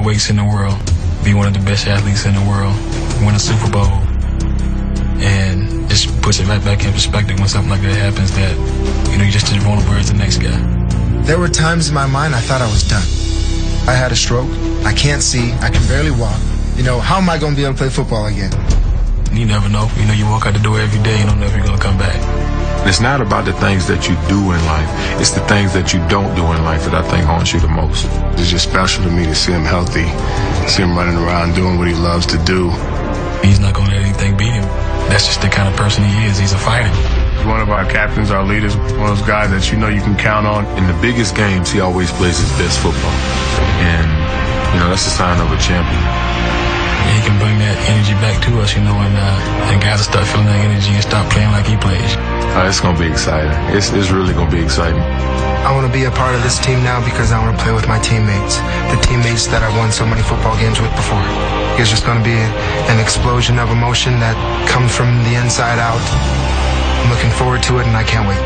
weights in the world, be one of the best athletes in the world, win a Super Bowl, and just puts it right back in perspective when something like that happens, that, you're just as vulnerable as the next guy. There were times in my mind I thought I was done. I had a stroke. I can't see. I can barely walk. How am I going to be able to play football again? You never know. You walk out the door every day, you don't know if you're going to come back. It's not about the things that you do in life. It's the things that you don't do in life that I think haunts you the most. It's just special to me to see him healthy, see him running around doing what he loves to do. He's not going to let anything beat him. That's just the kind of person he is. He's a fighter. He's one of our captains, our leaders, one of those guys that you can count on. In the biggest games, he always plays his best football. And, that's a sign of a champion. He can bring that energy back to us, and guys will start feeling that energy and start playing like he plays. It's going to be exciting. It's really going to be exciting. I want to be a part of this team now because I want to play with my teammates, the teammates that I won so many football games with before. It's just going to be an explosion of emotion that comes from the inside out. I'm looking forward to it, and I can't wait.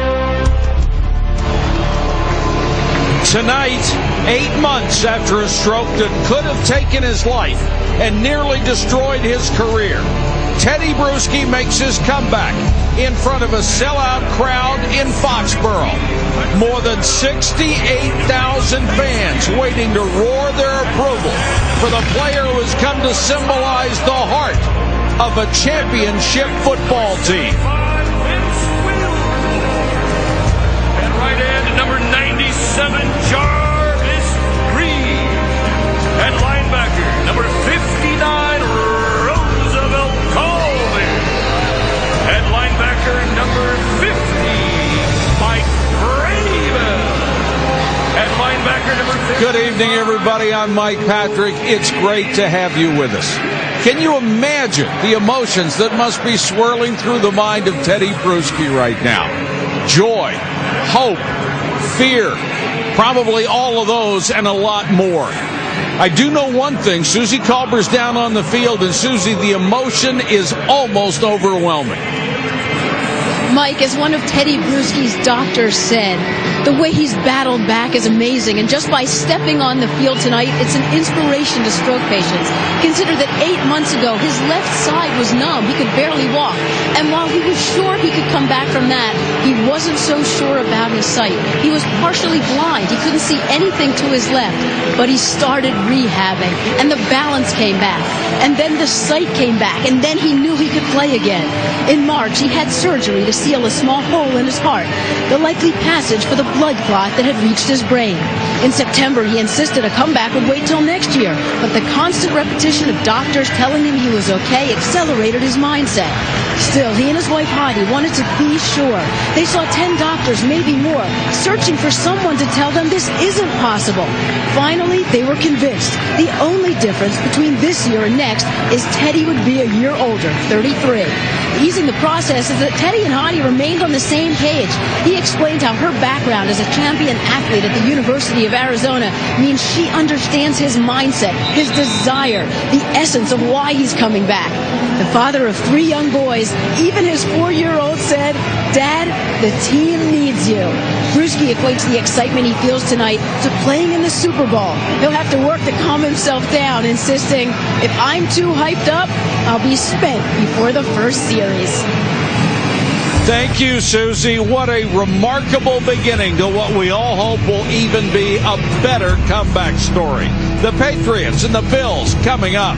Tonight, 8 months after a stroke that could have taken his life and nearly destroyed his career, Tedy Bruschi makes his comeback in front of a sellout crowd in Foxborough. More than 68,000 fans waiting to roar their approval for the player who has come to symbolize the heart of a championship football team. And right end, number 97, Jarvis Green. And linebacker, number 59, Roosevelt Colvin. And linebacker, number 50, Mike Raven. And linebacker, number 50. Good evening, everybody. I'm Mike Patrick. It's great to have you with us. Can you imagine the emotions that must be swirling through the mind of Tedy Bruschi right now? Joy, hope, fear, probably all of those and a lot more. I do know one thing. Suzy Kolber's down on the field, and Suzy, the emotion is almost overwhelming. Mike, as one of Tedy Bruschi's doctors said, the way he's battled back is amazing, and just by stepping on the field tonight, it's an inspiration to stroke patients. Consider that 8 months ago, his left side was numb. He could barely walk. And while he was sure he could come back from that, he wasn't so sure about his sight. He was partially blind. He couldn't see anything to his left. But he started rehabbing, and the balance came back. And then the sight came back, and then he knew he could play again. In March, he had surgery to seal a small hole in his heart, the likely passage for the blood clot that had reached his brain. In September, he insisted a comeback would wait till next year, but the constant repetition of doctors telling him he was okay accelerated his mindset. Still, he and his wife Heidi wanted to be sure. They saw 10 doctors, maybe more, searching for someone to tell them this isn't possible. Finally, they were convinced. The only difference between this year and next is Tedy would be a year older, 33. Easing the process is that Tedy and Heidi remained on the same page. He explained how her background as a champion athlete at the University of Arizona means she understands his mindset, his desire, the essence of why he's coming back. The father of 3 young boys, even his 4-year-old said, "Dad, the team needs you." Bruschi equates the excitement he feels tonight to playing in the Super Bowl. He'll have to work to calm himself down, insisting, "If I'm too hyped up, I'll be spent before the first series." Thank you, Suzy. What a remarkable beginning to what we all hope will even be a better comeback story. The Patriots and the Bills coming up.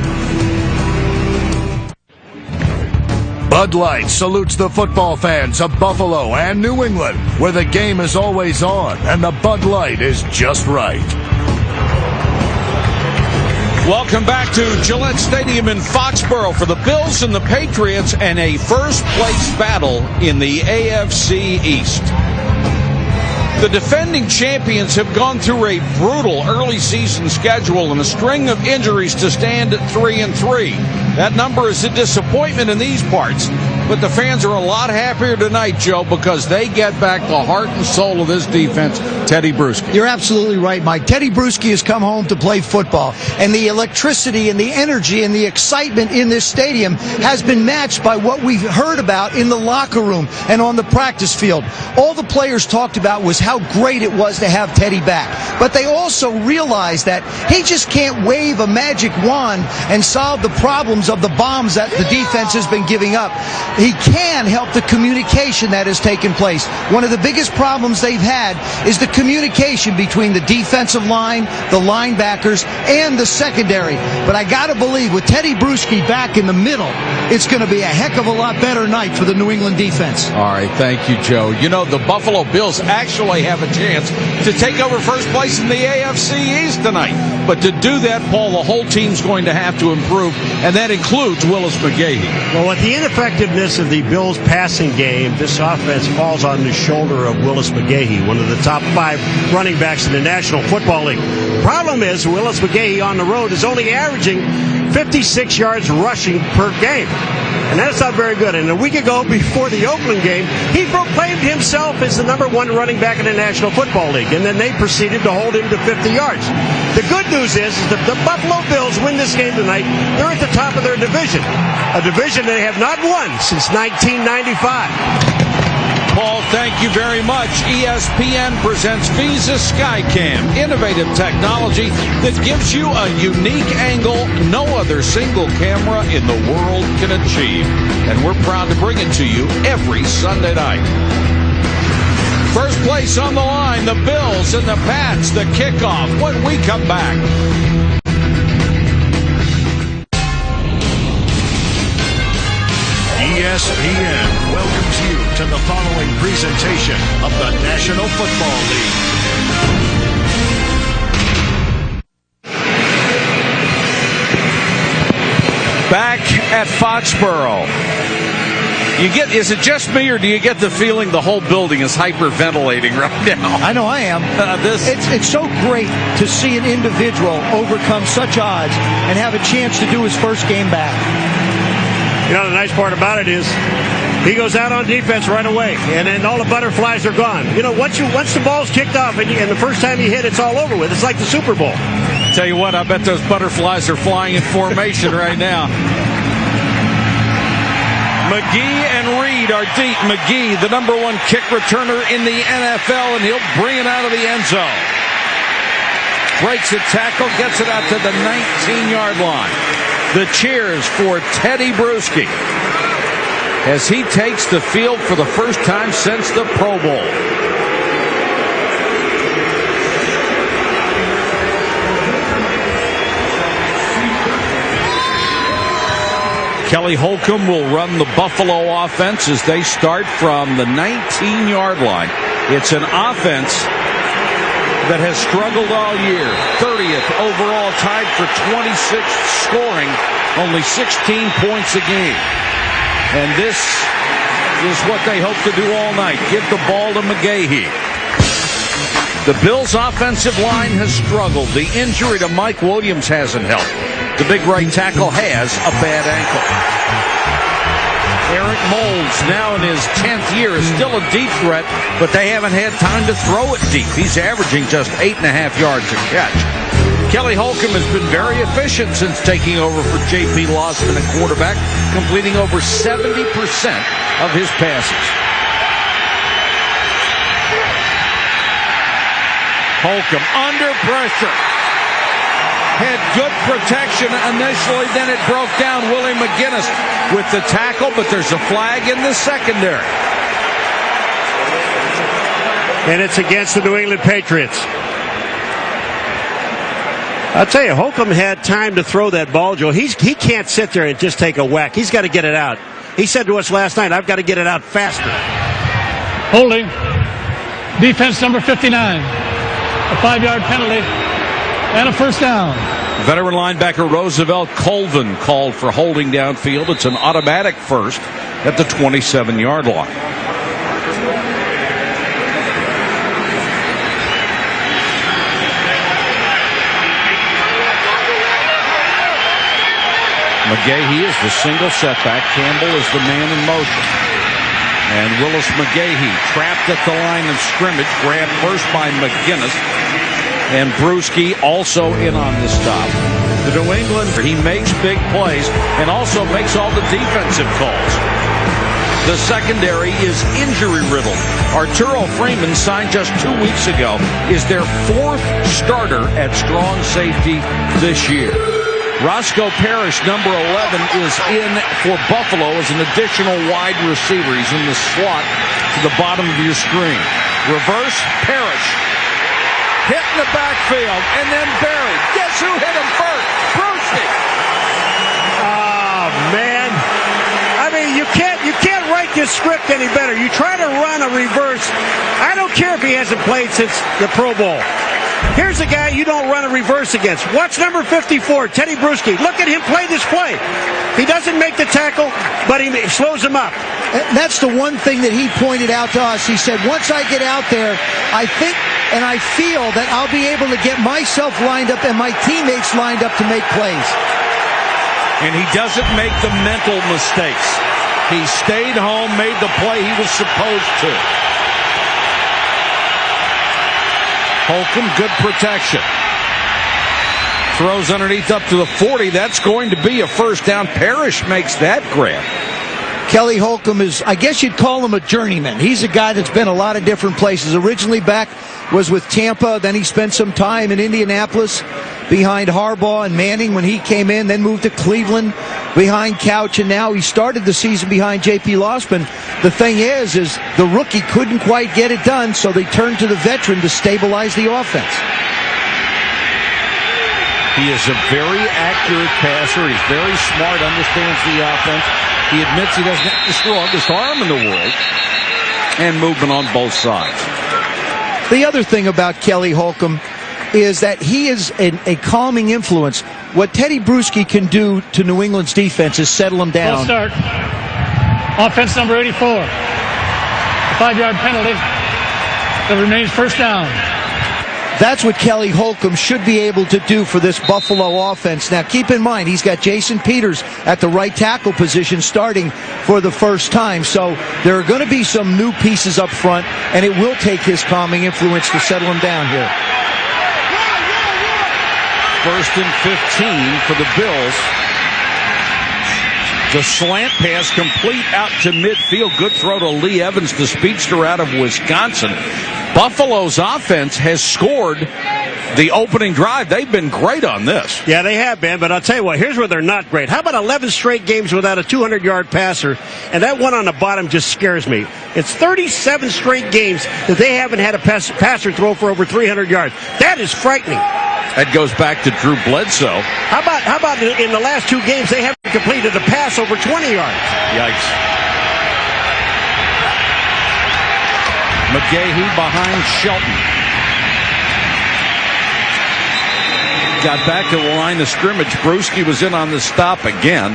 Bud Light salutes the football fans of Buffalo and New England, where the game is always on and the Bud Light is just right. Welcome back to Gillette Stadium in Foxborough for the Bills and the Patriots and a first-place battle in the AFC East. The defending champions have gone through a brutal early season schedule and a string of injuries to stand at 3-3. That number is a disappointment in these parts. But the fans are a lot happier tonight, Joe, because they get back the heart and soul of this defense, Teddy Bruschi. You're absolutely right, Mike. Teddy Bruschi has come home to play football, and the electricity and the energy and the excitement in this stadium has been matched by what we've heard about in the locker room and on the practice field. All the players talked about was how great it was to have Teddy back. But they also realized that he just can't wave a magic wand and solve the problems of the bombs that the defense has been giving up. He can help the communication that has taken place. One of the biggest problems they've had is the communication between the defensive line, the linebackers, and the secondary. But I got to believe with Teddy Bruschi back in the middle, it's going to be a heck of a lot better night for the New England defense. All right, thank you, Joe. You know, the Buffalo Bills actually have a chance to take over first place in the AFC East tonight. But to do that, Paul, the whole team's going to have to improve, and that includes Willis McGahee. Well, with the ineffectiveness of the Bills' passing game, this offense falls on the shoulder of Willis McGahee, one of the top 5 running backs in the National Football League. Problem is, Willis McGahee on the road is only averaging 56 yards rushing per game. And that's not very good. And a week ago, before the Oakland game, he proclaimed himself as the #1 running back in the National Football League. And then they proceeded to hold him to 50 yards. The good news is that the Buffalo Bills win this game tonight. They're at the top of their division, a division they have not won since 1995. Paul, thank you very much. ESPN presents Visa Skycam, innovative technology that gives you a unique angle no other single camera in the world can achieve. And we're proud to bring it to you every Sunday night. First place on the line, the Bills and the Pats, the kickoff when we come back. ESPN welcomes you to the following presentation of the National Football League. Back at Foxborough. Is it just me, or do you get the feeling the whole building is hyperventilating right now? I know I am. It's so great to see an individual overcome such odds and have a chance to do his first game back. You know, the nice part about it is he goes out on defense right away, and then all the butterflies are gone. You know, once the ball's kicked off and the first time you hit, it's all over with. It's like the Super Bowl. Tell you what, I bet those butterflies are flying in formation right now. McGee and Reed are deep. McGee, the #1 kick returner in the NFL, and he'll bring it out of the end zone. Breaks a tackle, gets it out to the 19-yard line. The cheers for Teddy Bruschi as he takes the field for the first time since the Pro Bowl. Kelly Holcomb will run the Buffalo offense as they start from the 19-yard line. It's an offense that has struggled all year. 30th overall, tied for 26th scoring, only 16 points a game. And this is what they hope to do all night, give the ball to McGahee. The Bills' offensive line has struggled. The injury to Mike Williams hasn't helped. The big right tackle has a bad ankle. Eric Moulds, now in his 10th year, is still a deep threat, but they haven't had time to throw it deep. He's averaging just 8.5 yards a catch. Kelly Holcomb has been very efficient since taking over for J.P. Losman at quarterback, completing over 70% of his passes. Holcomb under pressure. Had good protection initially, then it broke down. Willie McGinnis with the tackle, but there's a flag in the secondary. And it's against the New England Patriots. I'll tell you, Holcomb had time to throw that ball, Joe. He can't sit there and just take a whack. He's got to get it out. He said to us last night, I've got to get it out faster. Holding. Defense number 59. A 5-yard penalty. And a first down. Veteran linebacker Roosevelt Colvin called for holding downfield. It's an automatic first at the 27-yard line. McGahee is the single setback. Campbell is the man in motion. And Willis McGahee trapped at the line of scrimmage, grabbed first by McGinnis. And Bruschi also in on the stop. The New England, he makes big plays and also makes all the defensive calls. The secondary is injury-riddled. Arturo Freeman, signed just 2 weeks ago, is their 4th starter at strong safety this year. Roscoe Parrish, number 11, is in for Buffalo as an additional wide receiver. He's in the slot to the bottom of your screen. Reverse, Parrish. Hit in the backfield, and then buried. Guess who hit him first? Bruschi. Oh, man. I mean, you can't write this script any better. You try to run a reverse. I don't care if he hasn't played since the Pro Bowl. Here's a guy you don't run a reverse against. Watch number 54, Teddy Bruschi. Look at him play this play. He doesn't make the tackle, but he slows him up. That's the one thing that he pointed out to us. He said, once I get out there, I think and I feel that I'll be able to get myself lined up and my teammates lined up to make plays. And he doesn't make the mental mistakes. He stayed home, made the play he was supposed to. Holcomb, good protection. Throws underneath up to the 40. That's going to be a first down. Parrish makes that grab. Kelly Holcomb is, I guess you'd call him a journeyman. He's a guy that's been a lot of different places. Originally back was with Tampa. Then he spent some time in Indianapolis behind Harbaugh and Manning when he came in. Then moved to Cleveland behind Couch. And now he started the season behind J.P. Losman. The thing is the rookie couldn't quite get it done, so they turned to the veteran to stabilize the offense. He is a very accurate passer. He's very smart, understands the offense. He admits he doesn't have the strongest arm in the world. And movement on both sides. The other thing about Kelly Holcomb is that he is a calming influence. What Teddy Bruschi can do to New England's defense is settle them down. Full start. Offense number 84. 5-yard penalty. It remains first down. That's what Kelly Holcomb should be able to do for this Buffalo offense. Now, keep in mind, he's got Jason Peters at the right tackle position starting for the first time. So there are going to be some new pieces up front, and it will take his calming influence to settle him down here. 1st and 15 for the Bills. The slant pass complete out to midfield. Good throw to Lee Evans, the speedster out of Wisconsin. Buffalo's offense has scored the opening drive. They've been great on this. Yeah, they have been, but I'll tell you what, here's where they're not great. How about 11 straight games without a 200-yard passer? And that one on the bottom just scares me. It's 37 straight games that they haven't had a passer throw for over 300 yards. That is frightening. That goes back to Drew Bledsoe. How about in the last 2 games, they haven't completed a pass over 20 yards? Yikes. McGahee behind Shelton. Got back to the line of scrimmage. Bruschi was in on the stop again.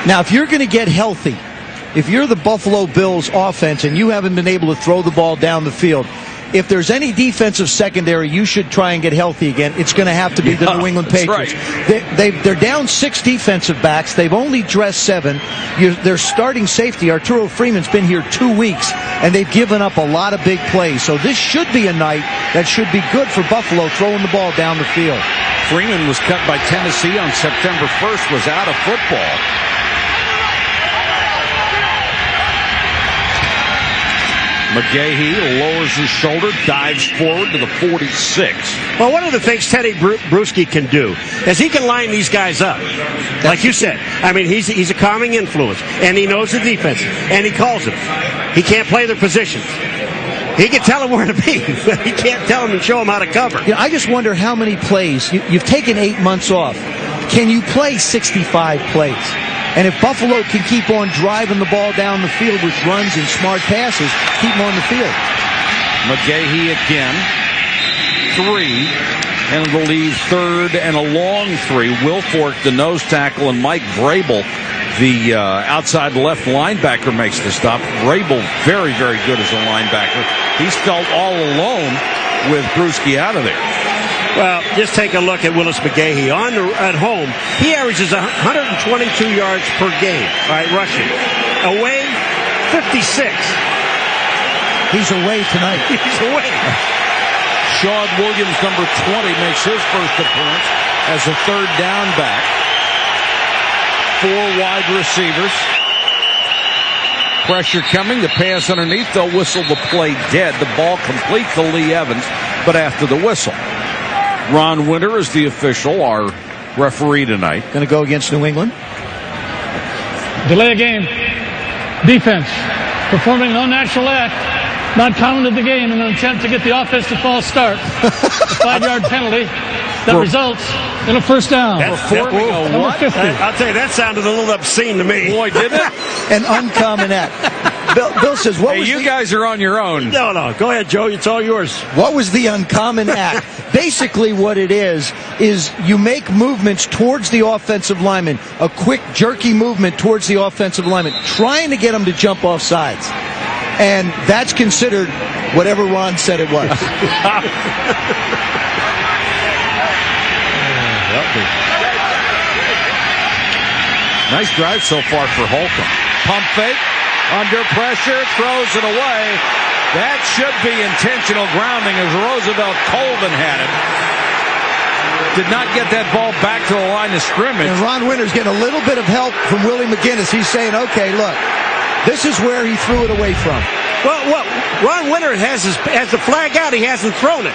Now, if you're going to get healthy, if you're the Buffalo Bills offense and you haven't been able to throw the ball down the field, if there's any defensive secondary you should try and get healthy again, it's going to have to be the New England Patriots. Right. They're down 6 defensive backs. They've only dressed 7. Their starting safety, Arturo Freeman's been here 2 weeks, and they've given up a lot of big plays. So this should be a night that should be good for Buffalo throwing the ball down the field. Freeman was cut by Tennessee on September 1st, was out of football. McGahee lowers his shoulder, dives forward to the 46. Well, one of the things Teddy Bruschi can do is he can line these guys up. Like you said, I mean, he's a calming influence, and he knows the defense, and he calls them. He can't play their positions. He can tell them where to be, but he can't tell them and show them how to cover. You know, I just wonder how many plays. You've taken 8 months off. Can you play 65 plays? And if Buffalo can keep on driving the ball down the field with runs and smart passes, keep them on the field. McGahee again. 3. And it'll leave 3rd and a long 3. Wilfork, the nose tackle, and Mike Vrabel, the outside left linebacker, makes the stop. Vrabel, very, very good as a linebacker. He's felt all alone with Bruschi out of there. Well, just take a look at Willis McGahee. At home, he averages 122 yards per game, right, rushing. Away, 56. He's away tonight. He's away. Sean Williams, number 20, makes his first appearance as a third down back. 4 wide receivers. Pressure coming, the pass underneath, they'll whistle the play dead. The ball complete to Lee Evans, but after the whistle. Ron Winter is the official, our referee tonight. Going to go against New England. Delay of game. Defense. Performing an unnatural act. Not common to the game in an attempt to get the offense to false start. 5-yard penalty. That results in a first down. Performing a what? 50. I'll tell you, that sounded a little obscene to me. Boy, didn't it? An uncommon act. Bill says, hey, you guys are on your own. No. Go ahead, Joe. It's all yours. What was the uncommon act? Basically what it is you make movements towards the offensive lineman, a quick, jerky movement towards the offensive lineman, trying to get him to jump off sides. And that's considered whatever Ron said it was. Nice drive so far for Holcomb. Pump fake, under pressure, throws it away. That should be intentional grounding as Roosevelt Colvin had it. Did not get that ball back to the line of scrimmage. And Ron Winter's getting a little bit of help from Willie McGinnis. He's saying, okay, look, this is where he threw it away from. Well, Ron Winter has the flag out. He hasn't thrown it.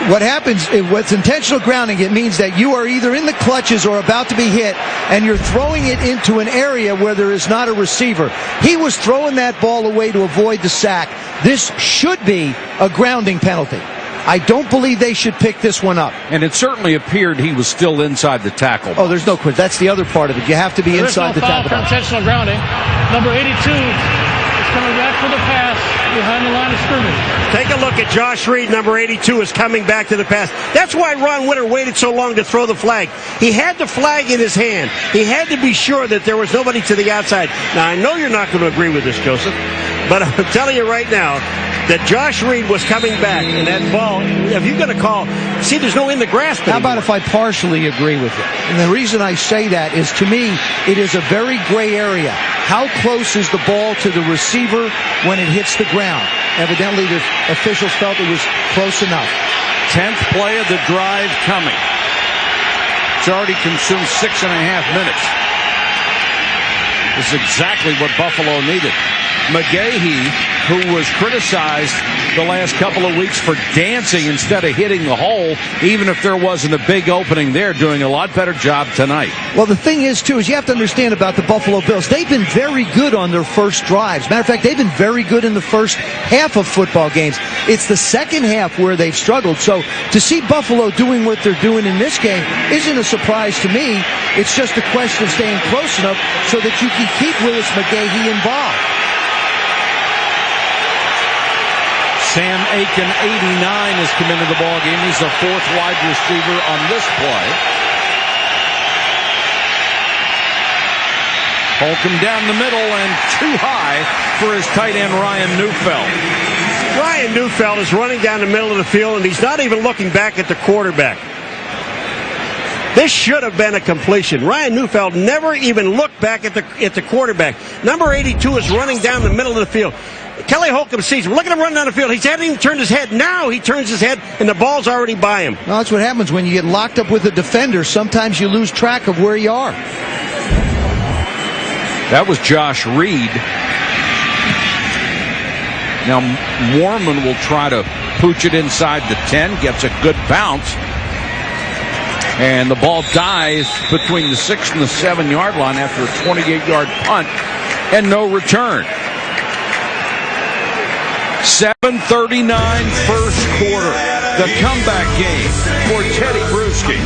What happens, what's intentional grounding, it means that you are either in the clutches or about to be hit, and you're throwing it into an area where there is not a receiver. He was throwing that ball away to avoid the sack. This should be a grounding penalty. I don't believe they should pick this one up. And it certainly appeared he was still inside the tackle. Oh, there's no question. That's the other part of it. You have to be inside the tackle. There is no foul for intentional grounding. Number 82 is coming back for the pass behind the line of scrimmage. Take a look at Josh Reed, number 82, is coming back to the pass. That's why Ron Winter waited so long to throw the flag. He had the flag in his hand. He had to be sure that there was nobody to the outside. Now, I know you're not going to agree with this, Joseph, but I'm telling you right now that Josh Reed was coming back, and that ball, if you're going to call, see, there's no in the grasp anymore. How about if I partially agree with you? And the reason I say that is, to me, it is a very gray area. How close is the ball to the receiver when it hits the ground? Evidently, the officials felt it was close enough. 10th play of the drive coming. It's already consumed 6.5 minutes. This is exactly what Buffalo needed. McGahee, who was criticized the last couple of weeks for dancing instead of hitting the hole, even if there wasn't a big opening there, doing a lot better job tonight. Well, the thing is, too, is you have to understand about the Buffalo Bills. They've been very good on their first drives. Matter of fact, they've been very good in the first half of football games. It's the second half where they've struggled. So to see Buffalo doing what they're doing in this game isn't a surprise to me. It's just a question of staying close enough so that you can keep Willis McGahee involved. Sam Aiken, 89, has come into the ballgame. He's the 4th wide receiver on this play. Holcomb down the middle and too high for his tight end, Ryan Neufeld. Ryan Neufeld is running down the middle of the field, and he's not even looking back at the quarterback. This should have been a completion. Ryan Neufeld never even looked back at the quarterback. Number 82 is running down the middle of the field. Kelly Holcomb sees him. Look at him running down the field. He hadn't even turned his head. Now he turns his head, and the ball's already by him. Well, that's what happens when you get locked up with a defender. Sometimes you lose track of where you are. That was Josh Reed. Now, Mormon will try to pooch it inside the 10, gets a good bounce. And the ball dies between the 6 and the 7-yard line after a 28-yard punt and no return. 7:39 first quarter. The comeback game for Teddy Bruschi.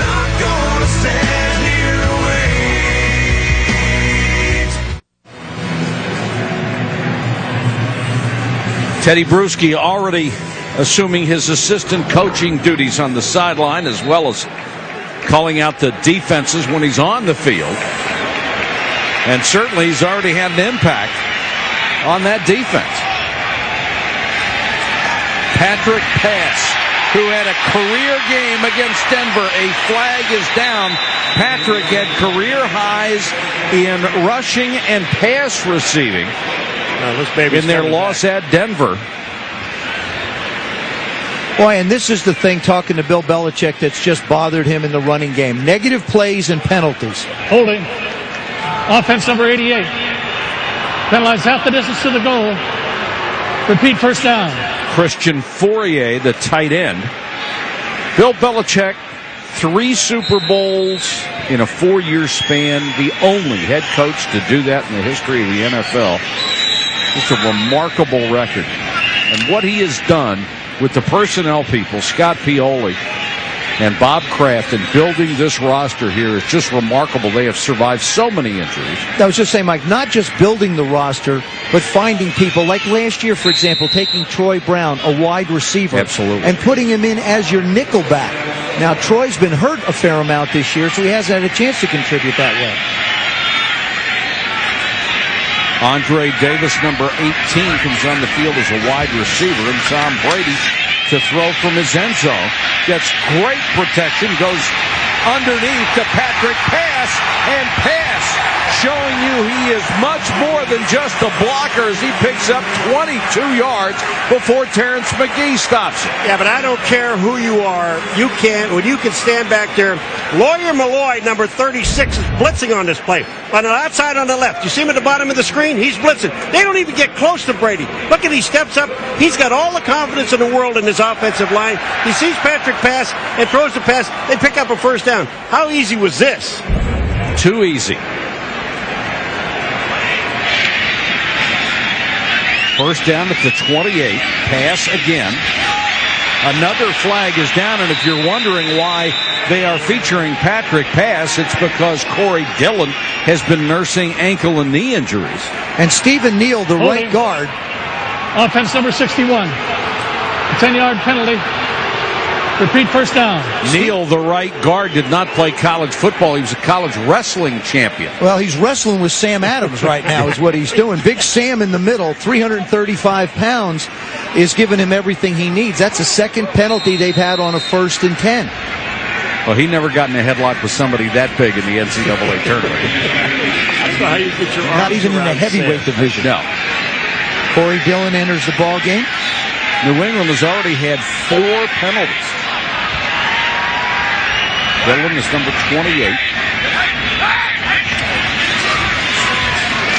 Teddy Bruschi already assuming his assistant coaching duties on the sideline, as well as calling out the defenses when he's on the field. And certainly he's already had an impact on that defense. Patrick Pass, who had a career game against Denver. A flag is down. Patrick had career highs in rushing and pass receiving in their loss at Denver. Boy, and this is the thing, talking to Bill Belichick, that's just bothered him in the running game. Negative plays and penalties. Holding. Offense number 88. Penalized half the distance to the goal. Repeat first down. Christian Fourier, the tight end. Bill Belichick, 3 Super Bowls in a 4-year span. The only head coach to do that in the history of the NFL. It's a remarkable record. And what he has done with the personnel people, Scott Pioli and Bob Kraft, and building this roster here is just remarkable. They have survived so many injuries. I was just saying, Mike, not just building the roster, but finding people. Like last year, for example, taking Troy Brown, a wide receiver. Absolutely. And putting him in as your nickel back. Now, Troy's been hurt a fair amount this year, so he hasn't had a chance to contribute that way. Andre Davis, number 18, comes on the field as a wide receiver, and Tom Brady to throw from his end zone. Gets great protection, goes underneath to Patrick Pass, and Pass showing you he is much more than just a blocker as he picks up 22 yards before Terrence McGee stops it. Yeah, but I don't care who you are. When you can stand back there. Lawyer Malloy, number 36, is blitzing on this play. On the outside on the left. You see him at the bottom of the screen? He's blitzing. They don't even get close to Brady. Look at he steps up. He's got all the confidence in the world in his offensive line. He sees Patrick Pass and throws the pass. They pick up a first down. How easy was this? Too easy. First down at the 28. Pass again. Another flag is down, and if you're wondering why they are featuring Patrick Pass, it's because Corey Dillon has been nursing ankle and knee injuries. And Stephen Neal, the right guard. Offense number 61. A 10-yard penalty. Repeat first down. Neal, the right guard, did not play college football. He was a college wrestling champion. Well, he's wrestling with Sam Adams right now is what he's doing. Big Sam in the middle, 335 pounds, is giving him everything he needs. That's the second penalty they've had on a 1st and 10. Well, he never got in a headlock with somebody that big in the NCAA tournament. That's not how you get your arms Not even in the around heavyweight Sam. division. No. Corey Dillon enters the ball game. New England has already had 4 penalties. Dillon is number 28.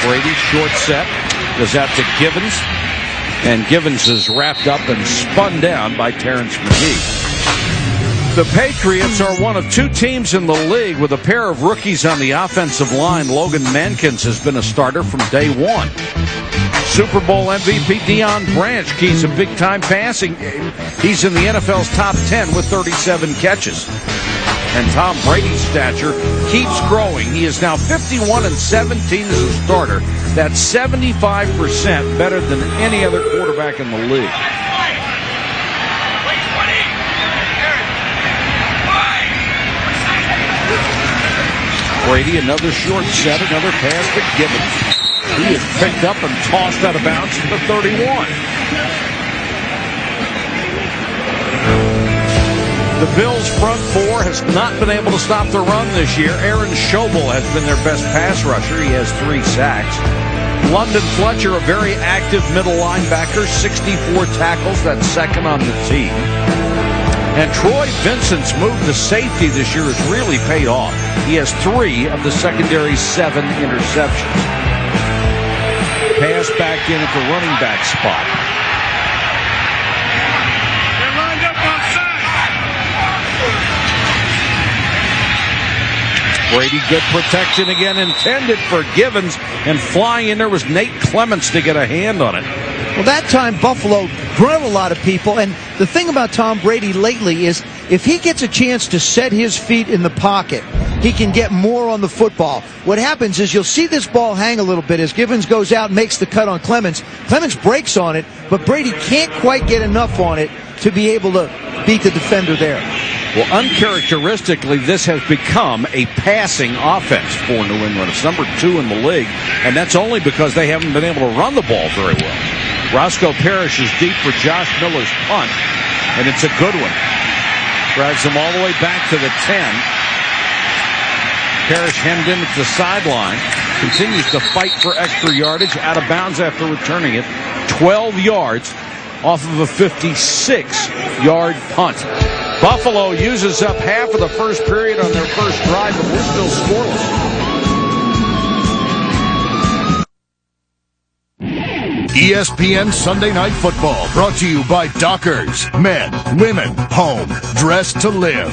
Brady, short set, goes out to Givens. And Givens is wrapped up and spun down by Terrence McGee. The Patriots are one of 2 teams in the league with a pair of rookies on the offensive line. Logan Mankins has been a starter from day 1. Super Bowl MVP Deion Branch keys a big-time passing game. He's in the NFL's top 10 with 37 catches. And Tom Brady's stature keeps growing. He is now 51-17 as a starter. That's 75% better than any other quarterback in the league. Brady, another short set, another pass to Gibbons. He is picked up and tossed out of bounds to the 31. The Bills' front 4 has not been able to stop the run this year. Aaron Schobel has been their best pass rusher. He has 3 sacks. London Fletcher, a very active middle linebacker, 64 tackles. That's second on the team. And Troy Vincent's move to safety this year has really paid off. He has 3 of the secondary's 7 interceptions. Pass back in at the running back spot. Brady, good protection again, intended for Givens, and flying in there was Nate Clements to get a hand on it. Well, that time Buffalo brought a lot of people, and the thing about Tom Brady lately is if he gets a chance to set his feet in the pocket, he can get more on the football. What happens is you'll see this ball hang a little bit as Givens goes out and makes the cut on Clements. Clements breaks on it, but Brady can't quite get enough on it to be able to beat the defender there. Well, uncharacteristically, this has become a passing offense for New England. It's number 2 in the league, and that's only because they haven't been able to run the ball very well. Roscoe Parrish is deep for Josh Miller's punt, and it's a good one. Drags him all the way back to the 10. Parrish hemmed in at the sideline. Continues to fight for extra yardage. Out of bounds after returning it. 12 yards off of a 56-yard punt. Buffalo uses up half of the first period on their first drive, but we're still scoreless. ESPN Sunday Night Football, brought to you by Dockers. Men, women, home, dressed to live.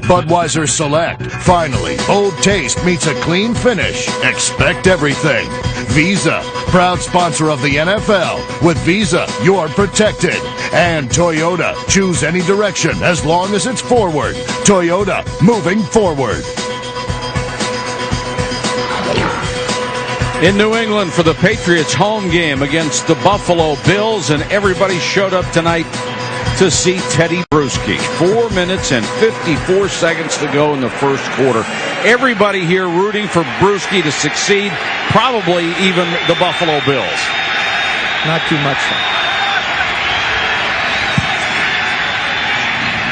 Budweiser Select. Finally, bold taste meets a clean finish. Expect everything. Visa, proud sponsor of the NFL. With Visa, you're protected. And Toyota. Choose any direction as long as it's forward. Toyota, moving forward. In New England for the Patriots home game against the Buffalo Bills, and everybody showed up tonight to see Teddy Bruschi. 4 minutes and 54 seconds to go in the first quarter. Everybody here rooting for Bruschi to succeed, probably even the Buffalo Bills. Not too much.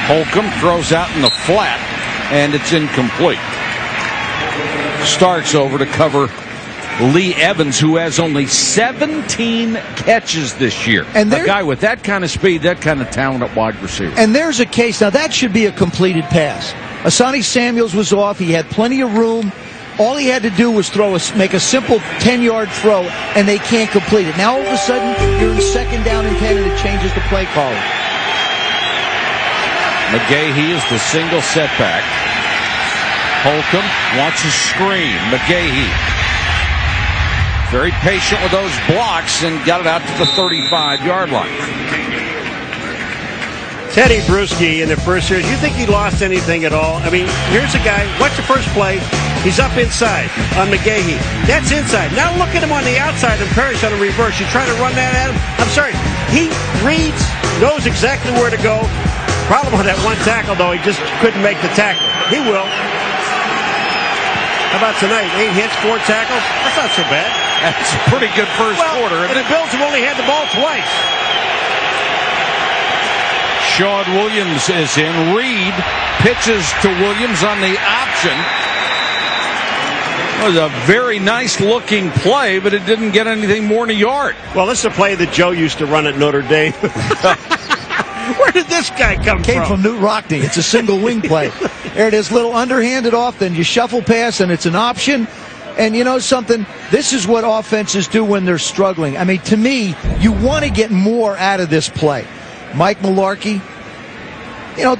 Holcomb throws out in the flat, and it's incomplete. Starks over to cover Lee Evans, who has only 17 catches this year. And a guy with that kind of speed, that kind of talent at wide receiver. And there's a case. Now, that should be a completed pass. Asani Samuels was off. He had plenty of room. All he had to do was make a simple 10-yard throw, and they can't complete it. Now, all of a sudden, you're in second down and 10, and it changes the play calling. McGahee is the single setback. Holcomb wants a screen. McGahee very patient with those blocks and got it out to the 35-yard line. Teddy Bruschi in the first series, you think he lost anything at all? I mean, here's a guy, watch the first play. He's up inside on McGahee. That's inside. Now look at him on the outside and Parrish on a reverse. You try to run that at him? I'm sorry. He reads, knows exactly where to go. Problem with that one tackle, though, he just couldn't make the tackle. He will. How about tonight? 8 hits, 4 tackles? That's not so bad. That's a pretty good first quarter. And the Bills have only had the ball twice. Sean Williams is in. Reed pitches to Williams on the option. It was a very nice-looking play, but it didn't get anything more than a yard. Well, this is a play that Joe used to run at Notre Dame. Where did this guy come from? Came from Newt Rockney. It's a single wing play. There it is, little underhanded off, then you shuffle pass, and it's an option. And you know something? This is what offenses do when they're struggling. I mean, to me, you want to get more out of this play. Mike Mularkey,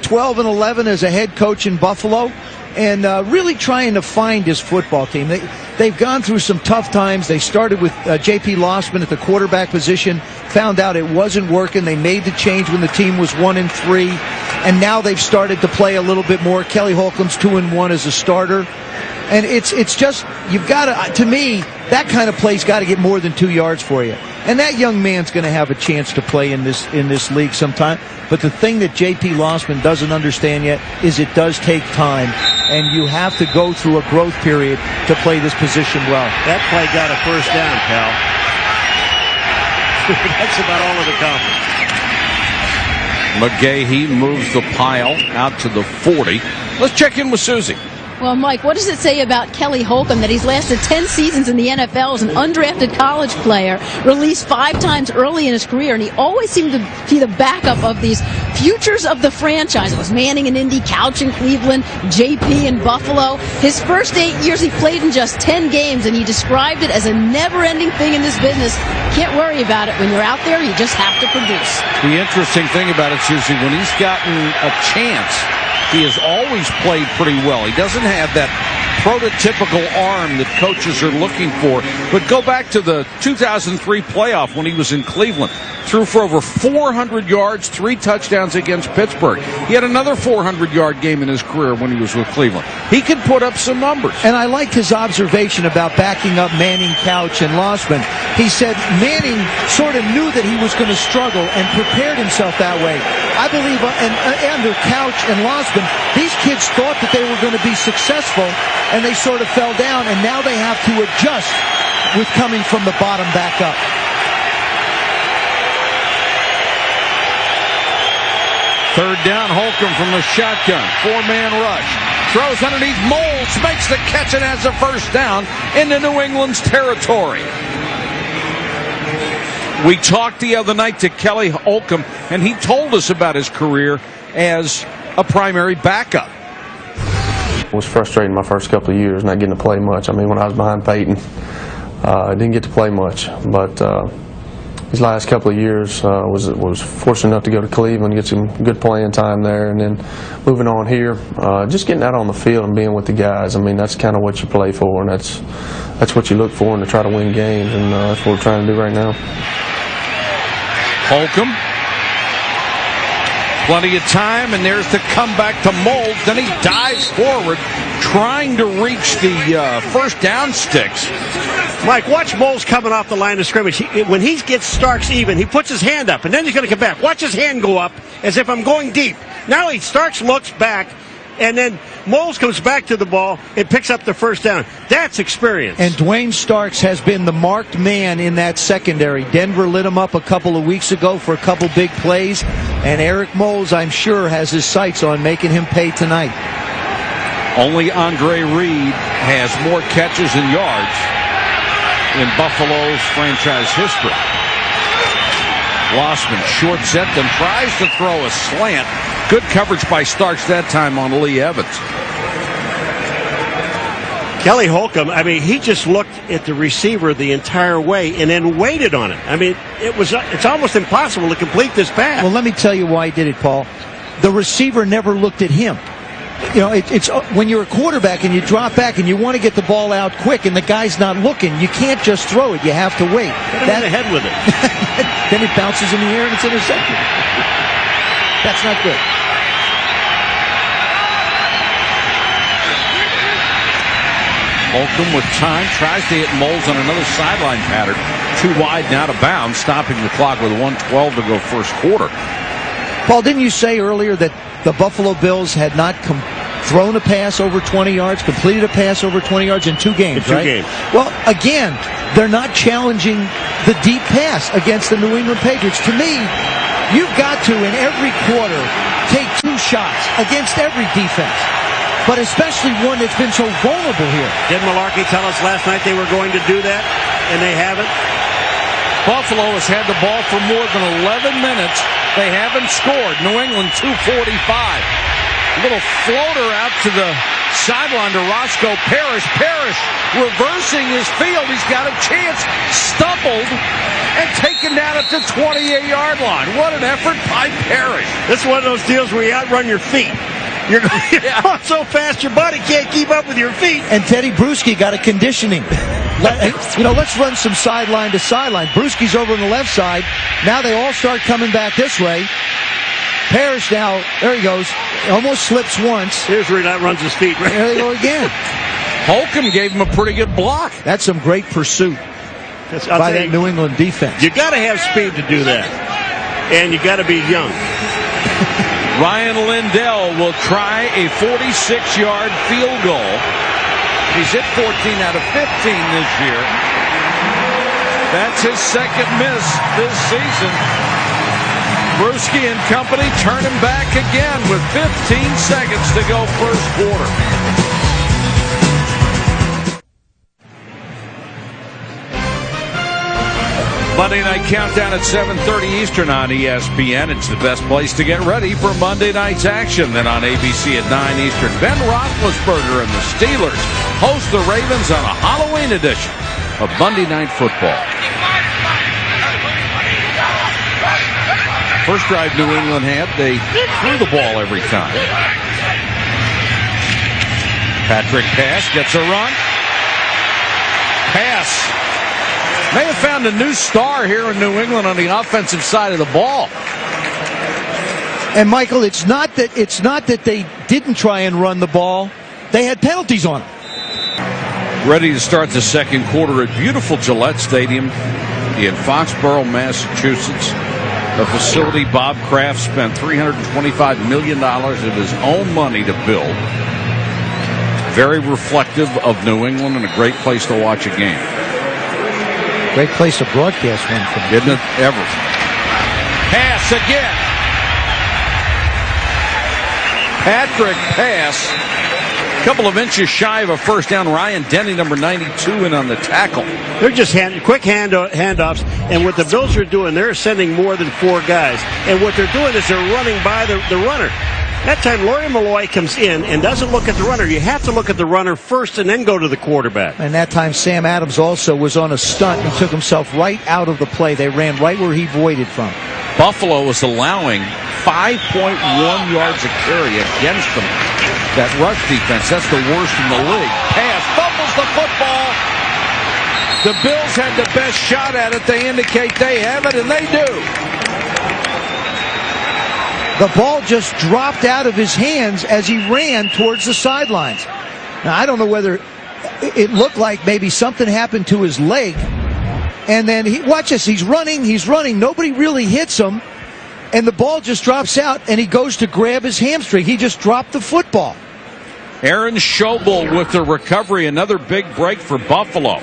12 and 11 as a head coach in Buffalo, and really trying to find his football team. They've gone through some tough times. They started with J.P. Losman at the quarterback position, found out it wasn't working. They made the change when the team was 1-3, and now they've started to play a little bit more. Kelly Holcomb's 2-1 as a starter. And it's just, you've got to me, that kind of play's got to get more than 2 yards for you. And that young man's going to have a chance to play in this league sometime. But the thing that J.P. Losman doesn't understand yet is it does take time, and you have to go through a growth period to play this position well. That play got a first down, pal. That's about all of the confidence. McGahee moves the pile out to the 40. Let's check in with Susie. Well, Mike, what does it say about Kelly Holcomb that he's lasted 10 seasons in the NFL as an undrafted college player, released 5 times early in his career, and he always seemed to be the backup of these futures of the franchise. It was Manning in Indy, Couch in Cleveland, JP in Buffalo. His first 8 years he played in just 10 games, and he described it as a never-ending thing in this business. Can't worry about it. When you're out there, you just have to produce. The interesting thing about it, Susie, when he's gotten a chance, he has always played pretty well. He doesn't have that prototypical arm that coaches are looking for. But go back to the 2003 playoff when he was in Cleveland. Threw for over 400 yards, 3 touchdowns against Pittsburgh. He had another 400-yard game in his career when he was with Cleveland. He could put up some numbers. And I liked his observation about backing up Manning, Couch, and Losman. He said Manning sort of knew that he was going to struggle and prepared himself that way. I believe under Couch and Losman, these kids thought that they were going to be successful, and they sort of fell down, and now they have to adjust with coming from the bottom back up. Third down, Holcomb from the shotgun. 4-man rush. Throws underneath Moles, makes the catch and has a first down into New England's territory. We talked the other night to Kelly Holcomb, and he told us about his career as a primary backup. It was frustrating my first couple of years not getting to play much. I mean, when I was behind Peyton, I didn't get to play much. But these last couple of years, was fortunate enough to go to Cleveland, get some good playing time there, and then moving on here, just getting out on the field and being with the guys. I mean, that's kind of what you play for, and that's what you look for, and to try to win games, and that's what we're trying to do right now. Holcomb. Plenty of time, and there's the comeback to Moles. Then he dives forward, trying to reach the first down sticks. Mike, watch Moles coming off the line of scrimmage. When he gets Starks even, he puts his hand up, and then he's going to come back. Watch his hand go up as if I'm going deep. Now Starks looks back, and then Moles comes back to the ball and picks up the first down. That's experience. And Dwayne Starks has been the marked man in that secondary. Denver lit him up a couple of weeks ago for a couple big plays, and Eric Moles, I'm sure, has his sights on making him pay tonight. Only Andre Reed has more catches and yards in Buffalo's franchise history. Lossman short set, then tries to throw a slant. Good coverage by Starks that time on Lee Evans. Kelly Holcomb, I mean, he just looked at the receiver the entire way and then waited on it. I mean, it's almost impossible to complete this pass. Well, let me tell you why he did it, Paul. The receiver never looked at him. You know, it's when you're a quarterback and you drop back and you want to get the ball out quick and the guy's not looking, you can't just throw it. You have to wait. Hit him in the head with it. Then it bounces in the air and it's intercepted. That's not good. Holcomb with time tries to hit Moles on another sideline pattern. Too wide and out of bounds, stopping the clock with 1:12 to go first quarter. Paul, didn't you say earlier that the Buffalo Bills had not thrown a pass over 20 yards, completed a pass over 20 yards in 2 games, right? 2 games. Well, again, they're not challenging the deep pass against the New England Patriots. To me, you've got to, in every quarter, take 2 shots against every defense, but especially one that's been so vulnerable here. Didn't Malarkey tell us last night they were going to do that, and they haven't? Buffalo has had the ball for more than 11 minutes. They haven't scored. New England 2:45. A little floater out to the sideline to Roscoe Parrish. Parrish reversing his field. He's got a chance. Stumbled and taken down at the 28-yard line. What an effort by Parrish. This is one of those deals where you outrun your feet. You're going so fast your body can't keep up with your feet. And Teddy Bruschi got a conditioning. Let's run some sideline to sideline. Bruschi's over on the left side. Now they all start coming back this way. Parrish now, there he goes. Almost slips once. Here's where he runs his feet. Right? There they go again. Holcomb gave him a pretty good block. That's some great pursuit by that New England defense. You got to have speed to do that. And you got to be young. Ryan Lindell will try a 46-yard field goal. He's hit 14 out of 15 this year. That's his second miss this season. Bruschi and company turn him back again with 15 seconds to go first quarter. Monday Night Countdown at 7:30 Eastern on ESPN. It's the best place to get ready for Monday night's action. Then on ABC at 9 Eastern, Ben Roethlisberger and the Steelers host the Ravens on a Halloween edition of Monday Night Football. First drive New England had, they threw the ball every time. Patrick pass, gets a run. Pass. May have found a new star here in New England on the offensive side of the ball. And Michael, it's not that they didn't try and run the ball. They had penalties on them. Ready to start the second quarter at beautiful Gillette Stadium in Foxborough, Massachusetts. A facility Bob Kraft spent $325 million of his own money to build. Very reflective of New England and a great place to watch a game. Great place to broadcast one from. Isn't it ever? Pass again. Patrick Pass, a couple of inches shy of a first down. Ryan Denny, number 92, in on the tackle. They're just quick handoffs, and what the Bills are doing, they're sending more than 4 guys. And what they're doing is they're running by the runner. That time, Laurie Malloy comes in and doesn't look at the runner. You have to look at the runner first and then go to the quarterback. And that time, Sam Adams also was on a stunt and took himself right out of the play. They ran right where he voided from. Buffalo was allowing 5.1 yards a carry against them. That rush defense, that's the worst in the league. Pass, fumbles the football. The Bills had the best shot at it. They indicate they have it, and they do. The ball just dropped out of his hands as he ran towards the sidelines. Now, I don't know whether it looked like maybe something happened to his leg. And then, watch this, he's running. Nobody really hits him. And the ball just drops out, and he goes to grab his hamstring. He just dropped the football. Aaron Schobel with the recovery. Another big break for Buffalo.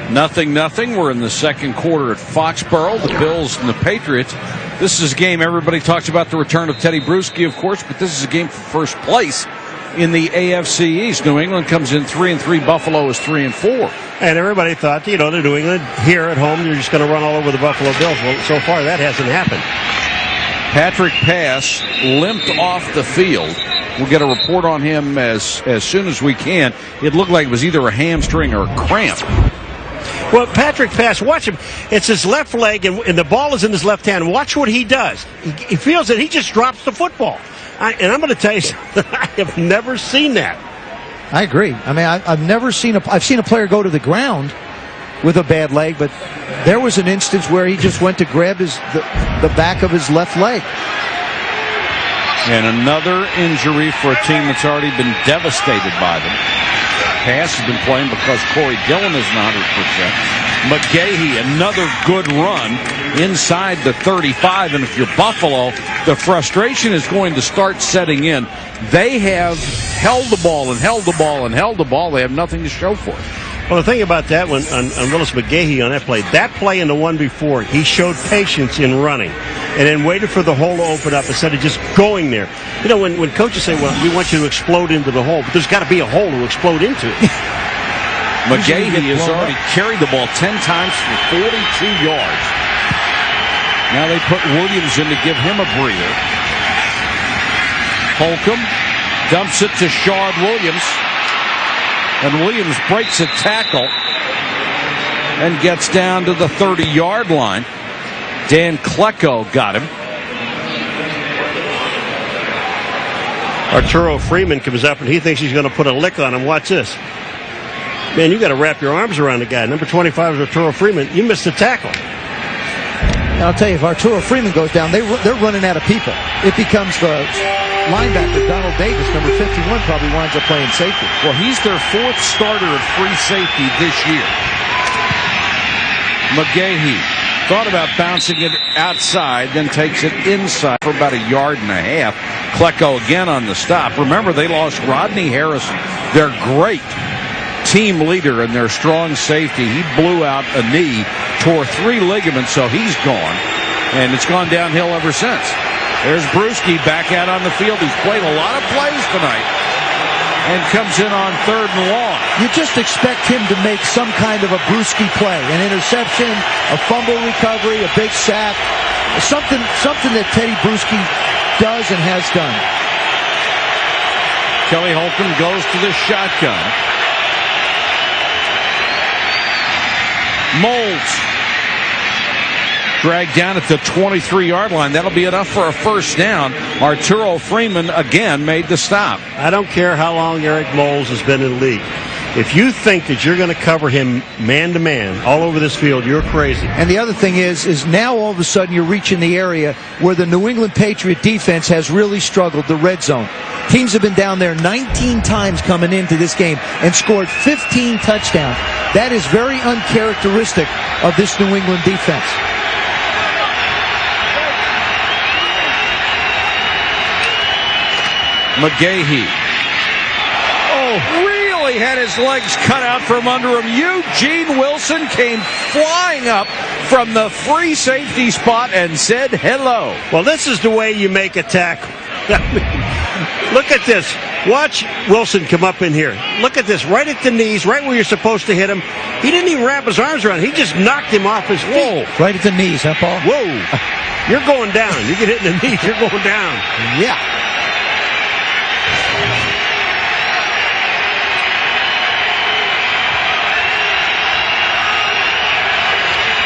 0-0. We're in the second quarter at Foxborough. The Bills and the Patriots. This is a game everybody talks about the return of Teddy Bruschi, of course, but this is a game for first place in the AFC East. New England comes in 3-3. Buffalo is 3-4. And everybody thought, the New England here at home, they're just going to run all over the Buffalo Bills. Well, so far that hasn't happened. Patrick Pass limped off the field. We'll get a report on him as soon as we can. It looked like it was either a hamstring or a cramp. Well, Patrick Pass, watch him. It's his left leg, and the ball is in his left hand. Watch what he does. He feels that he just drops the football. And I'm going to tell you something, I have never seen that. I agree. I mean, I've seen a player go to the ground with a bad leg, but there was an instance where he just went to grab the back of his left leg. And another injury for a team that's already been devastated by them. Pass has been playing because Corey Dillon is not 100%. McGahee, another good run inside the 35. And if you're Buffalo, the frustration is going to start setting in. They have held the ball and held the ball and held the ball. They have nothing to show for it. Well, the thing about that one, on Willis McGahee on that play and the one before, he showed patience in running and then waited for the hole to open up instead of just going there. When coaches say, well, we want you to explode into the hole, but there's got to be a hole to explode into. McGahee has already carried the ball 10 times for 42 yards. Now they put Williams in to give him a breather. Holcomb dumps it to Shawn Williams. And Williams breaks a tackle and gets down to the 30-yard line. Dan Klecko got him. Arturo Freeman comes up and he thinks he's going to put a lick on him. Watch this. Man, you got to wrap your arms around the guy. Number 25 is Arturo Freeman. You missed the tackle. I'll tell you, if Arturo Freeman goes down, they're running out of people. It becomes the linebacker, Donald Davis, number 51, probably winds up playing safety. Well, he's their 4th starter at free safety this year. McGahee thought about bouncing it outside, then takes it inside for about 1.5 yards. Klecko again on the stop. Remember, they lost Rodney Harrison, their great team leader and their strong safety. He blew out a knee, tore 3 ligaments, so he's gone. And it's gone downhill ever since. There's Bruschi back out on the field. He's played a lot of plays tonight and comes in on 3rd and long. You just expect him to make some kind of a Bruschi play, an interception, a fumble recovery, a big sack, something that Teddy Bruschi does and has done. Kelly Holcomb goes to the shotgun. Moulds dragged down at the 23-yard line. That'll be enough for a first down. Arturo Freeman again made the stop. I don't care how long Eric Moulds has been in the league. If you think that you're going to cover him man-to-man all over this field, you're crazy. And the other thing is now all of a sudden you're reaching the area where the New England Patriot defense has really struggled, the red zone. Teams have been down there 19 times coming into this game and scored 15 touchdowns. That is very uncharacteristic of this New England defense. McGahee. Really had his legs cut out from under him. Eugene Wilson came flying up from the free safety spot and said hello. Well, this is the way you make a tackle. Look at this. Watch Wilson come up in here. Look at this. Right at the knees, right where you're supposed to hit him. He didn't even wrap his arms around him. He just knocked him off his feet. Whoa. Right at the knees, huh, Paul? Whoa. You're going down. You get hit in the knees, you're going down. Yeah.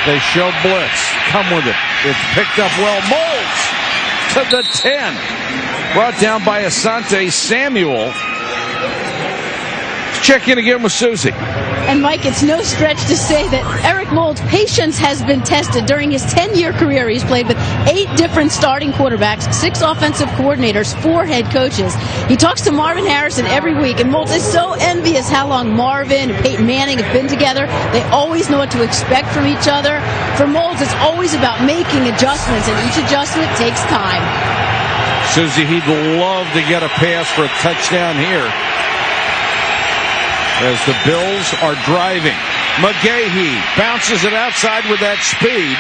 They show blitz. Come with it. It's picked up well. Moulds to the 10. Brought down by Asante Samuel. Check in again with Susie. And Mike, it's no stretch to say that Eric Moulds' patience has been tested. During his 10-year career, he's played with 8 different starting quarterbacks, 6 offensive coordinators, 4 head coaches. He talks to Marvin Harrison every week, and Moulds is so envious how long Marvin and Peyton Manning have been together. They always know what to expect from each other. For Moulds, it's always about making adjustments, and each adjustment takes time. Susie, he'd love to get a pass for a touchdown here, as the Bills are driving. McGahee bounces it outside with that speed.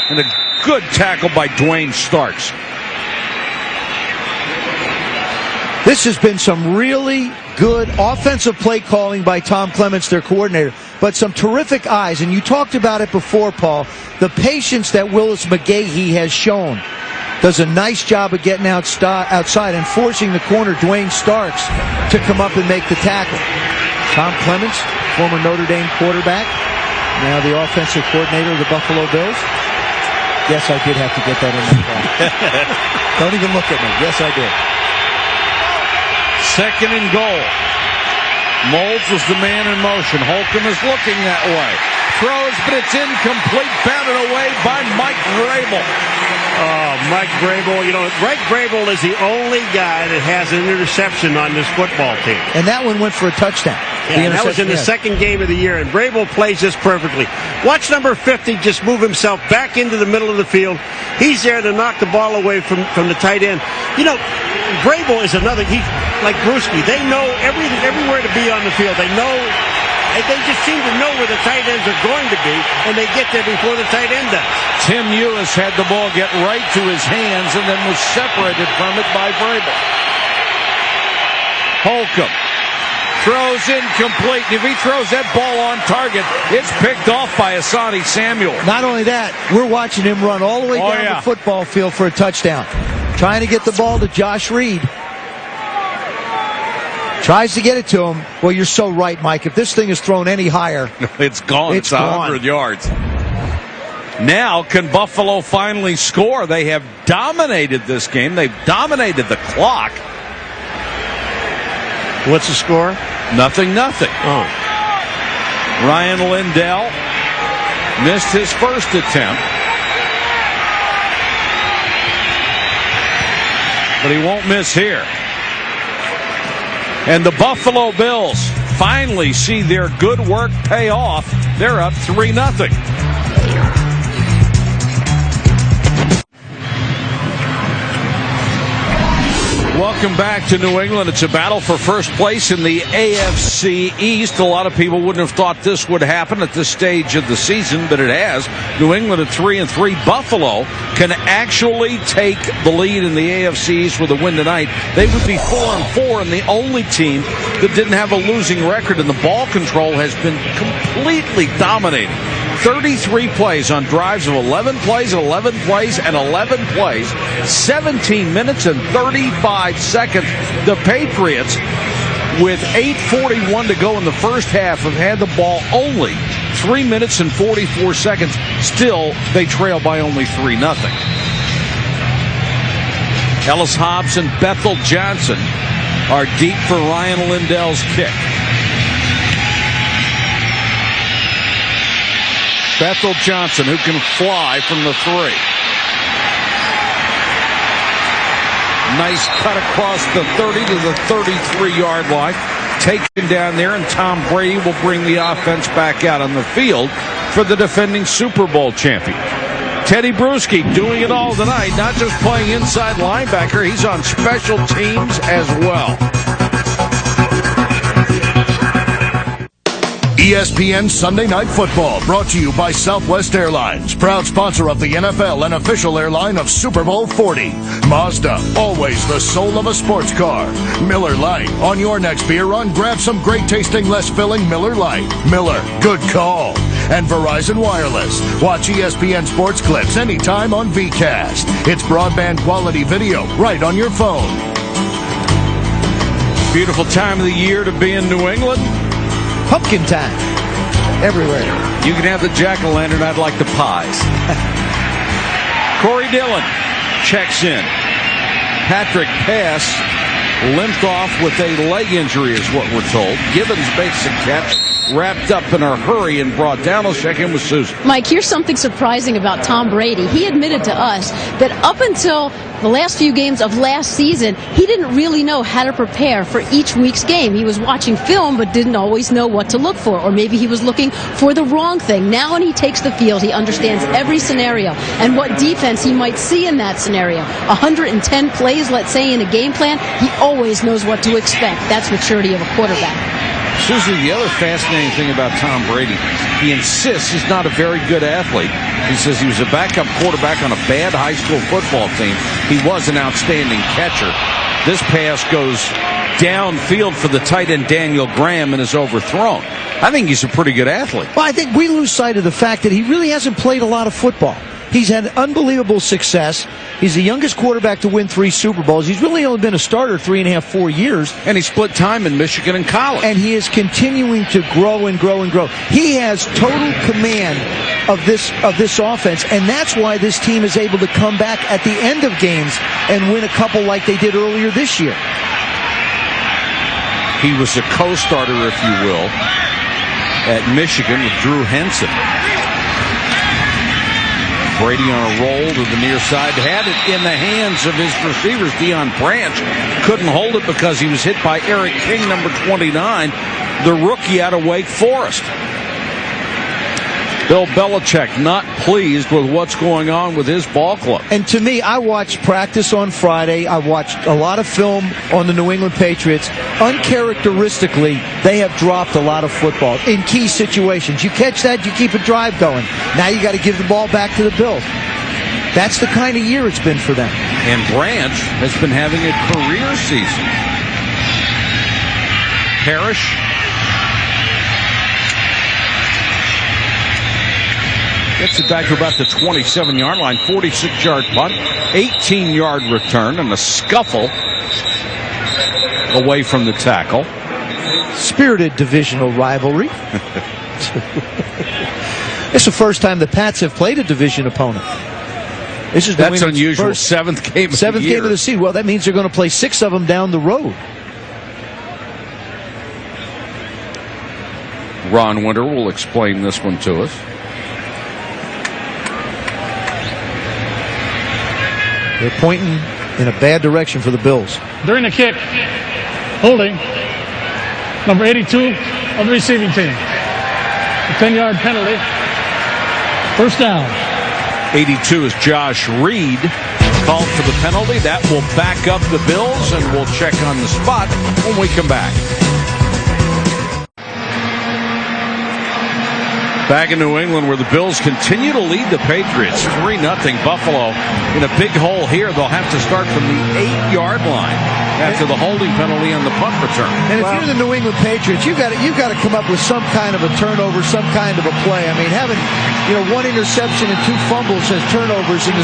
And a good tackle by Dwayne Starks. This has been some really good offensive play calling by Tom Clements, their coordinator, but some terrific eyes. And you talked about it before, Paul. The patience that Willis McGahee has shown. Does a nice job of getting outside and forcing the corner, Dwayne Starks, to come up and make the tackle. Tom Clements, former Notre Dame quarterback, now the offensive coordinator of the Buffalo Bills. Yes, I did have to get that in there. Don't even look at me. Yes, I did. 2nd and goal. Moulds was the man in motion. Holcomb is looking that way. Throws, but it's incomplete. Batted away by Mike Vrabel. Oh, Mike Vrabel. You know, Mike Vrabel is the only guy that has an interception on this football team. And that one went for a touchdown. Yeah, that was in the second game of the year, and Vrabel plays this perfectly. Watch number 50 just move himself back into the middle of the field. He's there to knock the ball away from the tight end. You know, Vrabel is another, like Bruschi. They know everywhere to be on the field. They know, they just seem to know where the tight ends are going to be, and they get there before the tight end does. Tim Ewis had the ball get right to his hands and then was separated from it by Vrabel. Holcomb throws incomplete. If he throws that ball on target, it's picked off by Asante Samuel. Not only that, we're watching him run all the way down the football field for a touchdown. Trying to get the ball to Josh Reed. Tries to get it to him. Well, you're so right, Mike. If this thing is thrown any higher, it's gone. It's 100 yards. Now, can Buffalo finally score? They have dominated this game. They've dominated the clock. What's the score? 0-0. Oh. Ryan Lindell missed his first attempt, but he won't miss here. And the Buffalo Bills finally see their good work pay off. They're up 3-0. Welcome back to New England. It's a battle for first place in the AFC East. A lot of people wouldn't have thought this would happen at this stage of the season, but it has. New England at 3-3. Buffalo can actually take the lead in the AFC East with a win tonight. They would be 4-4 and the only team that didn't have a losing record, and the ball control has been completely dominating. 33 plays on drives of 11 plays, 11 plays, and 11 plays. 17 minutes and 35 seconds. The Patriots, with 8:41 to go in the first half, have had the ball only 3 minutes and 44 seconds. Still, they trail by only 3-0. Ellis Hobbs and Bethel Johnson are deep for Ryan Lindell's kick. Bethel Johnson, who can fly from the 3. Nice cut across the 30 to the 33-yard line. Taken down there, and Tom Brady will bring the offense back out on the field for the defending Super Bowl champion. Teddy Bruschi doing it all tonight, not just playing inside linebacker. He's on special teams as well. ESPN Sunday Night Football, brought to you by Southwest Airlines, proud sponsor of the NFL and official airline of Super Bowl 40. Mazda, always the soul of a sports car. Miller Lite, on your next beer run, grab some great tasting, less filling Miller Lite. Miller, good call. And Verizon Wireless. Watch ESPN Sports Clips anytime on VCast. It's broadband quality video right on your phone. Beautiful time of the year to be in New England. Pumpkin time. Everywhere. You can have the jack-o'-lantern. I'd like the pies. Corey Dillon checks in. Patrick Pass limped off with a leg injury is what we're told. Gibbons makes a catch, wrapped up in a hurry and brought down. Let's check in with Susan. Mike, here's something surprising about Tom Brady. He admitted to us that up until the last few games of last season, he didn't really know how to prepare for each week's game. He was watching film but didn't always know what to look for, or maybe he was looking for the wrong thing. Now when he takes the field, he understands every scenario and what defense he might see in that scenario. 110 plays, let's say, in a game plan, he always knows what to expect. That's maturity of a quarterback. Susie, the other fascinating thing about Tom Brady, he insists he's not a very good athlete. He says he was a backup quarterback on a bad high school football team. He was an outstanding catcher. This pass goes downfield for the tight end Daniel Graham and is overthrown. I think he's a pretty good athlete. Well, I think we lose sight of the fact that he really hasn't played a lot of football. He's had unbelievable success. He's the youngest quarterback to win 3 Super Bowls. He's really only been a starter 3.5, 4 years. And he split time in Michigan and college. And he is continuing to grow and grow and grow. He has total command of this offense, and that's why this team is able to come back at the end of games and win a couple like they did earlier this year. He was a co-starter, if you will, at Michigan with Drew Henson. Brady on a roll to the near side, had it in the hands of his receivers. Deion Branch couldn't hold it because he was hit by Eric King, number 29, the rookie out of Wake Forest. Bill Belichick not pleased with what's going on with his ball club. And to me, I watched practice on Friday. I watched a lot of film on the New England Patriots. Uncharacteristically, they have dropped a lot of football in key situations. You catch that, you keep a drive going. Now you got to give the ball back to the Bills. That's the kind of year it's been for them. And Branch has been having a career season. Parrish gets it back to about the 27-yard line, 46-yard punt, 18-yard return, and a scuffle away from the tackle. Spirited divisional rivalry. It's the first time the Pats have played a division opponent. That's unusual. Seventh game of the season. Well, that means they're going to play 6 of them down the road. Ron Winter will explain this one to us. They're pointing in a bad direction for the Bills. During the kick, holding number 82 of the receiving team. A 10-yard penalty. First down. 82 is Josh Reed. Called for the penalty. That will back up the Bills, and we'll check on the spot when we come back. Back in New England, where the Bills continue to lead the Patriots 3-0. Buffalo in a big hole here. They'll have to start from the 8-yard line after the holding penalty on the punt return. And if you're the New England Patriots, you've got to come up with some kind of a turnover, some kind of a play. I mean, having 1 interception and 2 fumbles as turnovers in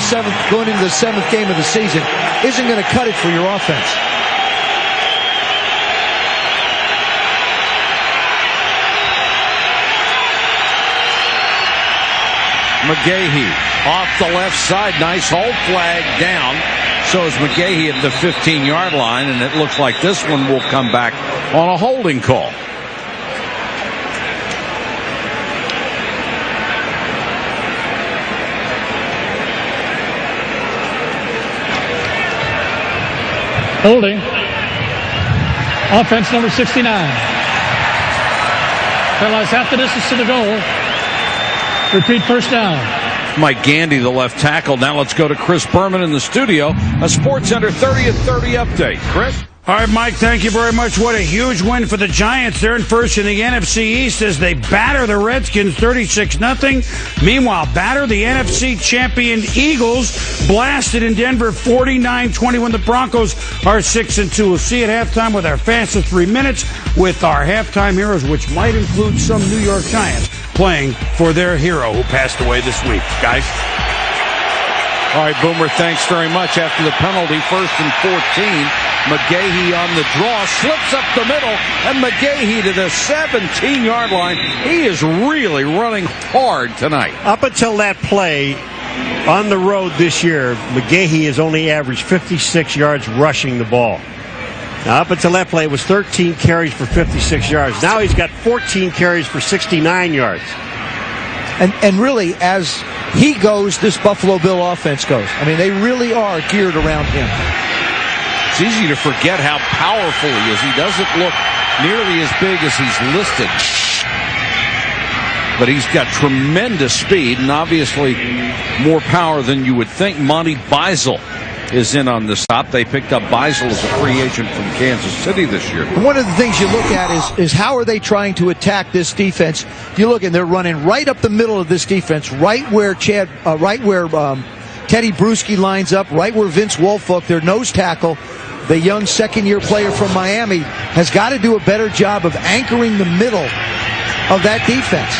going into the 7th game of the season isn't going to cut it for your offense. McGahee off the left side. Nice hold, flag down. So is McGahee at the 15-yard line, and it looks like this one will come back on a holding call. Holding. Offense number 69. Penalized half the distance to the goal. Repeat, first down. Mike Gandy, the left tackle. Now let's go to Chris Berman in the studio. A SportsCenter 30 at 30 update. Chris? All right, Mike, thank you very much. What a huge win for the Giants. They're in first in the NFC East as they batter the Redskins 36-0. Meanwhile, batter the NFC champion Eagles, blasted in Denver 49-20 when the Broncos are 6-2. We'll see at halftime with our fastest 3 minutes with our halftime heroes, which might include some New York Giants playing for their hero who passed away this week. Guys? All right, Boomer, thanks very much. After the penalty, 1st and 14. McGahee on the draw, slips up the middle, and McGahee to the 17-yard line. He is really running hard tonight. Up until that play on the road this year, McGahee has only averaged 56 yards rushing the ball. Now, up until that play, it was 13 carries for 56 yards. Now he's got 14 carries for 69 yards. And really, as he goes, this Buffalo Bill offense goes. I mean, they really are geared around him. It's easy to forget how powerful he is. He doesn't look nearly as big as he's listed. But he's got tremendous speed and obviously more power than you would think. Monty Beisel is in on the stop. They picked up Beisel as a free agent from Kansas City this year. One of the things you look at is how are they trying to attack this defense? You look and they're running right up the middle of this defense, right where Teddy Bruschi lines up, right where Vince Wilfork, their nose tackle, the young second-year player from Miami, has got to do a better job of anchoring the middle of that defense.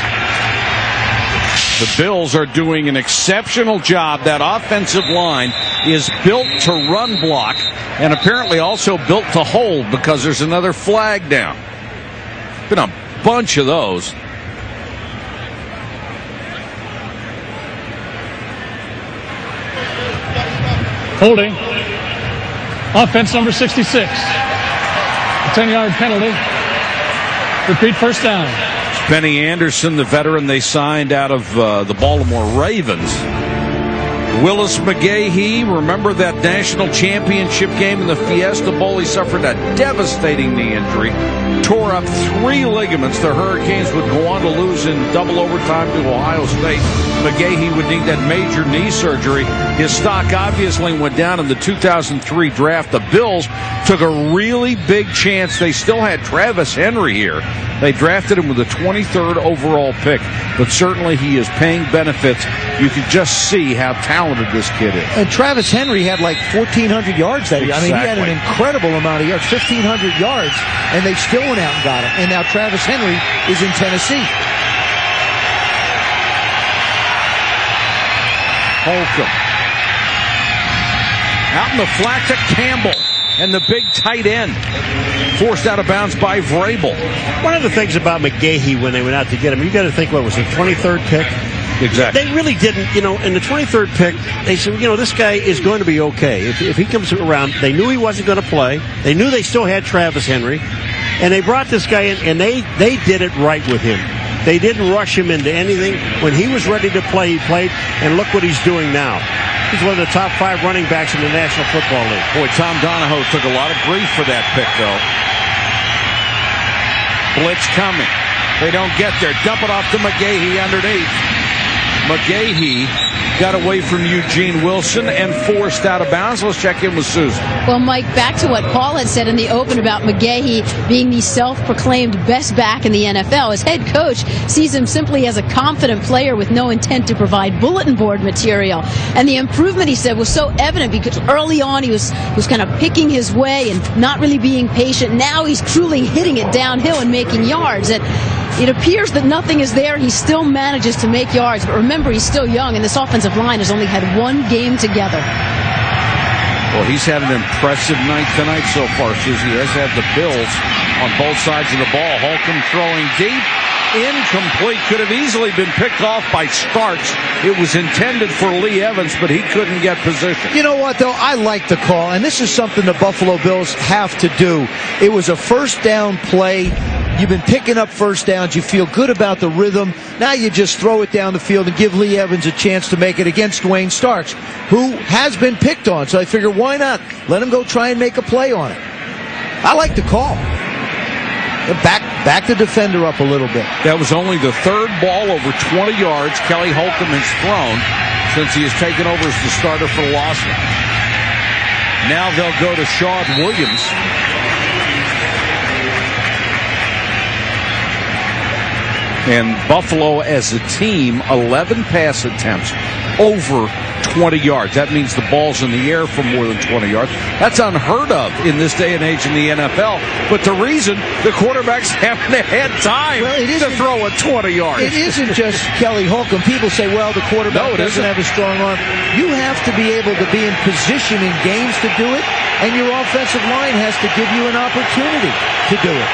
The Bills are doing an exceptional job. That offensive line is built to run block and apparently also built to hold because there's another flag down. Been a bunch of those. Holding. Offense number 66. A 10-yard penalty. Repeat first down. Benny Anderson, the veteran they signed out of the Baltimore Ravens. Willis McGahee, remember that national championship game in the Fiesta Bowl? He suffered a devastating knee injury, tore up 3 ligaments. The Hurricanes would go on to lose in double overtime to Ohio State. McGahee would need that major knee surgery. His stock obviously went down in the 2003 draft. The Bills took a really big chance. They still had Travis Henry here. They drafted him with the 23rd overall pick, but certainly he is paying benefits. You can just see how talented this kid is. And Travis Henry had like 1,400 yards that year. Exactly. I mean, he had an incredible amount of yards, 1,500 yards, and they still went out and got him. And now Travis Henry is in Tennessee. Holcomb. Out in the flat to Campbell. And the big tight end forced out of bounds by Vrabel. One of the things about McGahee when they went out to get him, you got to think, what was it, 23rd pick? Exactly. They really didn't, in the 23rd pick, they said, this guy is going to be okay. If he comes around, they knew he wasn't going to play. They knew they still had Travis Henry. And they brought this guy in, and they did it right with him. They didn't rush him into anything. When he was ready to play, he played, and look what he's doing now. He's one of the top 5 running backs in the National Football League. Boy, Tom Donahoe took a lot of grief for that pick, though. Blitz coming. They don't get there. Dump it off to McGahee underneath. McGahee got away from Eugene Wilson and forced out of bounds. Let's check in with Susan. Well, Mike, back to what Paul had said in the open about McGahee being the self-proclaimed best back in the NFL. His head coach sees him simply as a confident player with no intent to provide bulletin board material. And the improvement, he said, was so evident because early on he was kind of picking his way and not really being patient. Now he's truly hitting it downhill and making yards. And it appears that nothing is there. He still manages to make yards. But remember, he's still young, and this offensive line has only had 1 game together. Well, he's had an impressive night tonight so far, Susie. He has had the Bills on both sides of the ball. Holcomb throwing deep. Incomplete. Could have easily been picked off by Starks. It was intended for Lee Evans, but he couldn't get position. You know what, though? I like the call, and this is something the Buffalo Bills have to do. It was a first down play. You've been picking up first downs. You feel good about the rhythm. Now you just throw it down the field and give Lee Evans a chance to make it against Dwayne Starks, who has been picked on. So I figure, why not? Let him go try and make a play on it. I like the call. Back the defender up a little bit. That was only the 3rd ball over 20 yards Kelly Holcomb has thrown since he has taken over as the starter for Lawson. Now they'll go to Shawn Williams. And Buffalo as a team, 11 pass attempts, over 20 yards. That means the ball's in the air for more than 20 yards. That's unheard of in this day and age in the NFL. But the reason the quarterbacks haven't had time to throw it 20 yards. It isn't just Kelly Holcomb. People say, well, the quarterback doesn't have a strong arm. You have to be able to be in position in games to do it, and your offensive line has to give you an opportunity to do it.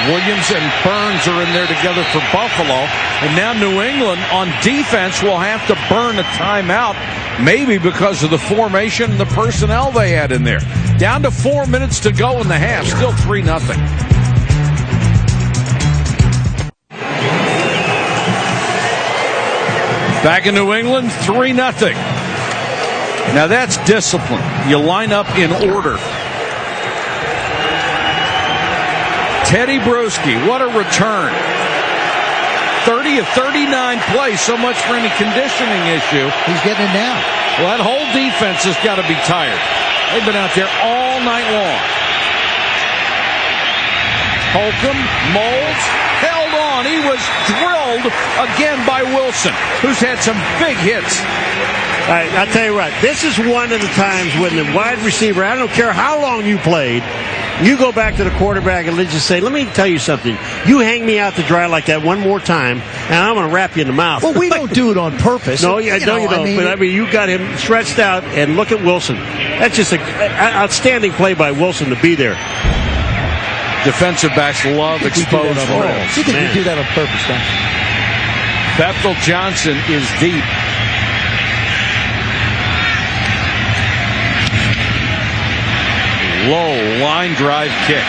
Williams and Burns are in there together for Buffalo. And now New England on defense will have to burn a timeout, maybe because of the formation and the personnel they had in there. Down to 4 minutes to go in the half, still 3-0. Back in New England, 3-0. Now that's discipline. You line up in order. Teddy Bruschi, what a return. 30 of 39 plays, so much for any conditioning issue. He's getting it now. Well, that whole defense has got to be tired. They've been out there all night long. Holcomb, Moles, held on. He was drilled again by Wilson, who's had some big hits. I'll tell you what, this is one of the times when the wide receiver, I don't care how long you played, you go back to the quarterback and let's just say, let me tell you something. You hang me out to dry like that one more time, and I'm going to wrap you in the mouth. Well, we don't do it on purpose. No, you don't. But you got him stretched out, and look at Wilson. That's just an outstanding play by Wilson to be there. Defensive backs love exposed holes. You think we do that on purpose, huh? Bethel Johnson is deep. Low line drive kick.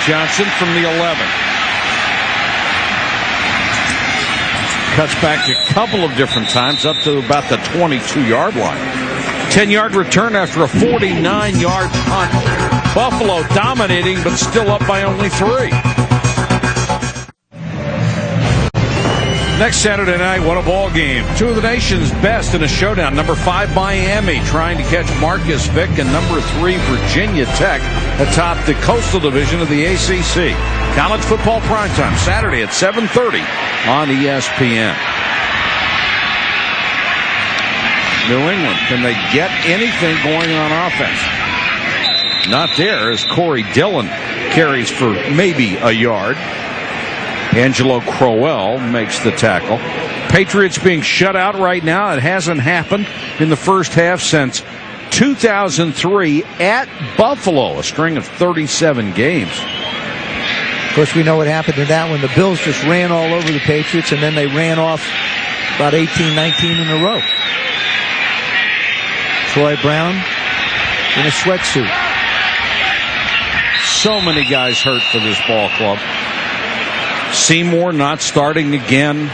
Johnson from the 11. Cuts back a couple of different times up to about the 22-yard line. 10-yard return after a 49-yard punt. Buffalo dominating, but still up by only 3. Next Saturday night, what a ball game. Two of the nation's best in a showdown. Number 5, Miami, trying to catch Marcus Vick, and number 3, Virginia Tech, atop the Coastal Division of the ACC. College football primetime, Saturday at 7:30 on ESPN. New England, can they get anything going on offense? Not there, as Corey Dillon carries for maybe a yard. Angelo Crowell makes the tackle. Patriots being shut out right now. It hasn't happened in the first half since 2003 at Buffalo, a string of 37 games. Of course, we know what happened in that one. The Bills just ran all over the Patriots, and then they ran off about 18, 19 in a row. Troy Brown in a sweatsuit. So many guys hurt for this ball club. Seymour not starting again.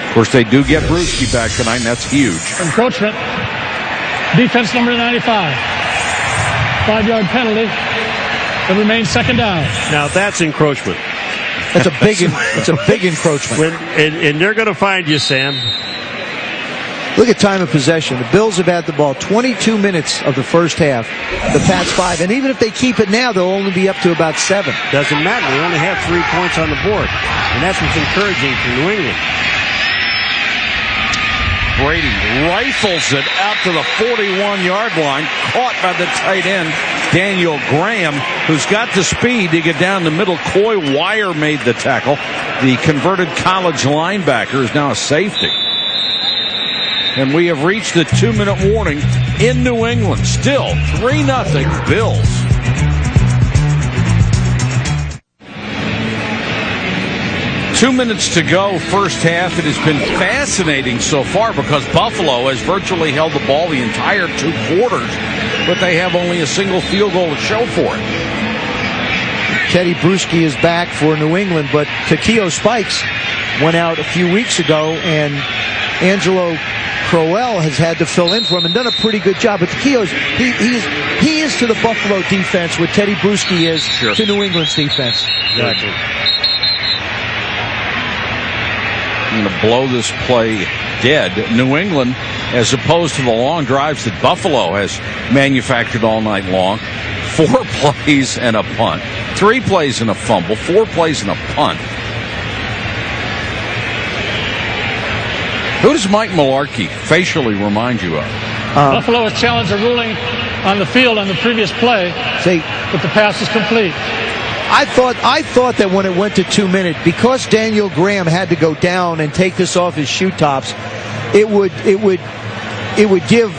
Of course, they do get Bruschi back tonight, and that's huge. Encroachment. Defense number 95. 5-yard penalty. It remains second down. Now that's encroachment. That's a big encroachment. And they're going to find you, Sam. Look at time of possession. The Bills have had the ball 22 minutes of the first half. The Pats 5. And even if they keep it now, they'll only be up to about 7. Doesn't matter. They only have 3 points on the board. And that's what's encouraging for New England. Brady rifles it out to the 41-yard line, caught by the tight end, Daniel Graham, who's got the speed to get down the middle. Coy Wire made the tackle. The converted college linebacker is now a safety. And we have reached the 2-minute warning in New England. Still 3-0 Bills. Two minutes to go, first half. It has been fascinating so far because Buffalo has virtually held the ball the entire 2 quarters, but they have only a single field goal to show for it. Teddy Bruschi is back for New England, but Takeo Spikes went out a few weeks ago, and Angelo Crowell has had to fill in for him and done a pretty good job. But Takeo's, he is to the Buffalo defense what Teddy Bruschi is to New England's defense. Exactly. I'm going to blow this play dead. New England, as opposed to the long drives that Buffalo has manufactured all night long, 4 plays and a punt, 3 plays and a fumble, 4 plays and a punt. Who does Mike Mularkey facially remind you of? Buffalo has challenged a ruling on the field on the previous play, but the pass is complete. I thought that when it went to 2 minutes, because Daniel Graham had to go down and take this off his shoe tops, it would give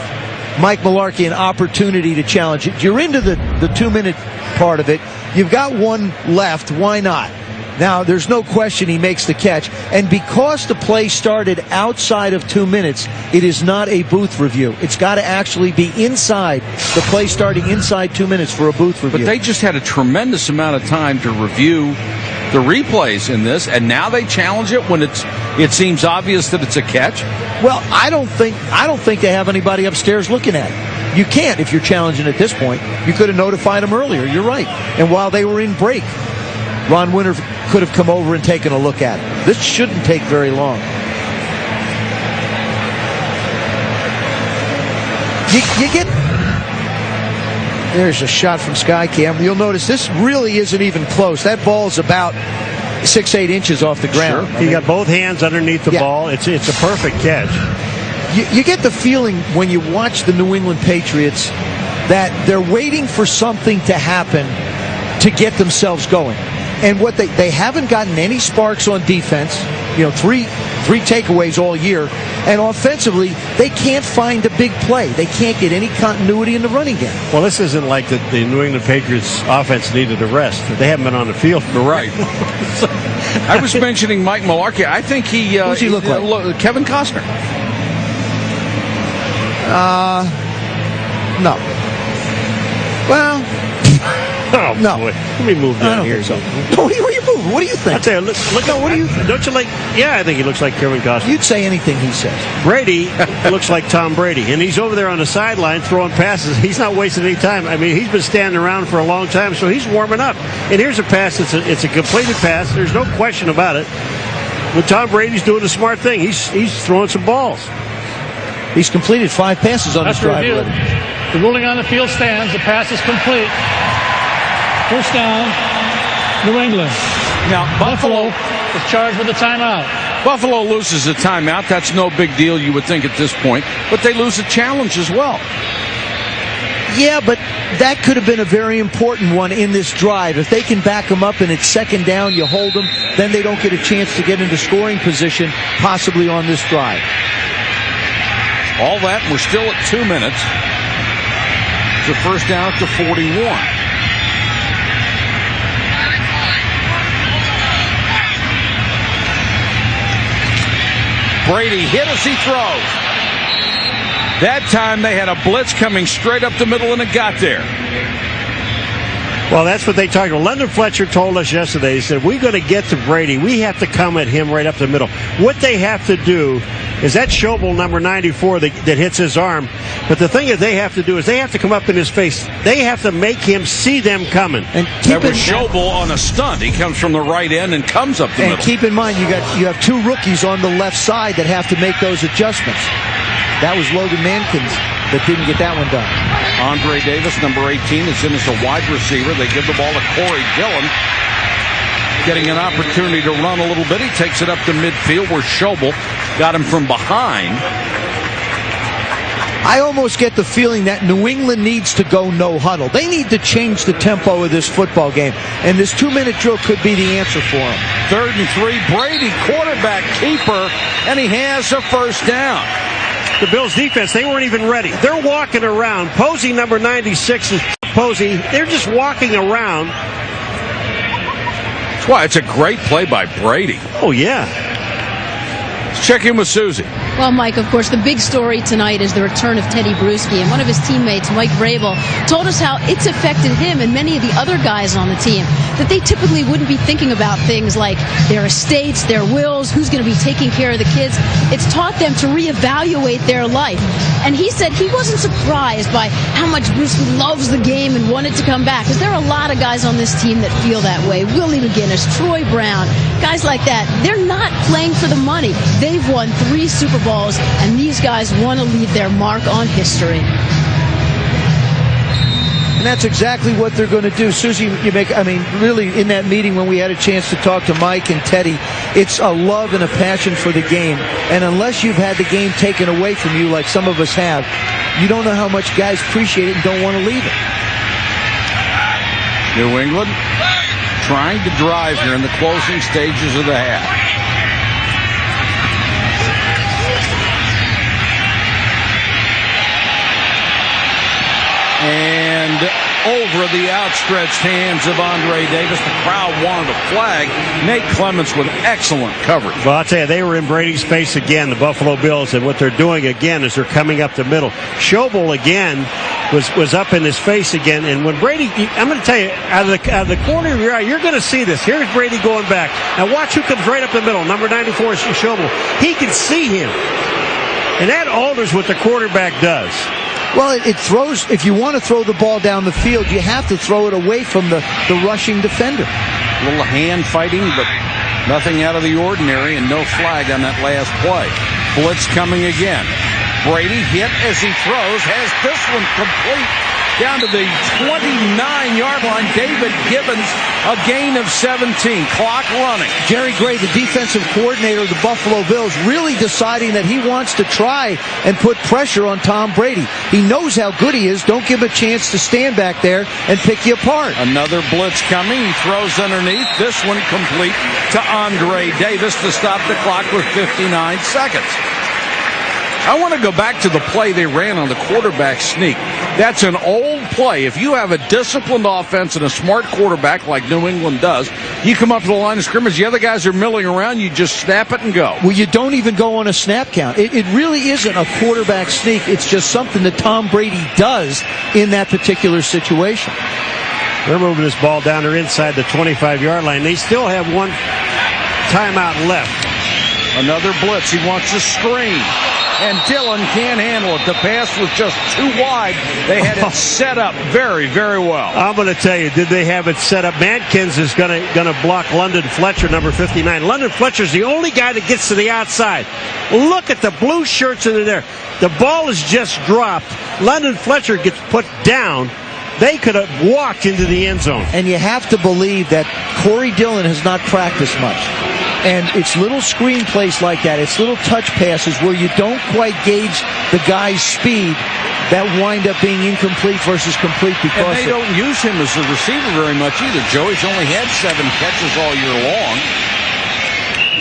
Mike Mularkey an opportunity to challenge it. You're into the 2 minute part of it. You've got one left. Why not? Now, there's no question he makes the catch. And because the play started outside of 2 minutes, it is not a booth review. It's got to actually be inside, the play starting inside 2 minutes for a booth review. But they just had a tremendous amount of time to review the replays in this, and now they challenge it when it seems obvious that it's a catch? Well, I don't think they have anybody upstairs looking at it. You can't if you're challenging at this point. You could have notified them earlier. You're right. And while they were in break, Ron Winter could have come over and taken a look at it. This shouldn't take very long. You get... There's a shot from Skycam. You'll notice this really isn't even close. That ball's about 6-8 inches off the ground. Sure. He got both hands underneath the ball. It's a perfect catch. You get the feeling when you watch the New England Patriots that they're waiting for something to happen to get themselves going. And what they haven't gotten any sparks on defense. You know, three takeaways all year. And offensively, they can't find a big play. They can't get any continuity in the running game. Well, this isn't like the New England Patriots offense needed a rest. They haven't been on the field. Right. I was mentioning Mike Mularkey. I think he... Who's he look like? Kevin Costner. No. Well... Oh, no. Boy. Let me move down here. So. What are you moving? What do you think? I'll tell you, look, what do you think? Don't you like... Yeah, I think he looks like Kevin Costner. You'd say anything he says. Brady looks like Tom Brady, and he's over there on the sideline throwing passes. He's not wasting any time. I mean, he's been standing around for a long time, so he's warming up. And here's a pass. It's a completed pass. There's no question about it. But Tom Brady's doing a smart thing. He's throwing some balls. He's completed 5 passes on this drive already. The ruling on the field stands. The pass is complete. First down, New England. Now, Buffalo is charged with a timeout. Buffalo loses a timeout. That's no big deal, you would think, at this point. But they lose a challenge as well. Yeah, but that could have been a very important one in this drive. If they can back them up and it's second down, you hold them, then they don't get a chance to get into scoring position, possibly on this drive. All that, and we're still at 2 minutes. It's a first down at the 41. Brady hit as he throws. That time they had a blitz coming straight up the middle, and it got there. Well, that's what they talked about. London Fletcher told us yesterday, he said, we're going to get to Brady. We have to come at him right up the middle. What they have to do is that Schobel, number 94, that hits his arm. But the thing that they have to do is they have to come up in his face. They have to make him see them coming. And that was Schobel on a stunt. He comes from the right end and comes up the middle. And keep in mind, you have 2 rookies on the left side that have to make those adjustments. That was Logan Mankins that didn't get that one done. Andre Davis, number 18, is in as a wide receiver. They give the ball to Corey Dillon. Getting an opportunity to run a little bit. He takes it up to midfield where Schobel got him from behind. I almost get the feeling that New England needs to go no huddle. They need to change the tempo of this football game. And this 2-minute drill could be the answer for them. 3rd and 3. Brady, quarterback keeper, and he has a first down. The Bills defense, they weren't even ready. They're walking around. Posey, number 96, is Posey. They're just walking around. That's why it's a great play by Brady. Oh, yeah. Let's check in with Susie. Well, Mike, of course, the big story tonight is the return of Teddy Bruschi. And one of his teammates, Mike Vrabel, told us how it's affected him and many of the other guys on the team, that they typically wouldn't be thinking about things like their estates, their wills, who's going to be taking care of the kids. It's taught them to reevaluate their life. And he said he wasn't surprised by how much Bruschi loves the game and wanted to come back, because there are a lot of guys on this team that feel that way. Willie McGinnis, Troy Brown, guys like that. They're not playing for the money. They've won 3 Super Bowls, and these guys want to leave their mark on history. And that's exactly what they're going to do. Susie, really in that meeting when we had a chance to talk to Mike and Teddy, it's a love and a passion for the game. And unless you've had the game taken away from you like some of us have, you don't know how much guys appreciate it and don't want to leave it. New England trying to drive here in the closing stages of the half. And over the outstretched hands of Andre Davis, the crowd wanted a flag. Nate Clements with excellent coverage. Well, I'll tell you, they were in Brady's face again, the Buffalo Bills, and what they're doing again is they're coming up the middle. Schobel again was up in his face again, and when Brady, I'm going to tell you, out of the corner of your eye, you're going to see this. Here's Brady going back. Now watch who comes right up the middle. Number 94 is Schobel. He can see him, and that alters what the quarterback does. Well, it throws, if you want to throw the ball down the field, you have to throw it away from the rushing defender. A little hand fighting, but nothing out of the ordinary, and no flag on that last play. Blitz coming again. Brady hit as he throws, has this one complete down to the 29-yard line. David Gibbons, a gain of 17. Clock running. Jerry Gray, the defensive coordinator of the Buffalo Bills, really deciding that he wants to try and put pressure on Tom Brady. He knows how good he is. Don't give him a chance to stand back there and pick you apart. Another blitz coming. He throws underneath. This one complete to Andre Davis to stop the clock with 59 seconds. I want to go back to the play they ran on the quarterback sneak. That's an old play. If you have a disciplined offense and a smart quarterback like New England does, you come up to the line of scrimmage, the other guys are milling around, you just snap it and go. Well, you don't even go on a snap count. It really isn't a quarterback sneak. It's just something that Tom Brady does in that particular situation. They're moving this ball down there inside the 25-yard line. They still have one timeout left. Another blitz. He wants a screen. And Dillon can't handle it. The pass was just too wide. They had it set up very, very well. I'm going to tell you, did they have it set up? Matkins is going to block London Fletcher, number 59. London Fletcher's the only guy that gets to the outside. Look at the blue shirts in there. The ball is just dropped. London Fletcher gets put down. They could have walked into the end zone. And you have to believe that Corey Dillon has not practiced much. And it's little screen plays like that. It's little touch passes where you don't quite gauge the guy's speed that wind up being incomplete versus complete because and they don't use him as a receiver very much either. Joey's only had 7 catches all year long.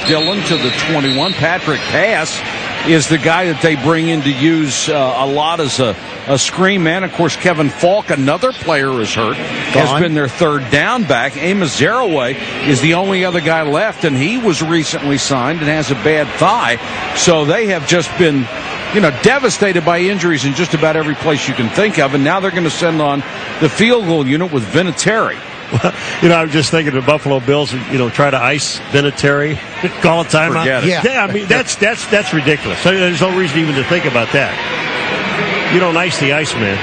Dillon to the 21. Patrick Pass is the guy that they bring in to use a lot as a screen man. Of course, Kevin Falk, another player, is hurt, has been their third down back. Amos Zaraway is the only other guy left, and he was recently signed and has a bad thigh. So they have just been, devastated by injuries in just about every place you can think of, and now they're going to send on the field goal unit with Vinatieri. Well, I'm just thinking the Buffalo Bills, try to ice Vinatieri, call a timeout. Yeah, I mean that's ridiculous. So there's no reason even to think about that. You don't ice the Iceman.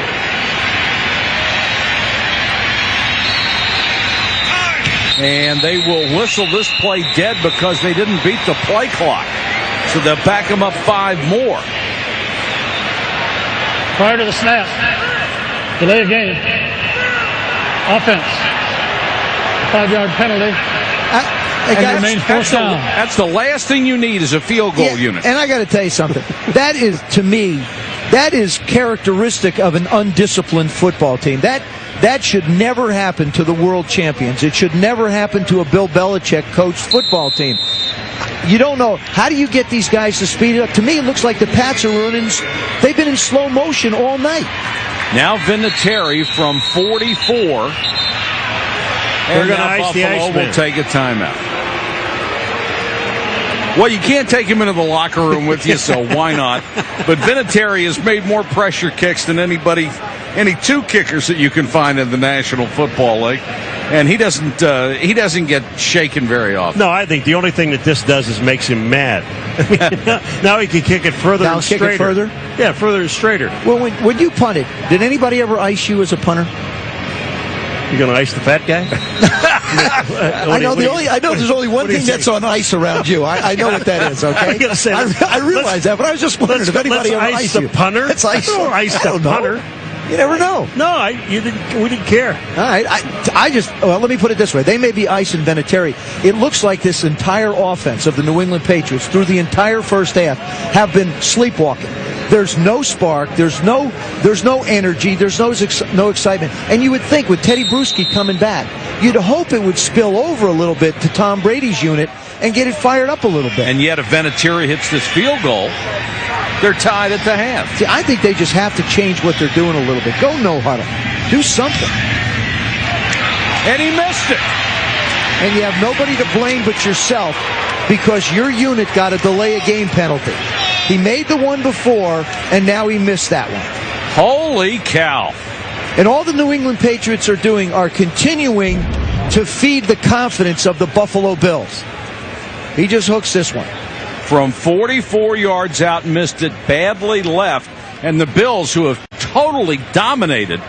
And they will whistle this play dead because they didn't beat the play clock. So they'll back them up 5 more. Prior to the snap, delay of game, offense, 5-yard penalty. And remain first down. That's the last thing you need is a field goal unit. And I got to tell you something. That is, to me, that is characteristic of an undisciplined football team. That should never happen to the world champions. It should never happen to a Bill Belichick coached football team. You don't know. How do you get these guys to speed it up? To me, it looks like the Pats are running. They've been in slow motion all night. Now Vinatieri from 44. They're going to ice the Iceman. Will take a timeout. Well, you can't take him into the locker room with you, so why not? But Vinatieri has made more pressure kicks than any 2 kickers that you can find in the National Football League, and he doesn't get shaken very often. No, I think the only thing that this does is makes him mad. Now he can kick it further and straighter. Kick it further? Yeah, further and straighter. Well, when you punted, did anybody ever ice you as a punter? You going to ice the fat guy? I know there's only one thing that's on ice around you. I know what that is. Okay, I realize that, but I was just wondering if anybody ever iced the punter. Let's ice the punter. You never know. No, we didn't care. All right. Let me put it this way. They may be icing Vinatieri. It looks like this entire offense of the New England Patriots through the entire first half have been sleepwalking. There's no spark. There's no energy. There's no excitement. And you would think with Teddy Bruschi coming back, you'd hope it would spill over a little bit to Tom Brady's unit and get it fired up a little bit. And yet if Vinatieri hits this field goal, they're tied at the half. See, I think they just have to change what they're doing a little bit. Go no huddle. Do something. And he missed it. And you have nobody to blame but yourself because your unit got a delay of game penalty. He made the one before, and now he missed that one. Holy cow. And all the New England Patriots are doing are continuing to feed the confidence of the Buffalo Bills. He just hooks this one. From 44 yards out, missed it, badly left. And the Bills, who have totally dominated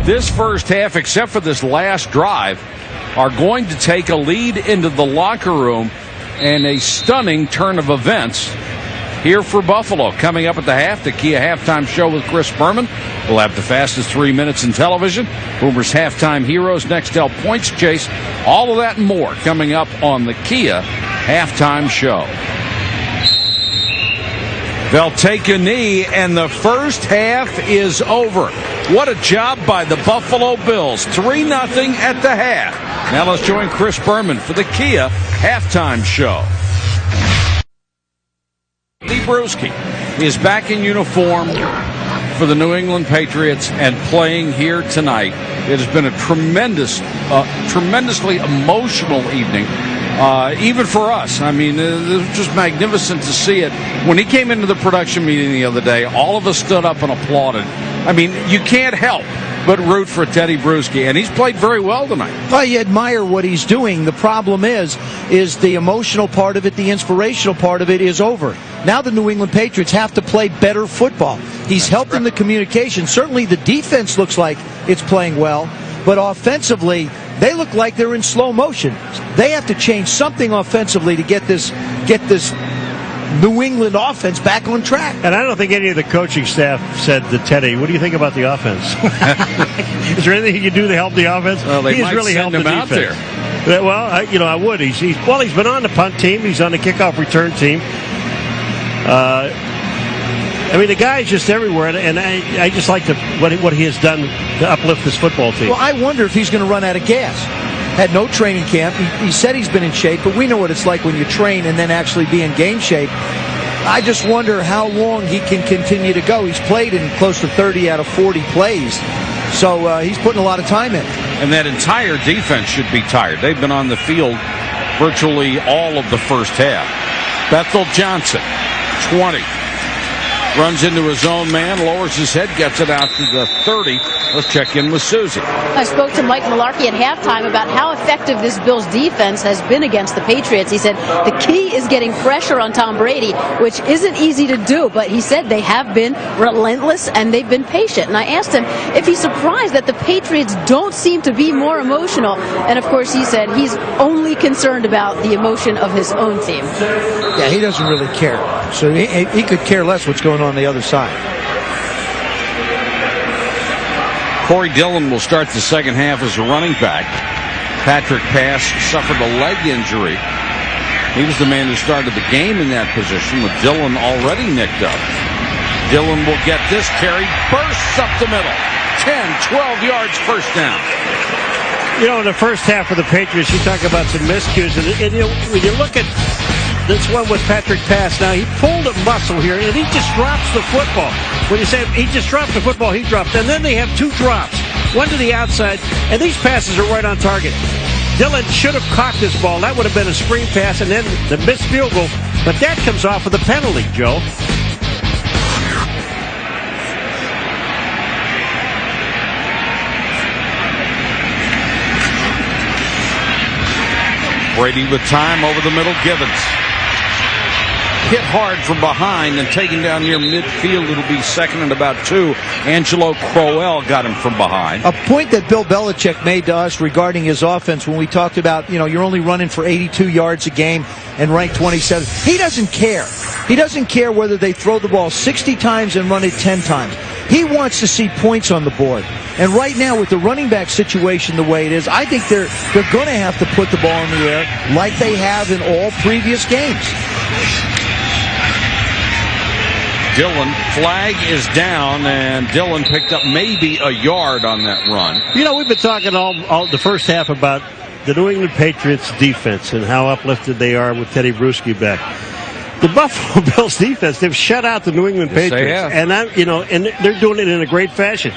this first half, except for this last drive, are going to take a lead into the locker room, and a stunning turn of events here for Buffalo. Coming up at the half, the Kia Halftime Show with Chris Berman. We'll have the fastest 3 minutes in television. Boomer's Halftime Heroes, Nextel Points Chase. All of that and more coming up on the Kia Halftime Show. They'll take a knee, and the first half is over. What a job by the Buffalo Bills. 3-0 at the half. Now let's join Chris Berman for the Kia Halftime Show. Teddy Bruschi is back in uniform for the New England Patriots and playing here tonight. It has been a tremendously emotional evening. Even for us. I mean, it was just magnificent to see it. When he came into the production meeting the other day, all of us stood up and applauded. I mean, you can't help but root for Teddy Bruschi, and he's played very well tonight. Well, you admire what he's doing. The problem is the emotional part of it, the inspirational part of it is over. Now the New England Patriots have to play better football. He's helped in the communication. Certainly the defense looks like it's playing well, but offensively, they look like they're in slow motion. They have to change something offensively to get this New England offense back on track. And I don't think any of the coaching staff said to Teddy, what do you think about the offense? Is there anything he can do to help the offense? Well, they might really send helped him the out defense. there. Well, I would. He's been on the punt team. He's on the kickoff return team. I mean, the guy's just everywhere, and I just like what he has done to uplift this football team. Well, I wonder if he's going to run out of gas. Had no training camp. He said he's been in shape, but we know what it's like when you train and then actually be in game shape. I just wonder how long he can continue to go. He's played in close to 30 out of 40 plays, so he's putting a lot of time in. And that entire defense should be tired. They've been on the field virtually all of the first half. Bethel Johnson, 20. Runs into his own man, lowers his head, gets it out to the 30. Let's check in with Susie. I spoke to Mike Mularkey at halftime about how effective this Bills defense has been against the Patriots. He said the key is getting pressure on Tom Brady, which isn't easy to do, but he said they have been relentless and they've been patient. And I asked him if he's surprised that the Patriots don't seem to be more emotional. And of course he said he's only concerned about the emotion of his own team. Yeah, he doesn't really care. So he could care less what's going on the other side. Corey Dillon will start the second half as a running back. Patrick Pass suffered a leg injury. He was the man who started the game in that position with Dillon already nicked up. Dillon will get this carry, bursts up the middle. 10, 12 yards, first down. You know, in the first half of the Patriots, you talk about some miscues, and you know, when you look at this one with Patrick Pass, now he pulled a muscle here, and he just drops the football. When you say he just dropped the football, he dropped. And then they have two drops, one to the outside, and these passes are right on target. Dillon should have caught this ball. That would have been a screen pass, and then the missed field goal. But that comes off with a penalty, Joe. Brady with time over the middle, Givens. Hit hard from behind and taken down near midfield. It'll be second and about 2. Angelo Crowell got him from behind. A point that Bill Belichick made to us regarding his offense when we talked about, you know, you're only running for 82 yards a game and ranked 27. He doesn't care. He doesn't care whether they throw the ball 60 times and run it 10 times. He wants to see points on the board. And right now, with the running back situation the way it is, I think they're going to have to put the ball in the air like they have in all previous games. Dillon, flag is down, and Dillon picked up maybe a yard on that run. You know, we've been talking all the first half about the New England Patriots defense and how uplifted they are with Teddy Bruschi back. The Buffalo Bills defense, they've shut out the New England Patriots. And and they're doing it in a great fashion.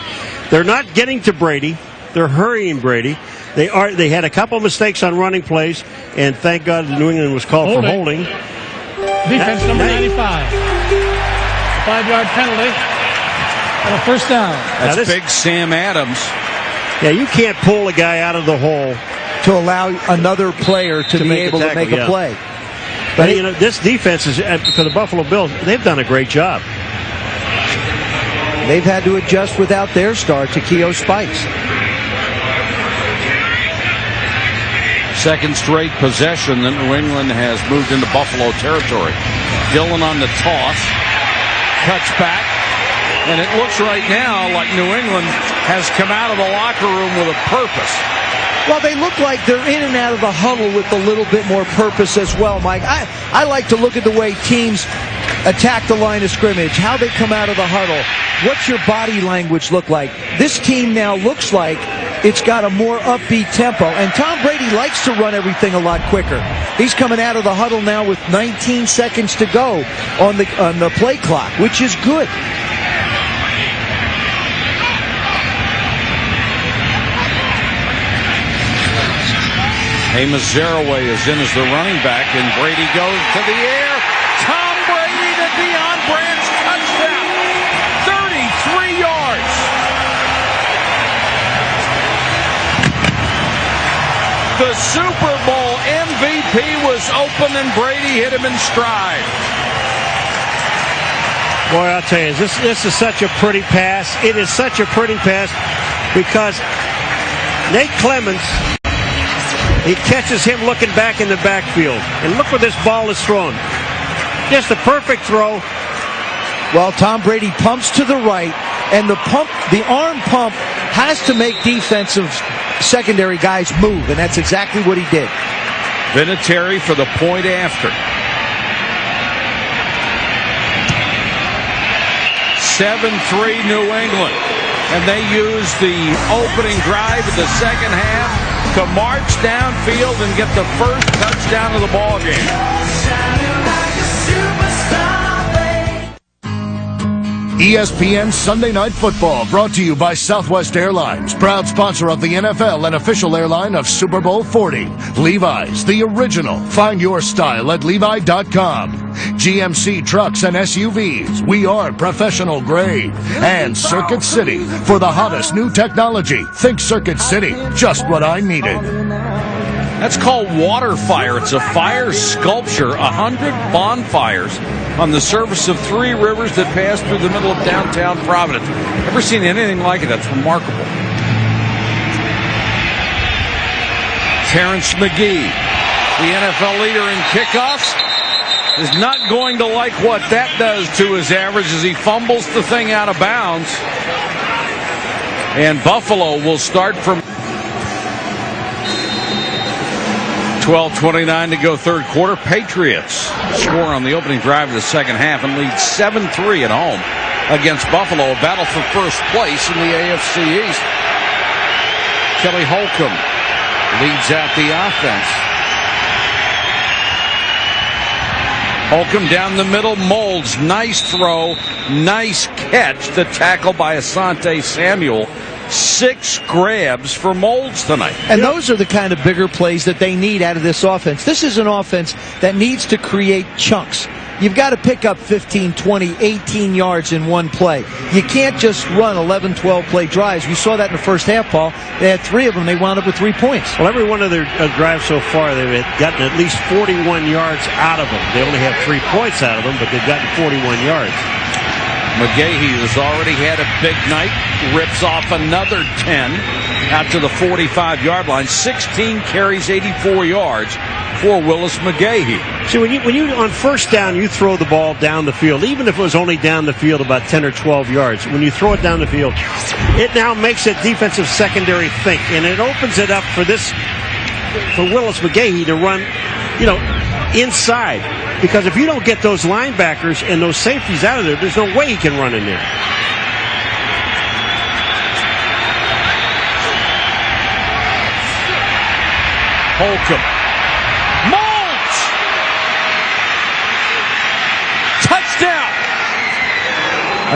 They're not getting to Brady. They're hurrying Brady. They had a couple of mistakes on running plays, and thank God New England was called for holding. Defense number 95. 5-yard penalty and a first down. That's big Sam Adams. Yeah, you can't pull a guy out of the hole to allow another player to be able to make a play. But this defense is, for the Buffalo Bills, they've done a great job. They've had to adjust without their star, Takeo Spikes. Second straight possession that New England has moved into Buffalo territory. Dillon on the toss. Cuts back. And it looks right now like New England has come out of the locker room with a purpose. Well, they look like they're in and out of the huddle with a little bit more purpose as well, Mike. I like to look at the way teams attack the line of scrimmage, how they come out of the huddle. What's your body language look like? This team now looks like it's got a more upbeat tempo, and Tom Brady likes to run everything a lot quicker. He's coming out of the huddle now with 19 seconds to go on the play clock, which is good. Amos Zaraway is in as the running back, and Brady goes to the air. Tom Brady to Deion Branch, touchdown. 33 yards. The Super Bowl MVP was open, and Brady hit him in stride. Boy, I'll tell you, this is such a pretty pass. It is such a pretty pass because Nate Clements, he catches him looking back in the backfield. And look where this ball is thrown. Just a perfect throw. Well, Tom Brady pumps to the right, and the arm pump has to make defensive secondary guys move, and that's exactly what he did. Vinatieri for the point after. 7-3 New England. And they use the opening drive of the second half to march downfield and get the first touchdown of the ball game. ESPN Sunday Night Football, brought to you by Southwest Airlines, proud sponsor of the NFL and official airline of Super Bowl 40. Levi's, the original. Find your style at Levi.com. GMC Trucks and SUVs, we are professional grade. And Circuit City, for the hottest new technology. Think Circuit City, just what I needed. That's called Water Fire. It's a fire sculpture, 100 bonfires on the surface of 3 rivers that pass through the middle of downtown Providence. Never seen anything like it. That's remarkable. Terrence McGee, the NFL leader in kickoffs, is not going to like what that does to his average as he fumbles the thing out of bounds. And Buffalo will start from 12:29 to go third quarter. Patriots score on the opening drive of the second half and lead 7-3 at home against Buffalo. A battle for first place in the AFC East. Kelly Holcomb leads out the offense. Holcomb down the middle, Moulds, nice throw, nice catch. The tackle by Asante Samuel. 6 grabs for Moulds tonight. And those are the kind of bigger plays that they need out of this offense. This is an offense that needs to create chunks. You've got to pick up 15, 20, 18 yards in one play. You can't just run 11, 12 play drives. We saw that in the first half, Paul. They had 3 of them. They wound up with 3 points. Well, every one of their drives so far, they've gotten at least 41 yards out of them. They only have 3 points out of them, but they've gotten 41 yards. McGahee has already had a big night, rips off another 10 out to the 45-yard line. 16 carries, 84 yards for Willis McGahee. See, when you on first down, you throw the ball down the field, even if it was only down the field about 10 or 12 yards. When you throw it down the field, it now makes that defensive secondary think, and it opens it up for Willis McGahee to run, inside. Because if you don't get those linebackers and those safeties out of there, there's no way he can run in there. Holcomb. Moulds! Touchdown!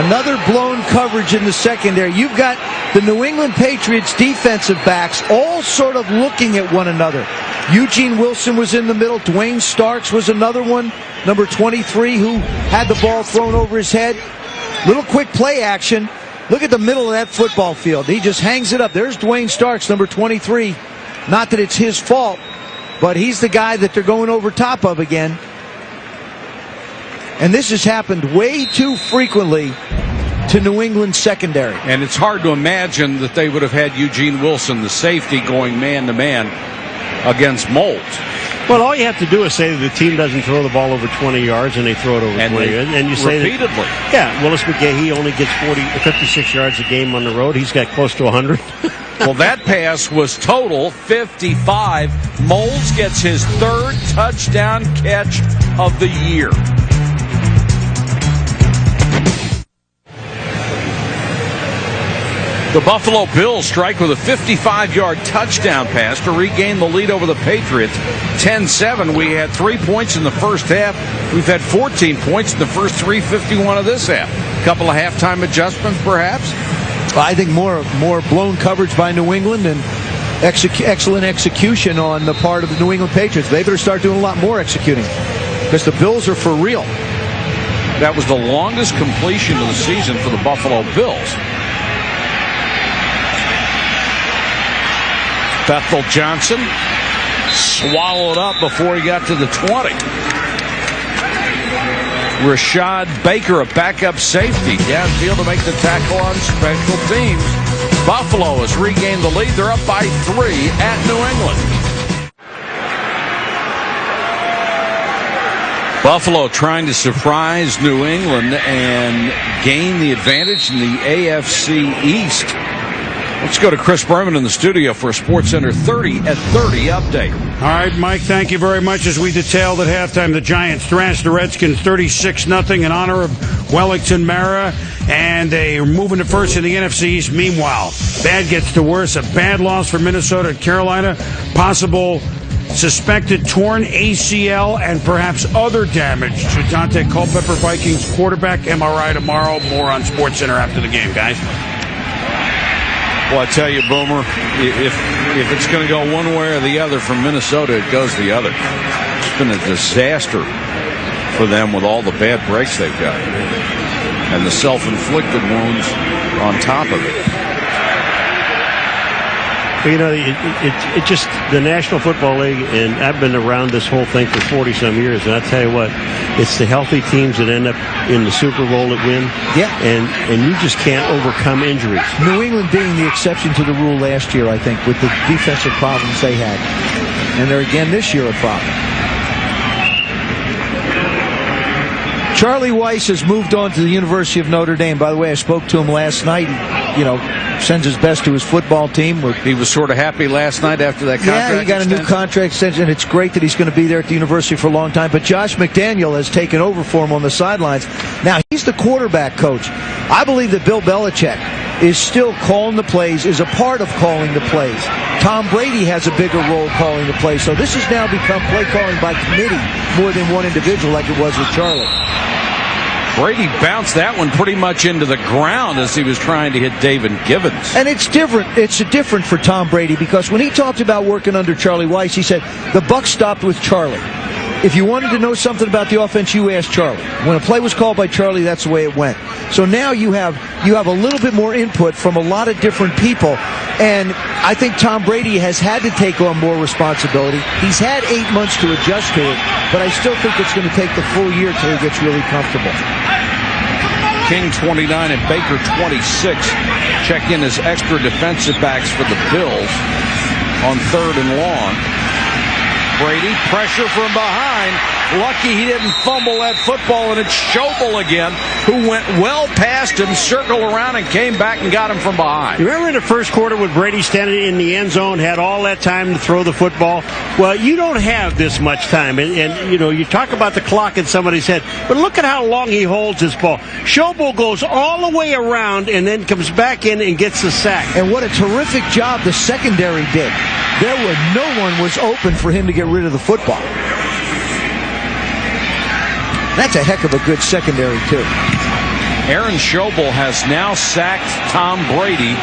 Another blown coverage in the secondary. You've got the New England Patriots defensive backs all sort of looking at one another. Eugene Wilson was in the middle. Dwayne Starks was another one, number 23, who had the ball thrown over his head. Little quick play action. Look at the middle of that football field. He just hangs it up. There's Dwayne Starks, number 23. Not that it's his fault, but he's the guy that they're going over top of again. And this has happened way too frequently to New England's secondary. And it's hard to imagine that they would have had Eugene Wilson, the safety, going man-to-man against Moulds. Well, all you have to do is say that the team doesn't throw the ball over 20 yards, and they throw it over 20 yards. And you say repeatedly. Willis McGahee only gets 56 yards a game on the road. He's got close to 100. Well, that pass was total 55. Moulds gets his third touchdown catch of the year. The Buffalo Bills strike with a 55-yard touchdown pass to regain the lead over the Patriots. 10-7. We had 3 points in the first half. We've had 14 points in the first 3:51 of this half. A couple of halftime adjustments, perhaps? I think more blown coverage by New England and excellent execution on the part of the New England Patriots. They better start doing a lot more executing because the Bills are for real. That was the longest completion of the season for the Buffalo Bills. Bethel Johnson swallowed up before he got to the 20. Rashad Baker, a backup safety, downfield to make the tackle on special teams. Buffalo has regained the lead. They're up by 3 at New England. Buffalo trying to surprise New England and gain the advantage in the AFC East. Let's go to Chris Berman in the studio for a SportsCenter 30 at 30 update. All right, Mike, thank you very much. As we detailed at halftime, the Giants thrashed the Redskins 36-0 in honor of Wellington Mara, and they are moving to first in the NFC East. Meanwhile, bad gets to worse. A bad loss for Minnesota at Carolina. Possible suspected torn ACL and perhaps other damage to Dante Culpepper, Vikings quarterback. MRI tomorrow. More on SportsCenter after the game, guys. Well, I tell you, Boomer, if it's going to go one way or the other from Minnesota, it goes the other. It's been a disaster for them with all the bad breaks they've got and the self-inflicted wounds on top of it. You know, it just, the National Football League, and I've been around this whole thing for 40-some years, and I tell you what, it's the healthy teams that end up in the Super Bowl that win. Yeah. And you just can't overcome injuries. New England being the exception to the rule last year, I think, with the defensive problems they had. And they're again this year a problem. Charlie Weiss has moved on to the University of Notre Dame. By the way, I spoke to him last night. You know, sends his best to his football team. He was sort of happy last night after that contract. Yeah, he got a new contract extension, and it's great that he's going to be there at the university for a long time. But Josh McDaniel has taken over for him on the sidelines. Now, he's the quarterback coach. I believe that Bill Belichick is still calling the plays, is a part of calling the plays. Tom Brady has a bigger role calling the plays. So this has now become play calling by committee more than one individual like it was with Charlie. Brady bounced that one pretty much into the ground as he was trying to hit David Givens. And it's different. It's different for Tom Brady because when he talked about working under Charlie Weiss, he said, the buck stopped with Charlie. If you wanted to know something about the offense, you asked Charlie. When a play was called by Charlie, that's the way it went. So now you have a little bit more input from a lot of different people. And I think Tom Brady has had to take on more responsibility. He's had 8 months to adjust to it, but I still think it's going to take the full year till he gets really comfortable. King 29 and Baker 26 check in as extra defensive backs for the Bills on 3rd and long. Brady, pressure from behind. Lucky he didn't fumble that football, and it's Schobel again, who went well past him, circled around, and came back and got him from behind. You remember in the first quarter when Brady standing in the end zone, had all that time to throw the football? Well, you don't have this much time. And you know, you talk about the clock in somebody's head, but look at how long he holds his ball. Schobel goes all the way around and then comes back in and gets the sack. And what a terrific job the secondary did. No one was open for him to get rid of the football. That's a heck of a good secondary, too. Aaron Schobel has now sacked Tom Brady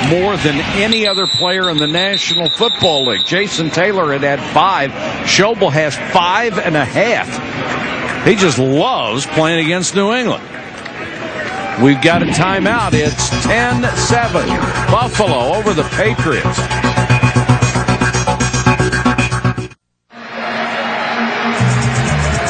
more than any other player in the National Football League. Jason Taylor had 5. Schobel has 5.5. He just loves playing against New England. We've got a timeout. It's 10-7. Buffalo over the Patriots.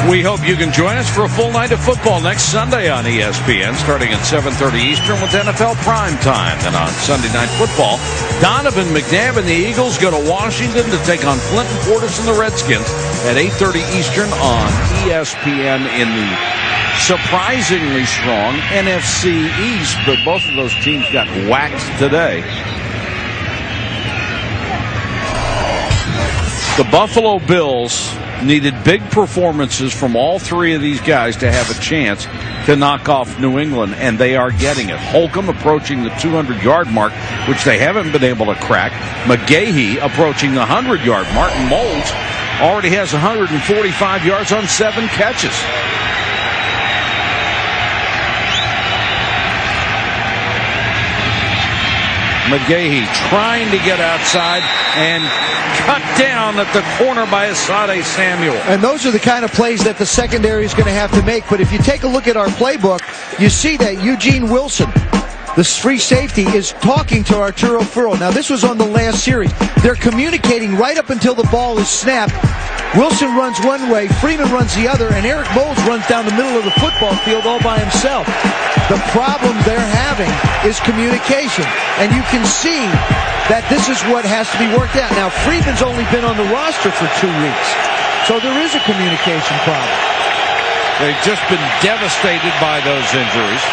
We hope you can join us for a full night of football next Sunday on ESPN, starting at 7:30 Eastern with NFL Prime Time. Then on Sunday Night Football, Donovan McNabb and the Eagles go to Washington to take on Clinton Portis and the Redskins at 8:30 Eastern on ESPN in the surprisingly strong NFC East, but both of those teams got whacked today. The Buffalo Bills needed big performances from all 3 of these guys to have a chance to knock off New England, and they are getting it. Holcomb approaching the 200-yard mark, which they haven't been able to crack. McGahee approaching the 100-yard mark. Moulds already has 145 yards on 7 catches. McGahee trying to get outside and cut down at the corner by Asante Samuel. And those are the kind of plays that the secondary is going to have to make. But if you take a look at our playbook, you see that Eugene Wilson, the free safety, is talking to Arturo Furro. Now, this was on the last series. They're communicating right up until the ball is snapped. Wilson runs one way, Freeman runs the other, and Eric Moulds runs down the middle of the football field all by himself. The problem they're having is communication, and you can see that this is what has to be worked out. Now, Freeman's only been on the roster for 2 weeks, so there is a communication problem. They've just been devastated by those injuries.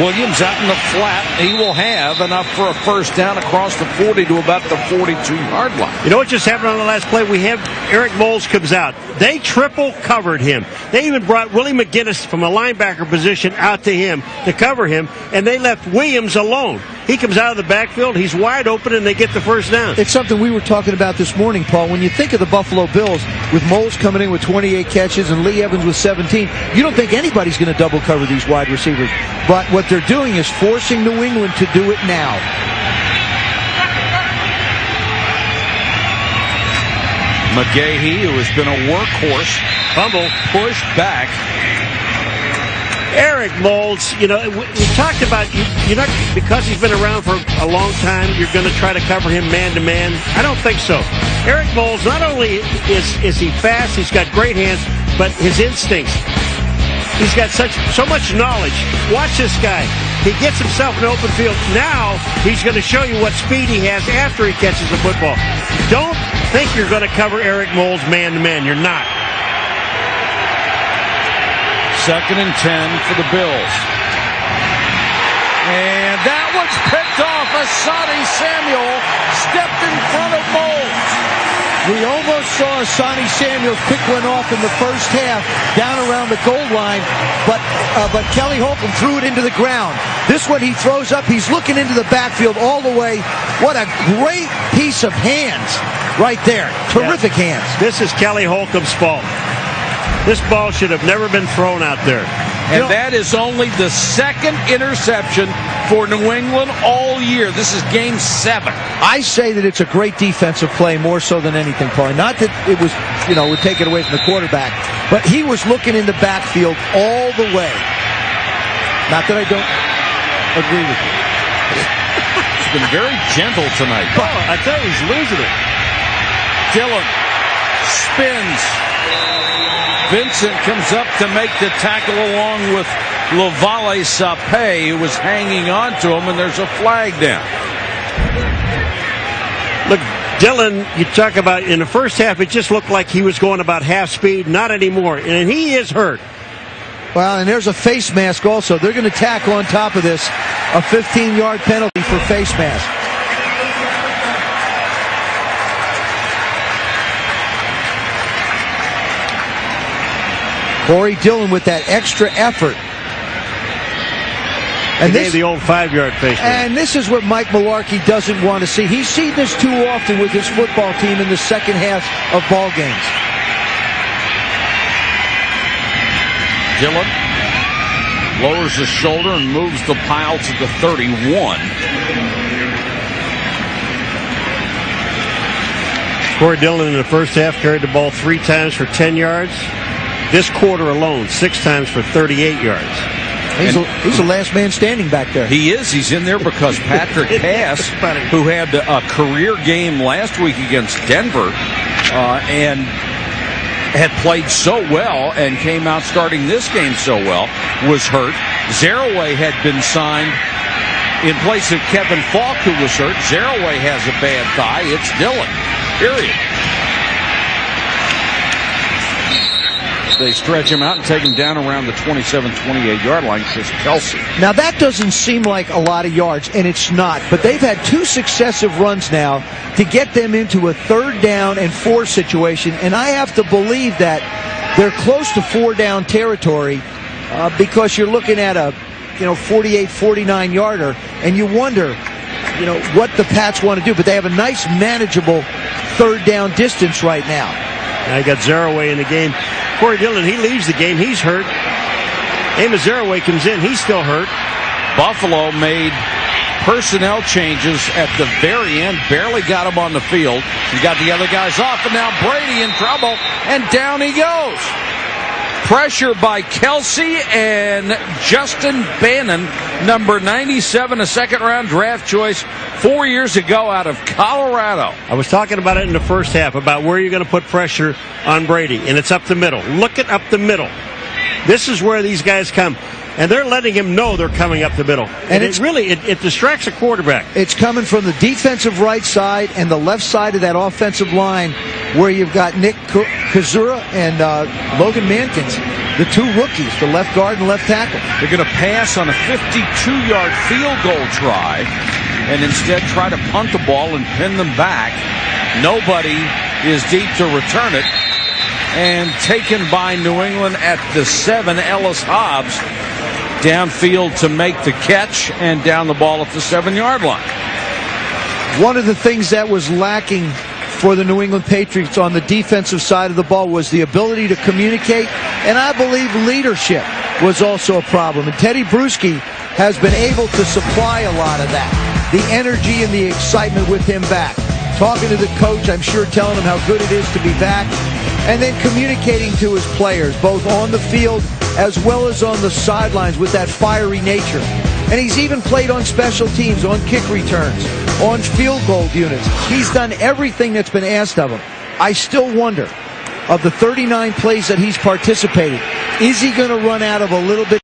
Williams out in the flat. He will have enough for a first down across the 40 to about the 42-yard line. You know what just happened on the last play? We have Eric Moulds comes out. They triple covered him. They even brought Willie McGinnis from a linebacker position out to him to cover him, and they left Williams alone. He comes out of the backfield, he's wide open, and they get the first down. It's something we were talking about this morning, Paul. When you think of the Buffalo Bills, with Moulds coming in with 28 catches and Lee Evans with 17, you don't think anybody's going to double cover these wide receivers. But what they're doing is forcing New England to do it now. McGahee, who has been a workhorse, fumble, pushed back. Eric Moulds, you know, we talked about, you're not, because he's been around for a long time, you're going to try to cover him man-to-man. I don't think so. Eric Moulds, not only is he fast, he's got great hands, but his instincts. He's got so much knowledge. Watch this guy. He gets himself in open field. Now he's going to show you what speed he has after he catches the football. Don't think you're going to cover Eric Moulds man-to-man. You're not. 2nd and 10 for the Bills. And that one's picked off. Asante Samuel stepped in front of Moulds. We almost saw Asante Samuel pick one off in the first half down around the goal line, but Kelly Holcomb threw it into the ground. This one he throws up. He's looking into the backfield all the way. What a great piece of hands right there. Terrific hands. This is Kelly Holcomb's fault. This ball should have never been thrown out there. And that is only the 2nd interception for New England all year. This is game 7. I say that it's a great defensive play more so than anything, Paul. Not that it was, would take it away from the quarterback, but he was looking in the backfield all the way. Not that I don't agree with you. He's been very gentle tonight. I tell you, he's losing it. Dillon spins. Vincent comes up to make the tackle along with Lavale Sape, who was hanging on to him, and there's a flag down. Look, Dillon, you talk about in the first half, it just looked like he was going about half speed. Not anymore, and he is hurt. Well, and there's a face mask also. They're going to tack on top of this a 15-yard penalty for face mask. Corey Dillon with that extra effort. And this, the old 5-yard face mask. And this is what Mike Mularkey doesn't want to see. He's seen this too often with his football team in the second half of ball games. Dillon lowers his shoulder and moves the pile to the 31. Corey Dillon in the first half carried the ball 3 times for 10 yards. This quarter alone, 6 times for 38 yards. He's the last man standing back there. He is. He's in there because Patrick Cass, who had a career game last week against Denver, and had played so well and came out starting this game so well, was hurt. Zaraway had been signed in place of Kevin Falk, who was hurt. Zaraway has a bad thigh. It's Dillon. Period. They stretch him out and take him down around the 27, 28-yard line. Chris Kelsey. Now, that doesn't seem like a lot of yards, and it's not. But they've had 2 successive runs now to get them into a 3rd down and 4 situation. And I have to believe that they're close to 4-down territory because you're looking at a 48, 49-yarder, and you wonder, what the Pats want to do. But they have a nice, manageable 3rd down distance right now. Now you got Zaraway in the game. Corey Dillon, he leaves the game. He's hurt. Amos Zaraway comes in. He's still hurt. Buffalo made personnel changes at the very end. Barely got him on the field. He got the other guys off, and now Brady in trouble, and down he goes. Pressure by Kelsey and Justin Bannon, number 97, a second-round draft choice 4 years ago out of Colorado. I was talking about it in the first half, about where you're going to put pressure on Brady, and it's up the middle. Look at up the middle. This is where these guys come. And they're letting him know they're coming up the middle. And it distracts a quarterback. It's coming from the defensive right side and the left side of that offensive line where you've got Nick Kazura and Logan Mankins, the 2 rookies, the left guard and left tackle. They're going to pass on a 52-yard field goal try and instead try to punt the ball and pin them back. Nobody is deep to return it. And taken by New England at the 7, Ellis Hobbs downfield to make the catch and down the ball at the 7-yard line. One of the things that was lacking for the New England Patriots on the defensive side of the ball was the ability to communicate, and I believe leadership was also a problem. And Teddy Bruschi has been able to supply a lot of that, the energy and the excitement with him back. Talking to the coach, I'm sure telling him how good it is to be back, and then communicating to his players, both on the field as well as on the sidelines with that fiery nature. And he's even played on special teams, on kick returns, on field goal units. He's done everything that's been asked of him. I still wonder, of the 39 plays that he's participated, is he going to run out of a little bit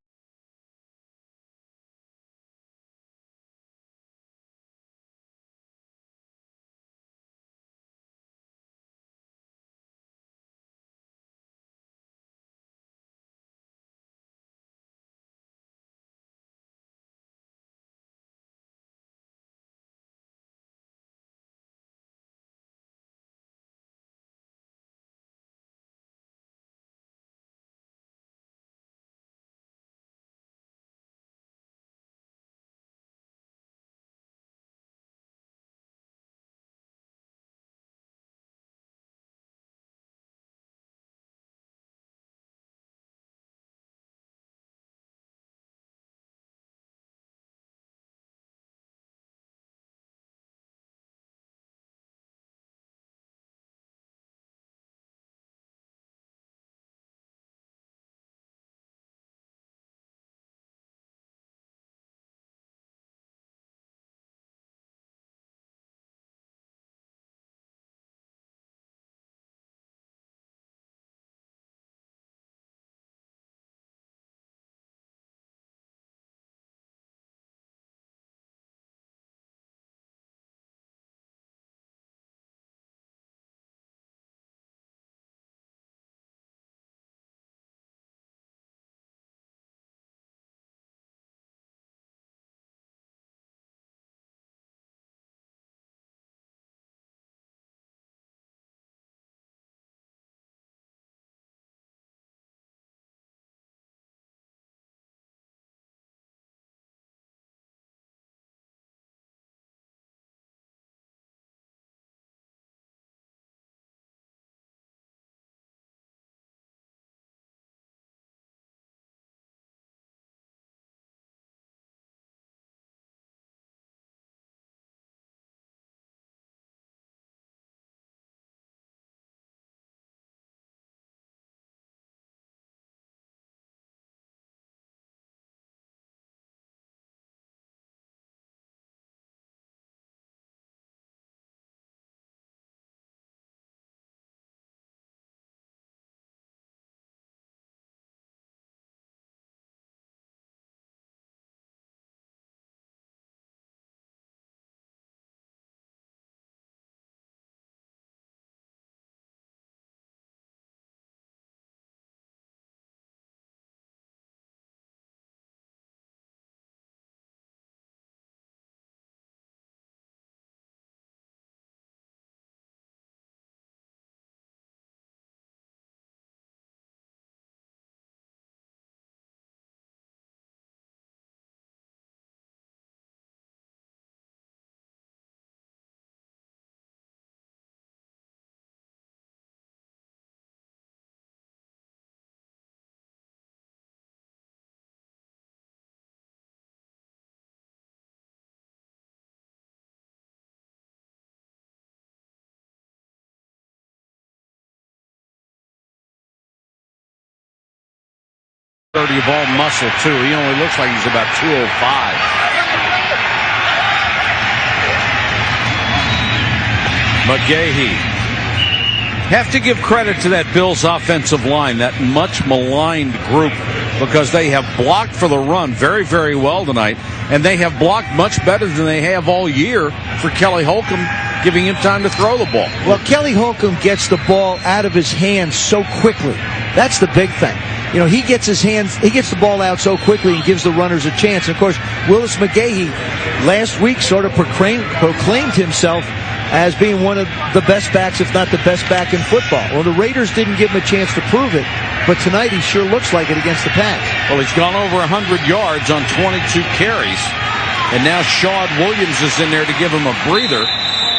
30 of all muscle, too. He only looks like he's about 205. McGahee. Have to give credit to that Bills offensive line, that much maligned group, because they have blocked for the run very, very well tonight, and they have blocked much better than they have all year for Kelly Holcomb, giving him time to throw the ball. Well, Kelly Holcomb gets the ball out of his hands so quickly. That's the big thing. You know, he gets the ball out so quickly and gives the runners a chance. And of course, Willis McGahee last week sort of proclaimed himself as being one of the best backs, if not the best back in football. Well, the Raiders didn't give him a chance to prove it, but tonight he sure looks like it against the Pats. Well, he's gone over 100 yards on 22 carries, and now Shad Williams is in there to give him a breather.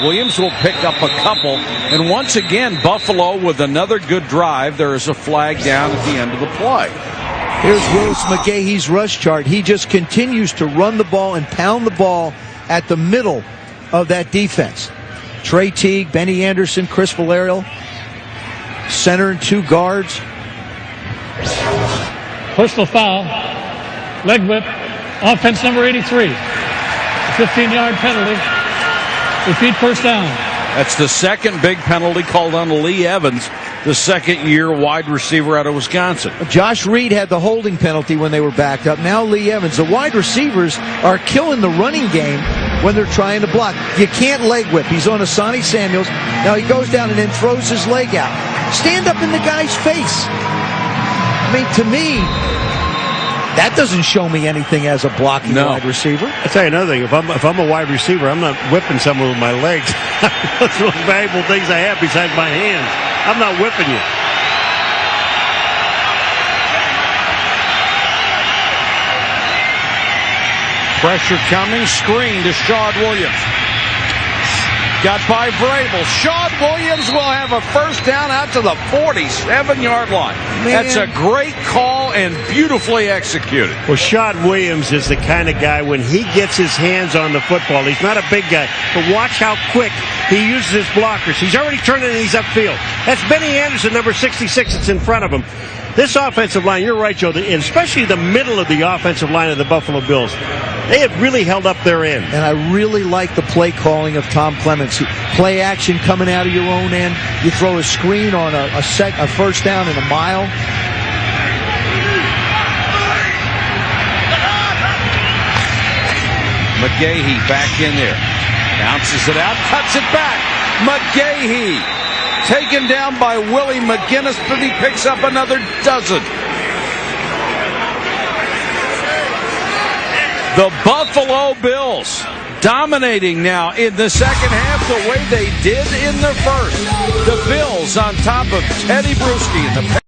Williams will pick up a couple, and once again, Buffalo with another good drive. There is a flag down at the end of the play. Here's Willis McGahee's rush chart. He just continues to run the ball and pound the ball at the middle of that defense. Trey Teague, Benny Anderson, Chris Valerio, center and two guards. Personal foul, leg whip, offense number 83. 15-yard penalty. Repeat first down. That's the second big penalty called on Lee Evans, the second-year wide receiver out of Wisconsin. Josh Reed had the holding penalty when they were backed up. Now Lee Evans. The wide receivers are killing the running game when they're trying to block. You can't leg whip. He's on Asante Samuels. Now he goes down and then throws his leg out. Stand up in the guy's face. I mean, to me, that doesn't show me anything as a blocking wide receiver. I'll tell you another thing. If I'm a wide receiver, I'm not whipping someone with my legs. Those are the most valuable things I have besides my hands. I'm not whipping you. Pressure coming, screen to Shad Williams. Got by Vrabel. Shad Williams will have a first down out to the 47-yard line. Man. That's a great call and beautifully executed. Well, Shad Williams is the kind of guy, when he gets his hands on the football, he's not a big guy, but watch how quick he uses his blockers. He's already turning and he's upfield. That's Benny Anderson, number 66, that's in front of him. This offensive line, you're right, Joe, and especially the middle of the offensive line of the Buffalo Bills, they have really held up their end. And I really like the play calling of Tom Clements. Play action coming out of your own end. You throw a screen on a first down in a mile. McGahee back in there. Bounces it out, cuts it back. McGahee taken down by Willie McGinnis, but he picks up another dozen. The Buffalo Bills dominating now in the second half the way they did in the first. The Bills on top of Teddy Bruschi and the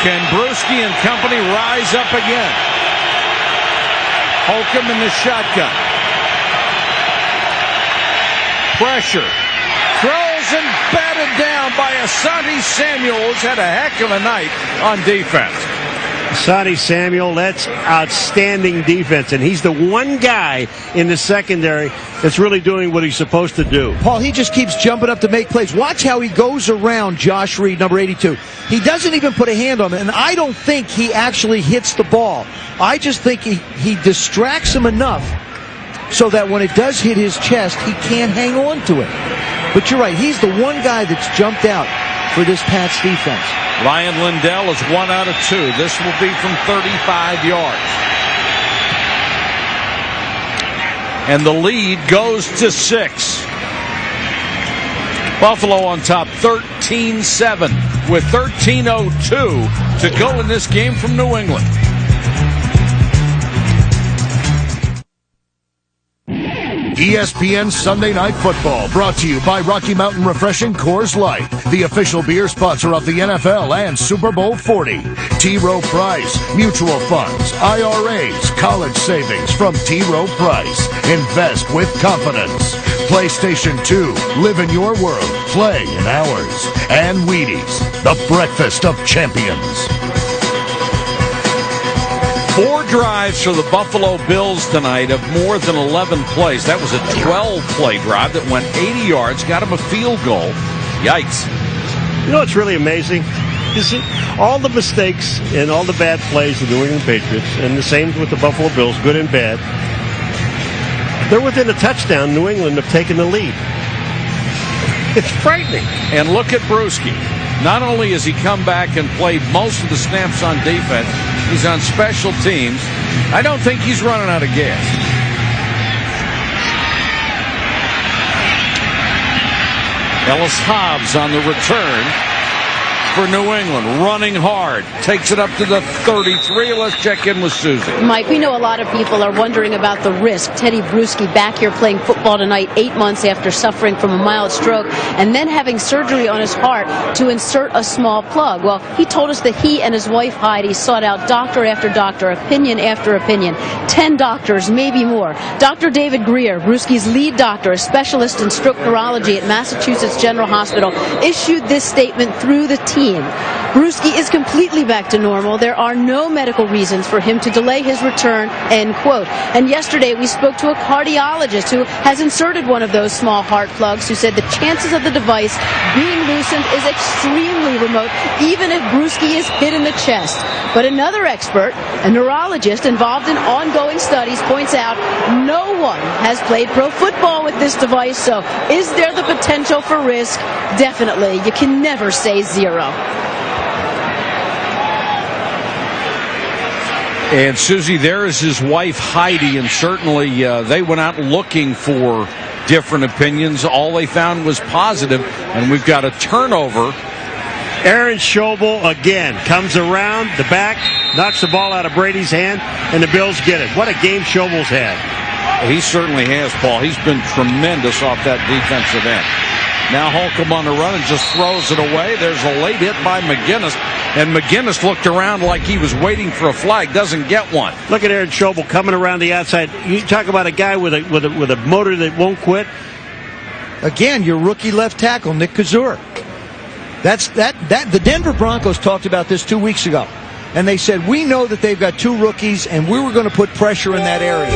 Can Bruschi and company rise up again? Holcomb in the shotgun. Pressure. Throws and batted down by Asante Samuel, who's had a heck of a night on defense. Asante Samuel, that's outstanding defense, and he's the one guy in the secondary that's really doing what he's supposed to do. Paul, he just keeps jumping up to make plays. Watch how he goes around Josh Reed, number 82. He doesn't even put a hand on him, and I don't think he actually hits the ball. I just think he distracts him enough so that when it does hit his chest, he can't hang on to it. But you're right, he's the one guy that's jumped out for this Pats defense. Ryan Lindell is 1 out of 2. This will be from 35 yards. And the lead goes to 6. Buffalo on top 13-7 with 13:02 to go in this game from New England. ESPN Sunday Night Football, brought to you by Rocky Mountain Refreshing Coors Light, the official beer sponsor of the NFL and Super Bowl 40. T. Rowe Price, mutual funds, IRAs, college savings from T. Rowe Price. Invest with confidence. PlayStation 2, live in your world, play in ours. And Wheaties, the breakfast of champions. 4 drives for the Buffalo Bills tonight of more than 11 plays. That was a 12-play drive that went 80 yards, got him a field goal. Yikes. You know what's really amazing? Is all the mistakes and all the bad plays of the New England Patriots, and the same with the Buffalo Bills, good and bad, they're within a touchdown, New England, of taking the lead. It's frightening. And look at Bruschi. Not only has he come back and played most of the snaps on defense, he's on special teams. I don't think he's running out of gas. Ellis Hobbs on the return for New England, running hard, takes it up to the 33. Let's check in with Susie. Mike, we know a lot of people are wondering about the risk. Teddy Bruschi back here playing football tonight 8 months after suffering from a mild stroke and then having surgery on his heart to insert a small plug. Well, he told us that he and his wife Heidi sought out doctor after doctor, opinion after opinion, 10 doctors, maybe more. Dr. David Greer, Bruschi's lead doctor, a specialist in stroke neurology at Massachusetts General Hospital, issued this statement through the team. Bruschi is completely back to normal. There are no medical reasons for him to delay his return, end quote. And yesterday we spoke to a cardiologist who has inserted one of those small heart plugs, who said the chances of the device being loosened is extremely remote, even if Bruschi is hit in the chest. But another expert, a neurologist involved in ongoing studies, points out no one has played pro football with this device, so is there the potential for risk? Definitely. You can never say zero. And Susie, there is his wife Heidi, and certainly they went out looking for different opinions. All they found was positive, and we've got a turnover. Aaron Schobel again comes around the back, knocks the ball out of Brady's hand, and the Bills get it. What a game Schobel's had. He certainly has, Paul. He's been tremendous off that defensive end. Now Holcomb on the run and just throws it away. There's a late hit by McGinnis, and McGinnis looked around like he was waiting for a flag, doesn't get one. Look at Aaron Schobel coming around the outside. You talk about a guy with a motor that won't quit. Again, your rookie left tackle, Nick Kazur. The Denver Broncos talked about this 2 weeks ago. And they said, we know that they've got 2 rookies, and we were going to put pressure in that area.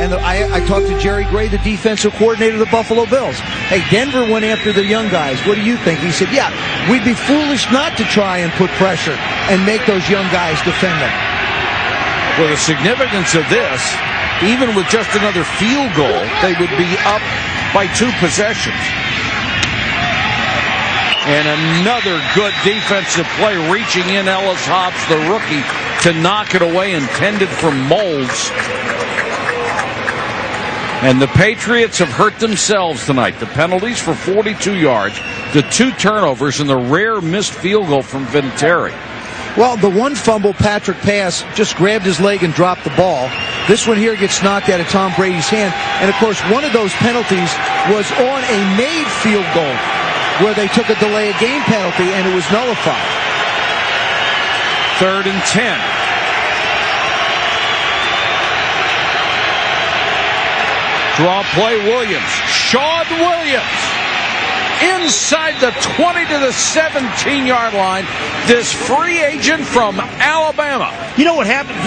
And I talked to Jerry Gray, the defensive coordinator of the Buffalo Bills. Hey, Denver went after the young guys. What do you think? He said, yeah, we'd be foolish not to try and put pressure and make those young guys defend them. Well, the significance of this, even with just another field goal, they would be up by 2 possessions. And another good defensive play, reaching in Ellis Hobbs, the rookie, to knock it away, intended for Moulds. And the Patriots have hurt themselves tonight. The penalties for 42 yards, the 2 turnovers, and the rare missed field goal from Vinatieri. Well, the one fumble, Patrick Pass, just grabbed his leg and dropped the ball. This one here gets knocked out of Tom Brady's hand. And, of course, one of those penalties was on a made field goal, where they took a delay of game penalty and it was nullified. 3rd and 10. Draw play, Williams. Shawn Williams inside the 20 to the 17-yard line. This free agent from Alabama. You know what happened?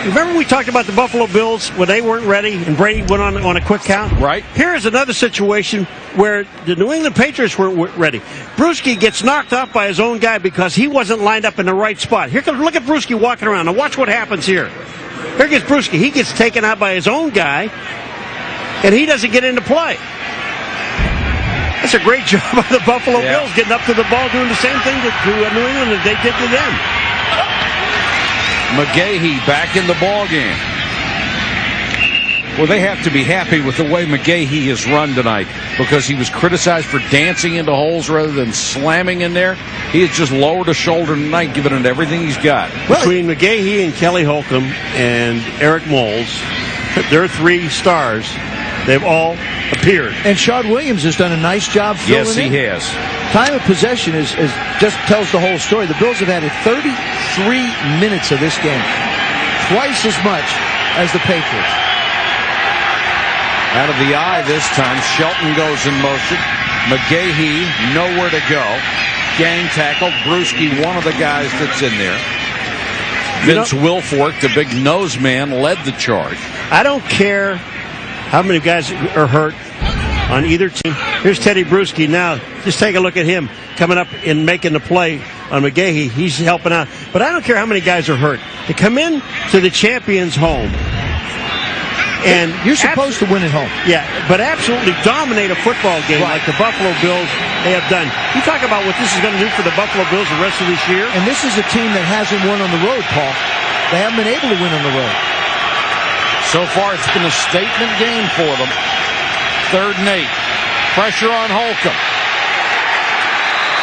Remember we talked about the Buffalo Bills when they weren't ready and Brady went on a quick count? Right. Here's another situation where the New England Patriots weren't ready. Bruschi gets knocked off by his own guy because he wasn't lined up in the right spot. Look at Bruschi walking around. Now watch what happens here. Here gets Bruschi. He gets taken out by his own guy, and he doesn't get into play. That's a great job by the Buffalo Bills getting up to the ball, doing the same thing to New England that they did to them. McGahee back in the ball game. Well, they have to be happy with the way McGahee has run tonight because he was criticized for dancing into holes rather than slamming in there. He has just lowered a shoulder tonight, giving it everything he's got. Between McGahee and Kelly Holcomb and Eric Moles, they're 3 stars. They've all appeared. And Shawn Williams has done a nice job filling Yes, he has. Time of possession is just tells the whole story. The Bills have added 33 minutes of this game. Twice as much as the Patriots. Out of the eye this time, Shelton goes in motion. McGahee nowhere to go. Gang tackle. Bruschi, one of the guys that's in there. Vince Wilfork, the big nose man, led the charge. I don't care how many guys are hurt on either team. Here's Teddy Bruschi now. Just take a look at him coming up and making the play on McGahee. He's helping out. But I don't care how many guys are hurt. To come in to the champion's home. And you're supposed to win at home. Yeah, but absolutely dominate a football game like the Buffalo Bills they have done. You talk about what this is going to do for the Buffalo Bills the rest of this year. And this is a team that hasn't won on the road, Paul. They haven't been able to win on the road. So far, it's been a statement game for them. 3rd and 8. Pressure on Holcomb.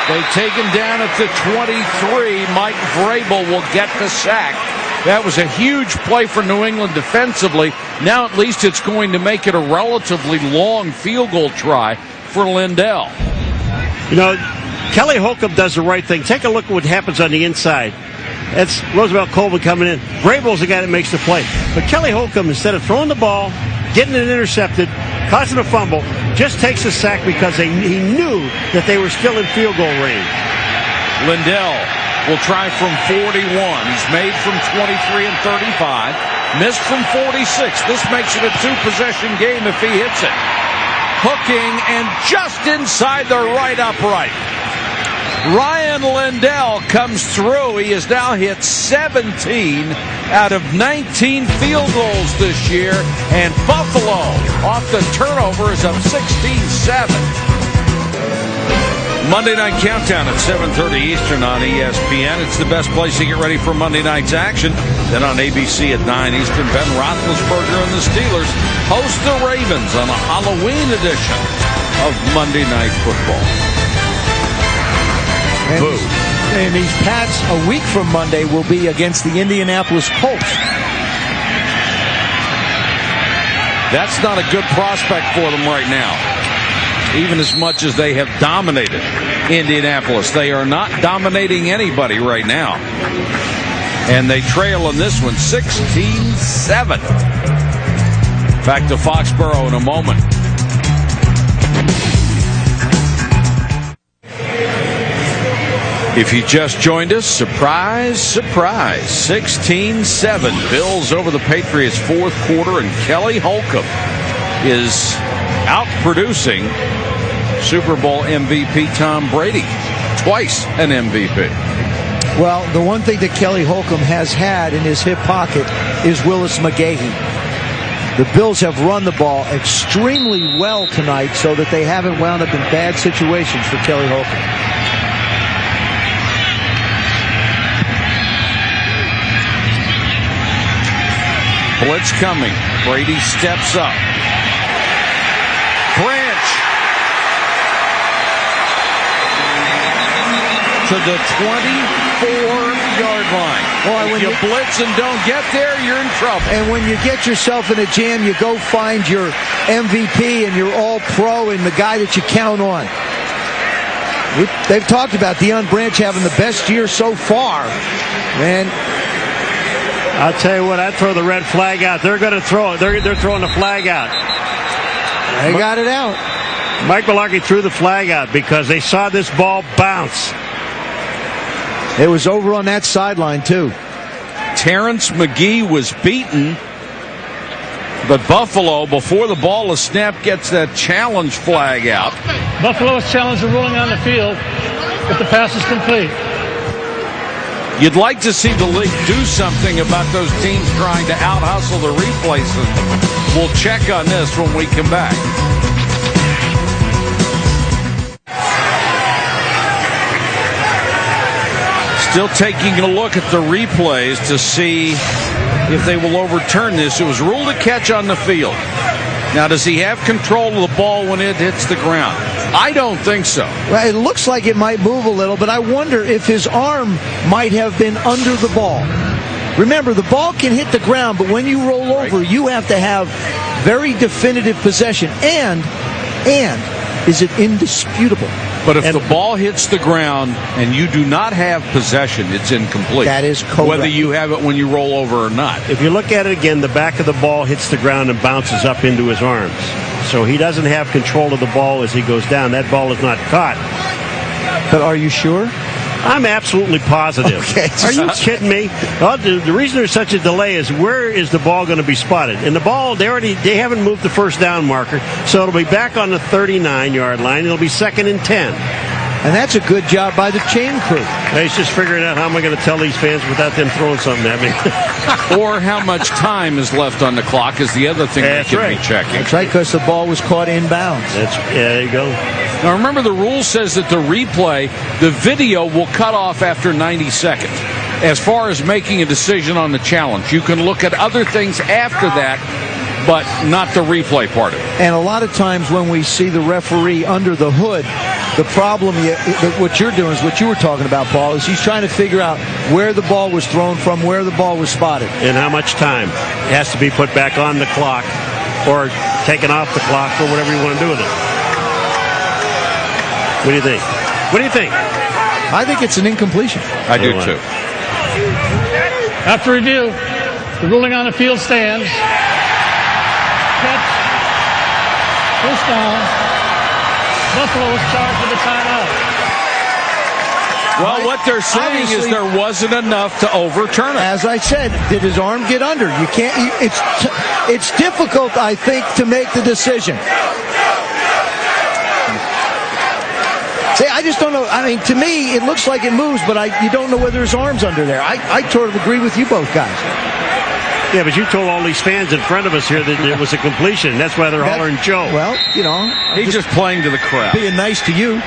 They take him down at the 23. Mike Vrabel will get the sack. That was a huge play for New England defensively. Now at least it's going to make it a relatively long field goal try for Lindell. You know, Kelly Holcomb does the right thing. Take a look at what happens on the inside. That's Roosevelt Colvin coming in. Vrabel's the guy that makes the play. But Kelly Holcomb, instead of throwing the ball, getting it intercepted, causing a fumble, just takes a sack because he knew that they were still in field goal range. Lindell will try from 41. He's made from 23 and 35. Missed from 46. This makes it a 2-possession game if he hits it. Hooking and just inside the right upright. Ryan Lindell comes through. He has now hit 17 out of 19 field goals this year. And Buffalo, off the turnover, is up 16-7. Monday Night Countdown at 7:30 Eastern on ESPN. It's the best place to get ready for Monday night's action. Then on ABC at 9 Eastern, Ben Roethlisberger and the Steelers host the Ravens on a Halloween edition of Monday Night Football. And these Pats, a week from Monday, will be against the Indianapolis Colts. That's not a good prospect for them right now. Even as much as they have dominated Indianapolis, they are not dominating anybody right now. And they trail in this one 16-7. Back to Foxborough in a moment. If you just joined us, surprise, surprise, 16-7. Bills over the Patriots 4th quarter, and Kelly Holcomb is outproducing Super Bowl MVP Tom Brady. Twice an MVP. Well, the one thing that Kelly Holcomb has had in his hip pocket is Willis McGahee. The Bills have run the ball extremely well tonight so that they haven't wound up in bad situations for Kelly Holcomb. Blitz coming. Brady steps up. Branch to the 24-yard line. Well, if you blitz and don't get there, you're in trouble. And when you get yourself in a jam, you go find your MVP and your all-pro and the guy that you count on. They've talked about Deion Branch having the best year so far. And I'll tell you what, I'd throw the red flag out. They're going to throw it. They're throwing the flag out. They got it out. Mike Mularkey threw the flag out because they saw this ball bounce. It was over on that sideline, too. Terrence McGee was beaten, but Buffalo, before the ball is snapped, gets that challenge flag out. Buffalo is challenged to ruling on the field if the pass is complete. You'd like to see the league do something about those teams trying to out-hustle the replay system. We'll check on this when we come back. Still taking a look at the replays to see if they will overturn this. It was ruled a catch on the field. Now, does he have control of the ball when it hits the ground? I don't think so. Well, it looks like it might move a little, but I wonder if his arm might have been under the ball. Remember, the ball can hit the ground, but when you roll over, you have to have very definitive possession. And is it indisputable? But if the ball hits the ground and you do not have possession, it's incomplete. That is correct. Whether you have it when you roll over or not. If you look at it again, the back of the ball hits the ground and bounces up into his arms. So he doesn't have control of the ball as he goes down. That ball is not caught. But are you sure? I'm absolutely positive. Okay. Are you kidding me? Well, the reason there's such a delay is where is the ball going to be spotted? And the ball, they haven't moved the first down marker, so it'll be back on the 39-yard line. It'll be 2nd and 10. And that's a good job by the chain crew. He's just figuring out how am I going to tell these fans without them throwing something at me. Or how much time is left on the clock is the other thing they can be checking. That's right, because the ball was caught inbounds. There you go. Now remember, the rule says that the replay, the video will cut off after 90 seconds. As far as making a decision on the challenge, you can look at other things after that, but not the replay part of it. And a lot of times when we see the referee under the hood, the problem, what you're doing is what you were talking about, Paul, is he's trying to figure out where the ball was thrown from, where the ball was spotted. And how much time has to be put back on the clock or taken off the clock or whatever you want to do with it. What do you think? What do you think? I think it's an incompletion. I do too. After review, the ruling on the field stands. Catch. First down. Buffalo is charged with a timeout. Well, what they're saying is there wasn't enough to overturn it. As I said, did his arm get under? You can't. It's difficult, I think, to make the decision. See, I just don't know. I mean, to me, it looks like it moves, but you don't know whether his arm's under there. I sort of agree with you both guys. Yeah, but you told all these fans in front of us here that it was a completion. That's why they're hollering Joe. Well, he's just playing to the crowd. Being nice to you.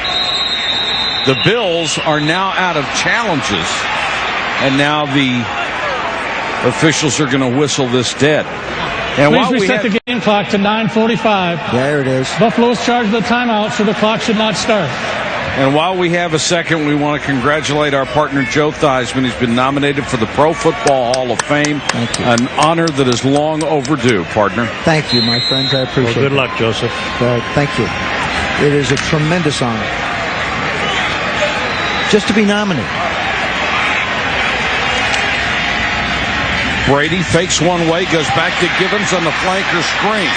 The Bills are now out of challenges, and now the officials are going to whistle this dead. And please reset the game clock to 9:45. There it is. Buffalo is charged with a timeout, so the clock should not start. And while we have a second, we want to congratulate our partner, Joe Theismann. He's been nominated for the Pro Football Hall of Fame. Thank you. An honor that is long overdue, partner. Thank you, my friends. I appreciate it. Good luck, Joseph. Thank you. It is a tremendous honor. Just to be nominated. Brady fakes one way, goes back to Givens on the flanker screen.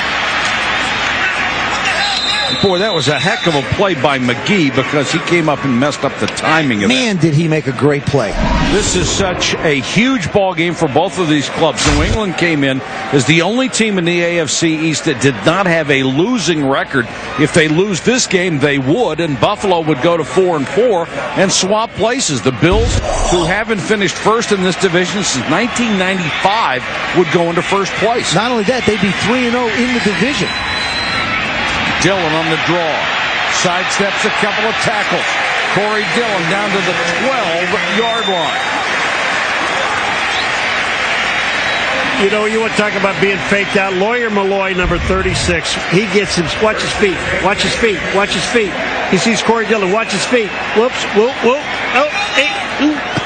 Boy, that was a heck of a play by McGee because he came up and messed up the timing of it. Man, did he make a great play. This is such a huge ball game for both of these clubs. New England came in as the only team in the AFC East that did not have a losing record. If they lose this game, they would, and Buffalo would go to 4-4 and swap places. The Bills, who haven't finished first in this division since 1995, would go into first place. Not only that, they'd be 3-0 in the division. Dillon on the draw. Sidesteps a couple of tackles. Corey Dillon down to the 12-yard line. You want to talk about being faked out. Lawyer Malloy, number 36, he gets him. Watch his feet. Watch his feet. Watch his feet. He sees Corey Dillon. Watch his feet. Whoops. Whoop. Whoop. Oh, hey. Ooh.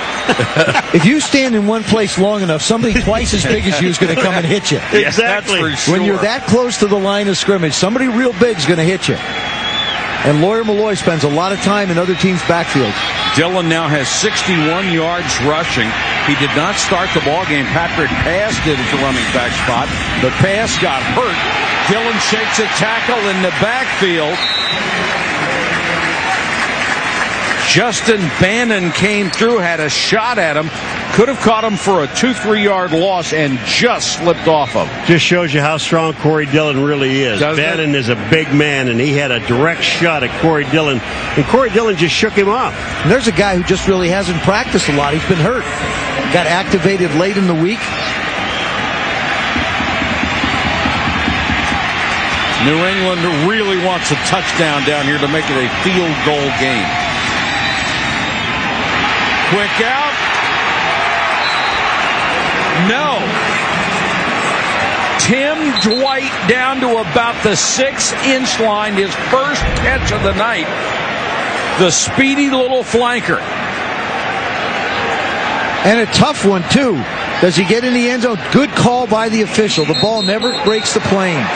If you stand in one place long enough, somebody twice as big as you is going to come and hit you. Exactly. That's for sure. When you're that close to the line of scrimmage, somebody real big is going to hit you. And Lawyer Malloy spends a lot of time in other teams' backfields. Dillon now has 61 yards rushing. He did not start the ball game. Patrick passed it at the running back spot. The pass got hurt. Dillon shakes a tackle in the backfield. Justin Bannon came through, had a shot at him, could have caught him for a 2-3 yard loss and just slipped off him. Just shows you how strong Corey Dillon really is. Bannon is a big man, and he had a direct shot at Corey Dillon, and Corey Dillon just shook him off. And there's a guy who just really hasn't practiced a lot. He's been hurt. Got activated late in the week. New England really wants a touchdown down here to make it a field goal game. Quick out. No. Tim Dwight down to about the 6-inch line. His first catch of the night. The speedy little flanker. And a tough one, too. Does he get in the end zone? Good call by the official. The ball never breaks the plane.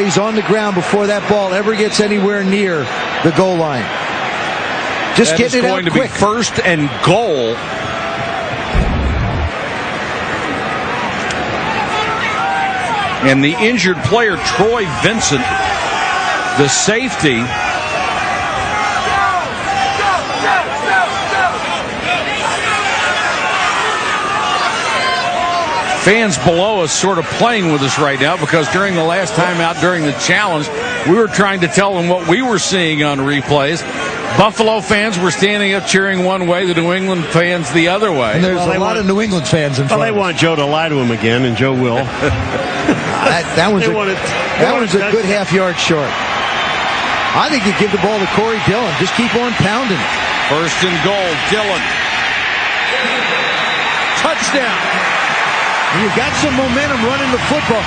He's on the ground before that ball ever gets anywhere near the goal line. Just getting it out quick. That is going to be first and goal. And the injured player, Troy Vincent, the safety, fans below us sort of playing with us right now because during the last time out during the challenge, we were trying to tell them what we were seeing on replays. Buffalo fans were standing up cheering one way, the New England fans the other way. And there's a lot of New England fans in front. Well, they want Joe to lie to him again, and Joe will. that one's a good half-yard short. I think you give the ball to Corey Dillon. Just keep on pounding it. First and goal, Dillon. Touchdown. And you've got some momentum running the football.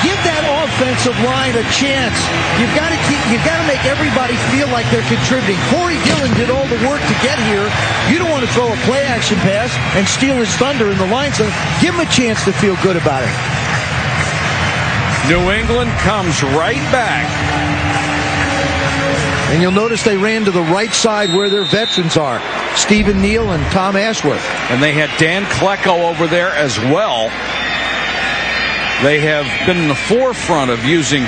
Give that offensive line a chance. You've got to make everybody feel like they're contributing. Corey Dillon did all the work to get here. You don't want to throw a play action pass and steal his thunder in the line. So give him a chance to feel good about it. New England comes right back. And you'll notice they ran to the right side where their veterans are. Stephen Neal and Tom Ashworth. And they had Dan Klecko over there as well. They have been in the forefront of using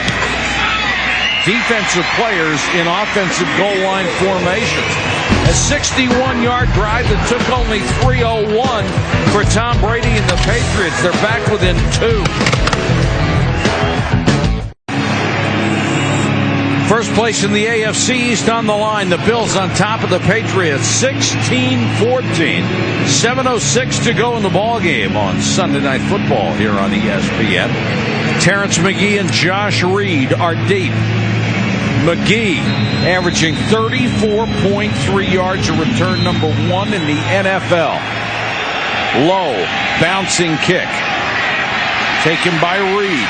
defensive players in offensive goal line formations. A 61-yard drive that took only 3:01 for Tom Brady and the Patriots. They're back within 2. First place in the AFC East on the line. The Bills on top of the Patriots, 16-14. 7:06 to go in the ballgame on Sunday Night Football here on ESPN. Terrence McGee and Josh Reed are deep. McGee averaging 34.3 yards a return, number 1 in the NFL. Low, bouncing kick. Taken by Reed.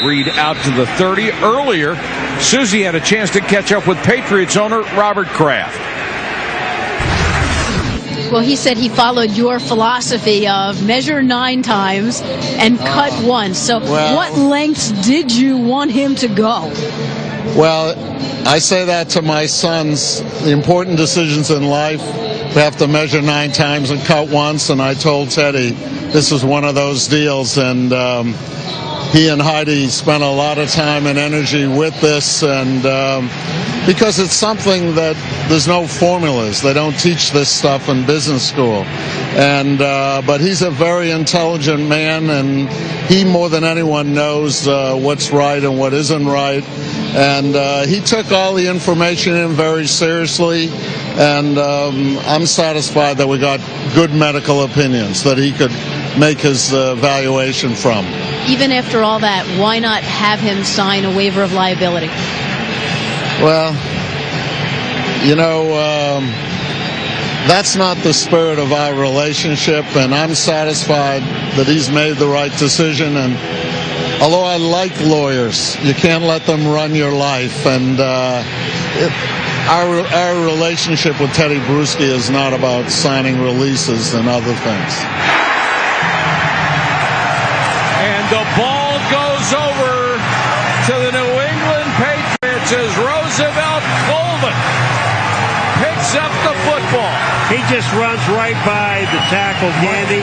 Reed out to the 30. Earlier, Susie had a chance to catch up with Patriots owner Robert Kraft. Well, he said he followed your philosophy of measure 9 times and cut once. So what lengths did you want him to go? Well, I say that to my sons. The important decisions in life, we have to measure 9 times and cut once. And I told Teddy this is one of those deals. And he and Heidi spent a lot of time and energy with this, and because it's something that there's no formulas. They don't teach this stuff in business school. And but he's a very intelligent man, and he more than anyone knows what's right and what isn't right. And he took all the information in very seriously, and I'm satisfied that we got good medical opinions that he could make his evaluation from. Even after all that, why not have him sign a waiver of liability? Well, you know, that's not the spirit of our relationship, and I'm satisfied that he's made the right decision. And although I like lawyers, you can't let them run your life. And our relationship with Teddy Bruschi is not about signing releases and other things. And the ball goes over to the New England Patriots as Roosevelt Colvin picks up the football. He just runs right by the tackle, Gandy,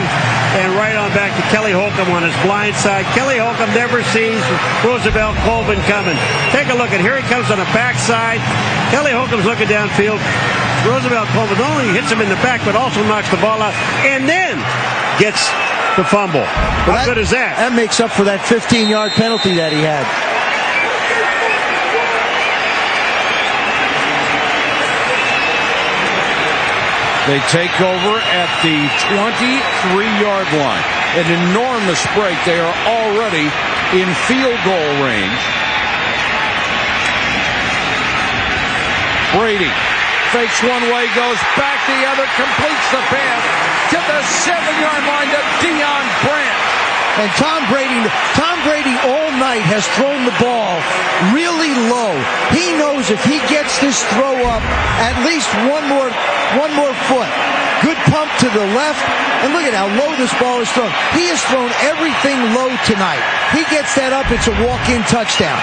and right on back to Kelly Holcomb on his blind side. Kelly Holcomb never sees Roosevelt Colvin coming. Take a look at here he comes on the backside. Kelly Holcomb's looking downfield. Roosevelt Colvin not only hits him in the back, but also knocks the ball out, and then gets the fumble. How good is that? That makes up for that 15-yard penalty that he had. They take over at the 23-yard line. An enormous break. They are already in field goal range. Brady fakes one way, goes back the other, completes the pass to the 7-yard line to Deion Branch. And Tom Brady all night has thrown the ball really low. He knows if he gets this throw up at least one more foot. Good pump to the left. And look at how low this ball is thrown. He has thrown everything low tonight. He gets that up, it's a walk-in touchdown.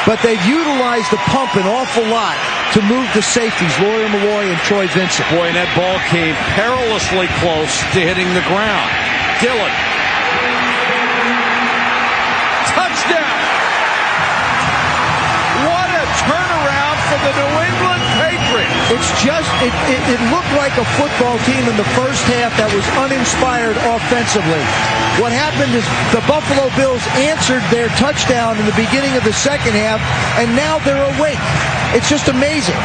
But they've utilized the pump an awful lot to move the safeties, Lawyer Milloy and Troy Vincent. Boy, and that ball came perilously close to hitting the ground. Dillon. Touchdown! What a turnaround for the New England Patriots. It's just, it looked like a football team in the first half that was uninspired offensively. What happened is the Buffalo Bills answered their touchdown in the beginning of the second half, and now they're awake. It's just amazing.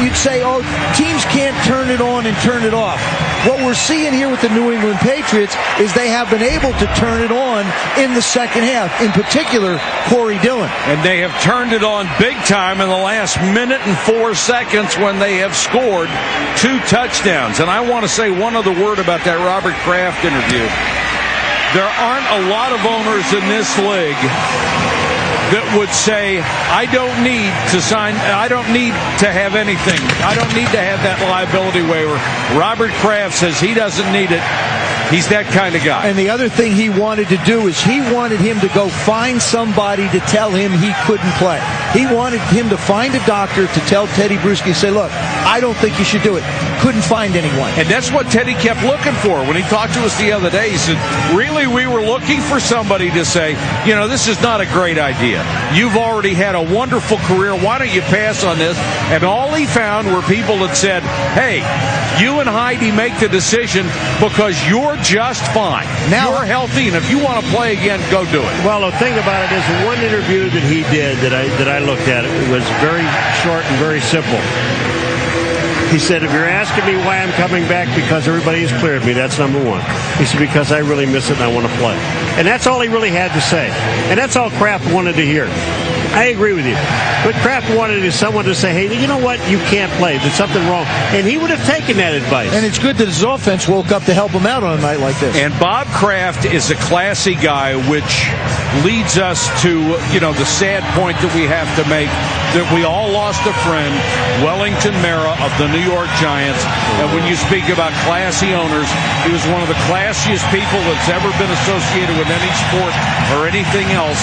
You'd say, oh, teams can't turn it on and turn it off. What we're seeing here with the New England Patriots is they have been able to turn it on in the second half, in particular, Corey Dillon. And they have turned it on big time in the last minute and 4 seconds when they have scored 2 touchdowns. And I want to say one other word about that Robert Kraft interview. There aren't a lot of owners in this league that would say, I don't need to have anything. I don't need to have that liability waiver. Robert Kraft says he doesn't need it. He's that kind of guy. And the other thing he wanted to do is he wanted him to go find somebody to tell him he couldn't play. He wanted him to find a doctor to tell Teddy Bruschi, say, look, I don't think you should do it. Couldn't find anyone. And that's what Teddy kept looking for. When he talked to us the other day, he said, really, we were looking for somebody to say, you know, this is not a great idea. You've already had a wonderful career. Why don't you pass on this? And all he found were people that said, hey, you and Heidi make the decision because you're just fine. Now you're healthy, and if you want to play again, go do it. Well, the thing about it is, one interview that he did that I looked at, it was very short and very simple. He said, if you're asking me why I'm coming back because everybody has cleared me, that's number one. He said, because I really miss it and I want to play. And that's all he really had to say. And that's all Kraft wanted to hear. I agree with you. What Kraft wanted is someone to say, hey, you know what? You can't play. There's something wrong. And he would have taken that advice. And it's good that his offense woke up to help him out on a night like this. And Bob Kraft is a classy guy, which leads us to, you know, the sad point that we have to make, that we all lost a friend, Wellington Mara of the New York Giants. And when you speak about classy owners, he was one of the classiest people that's ever been associated with any sport or anything else.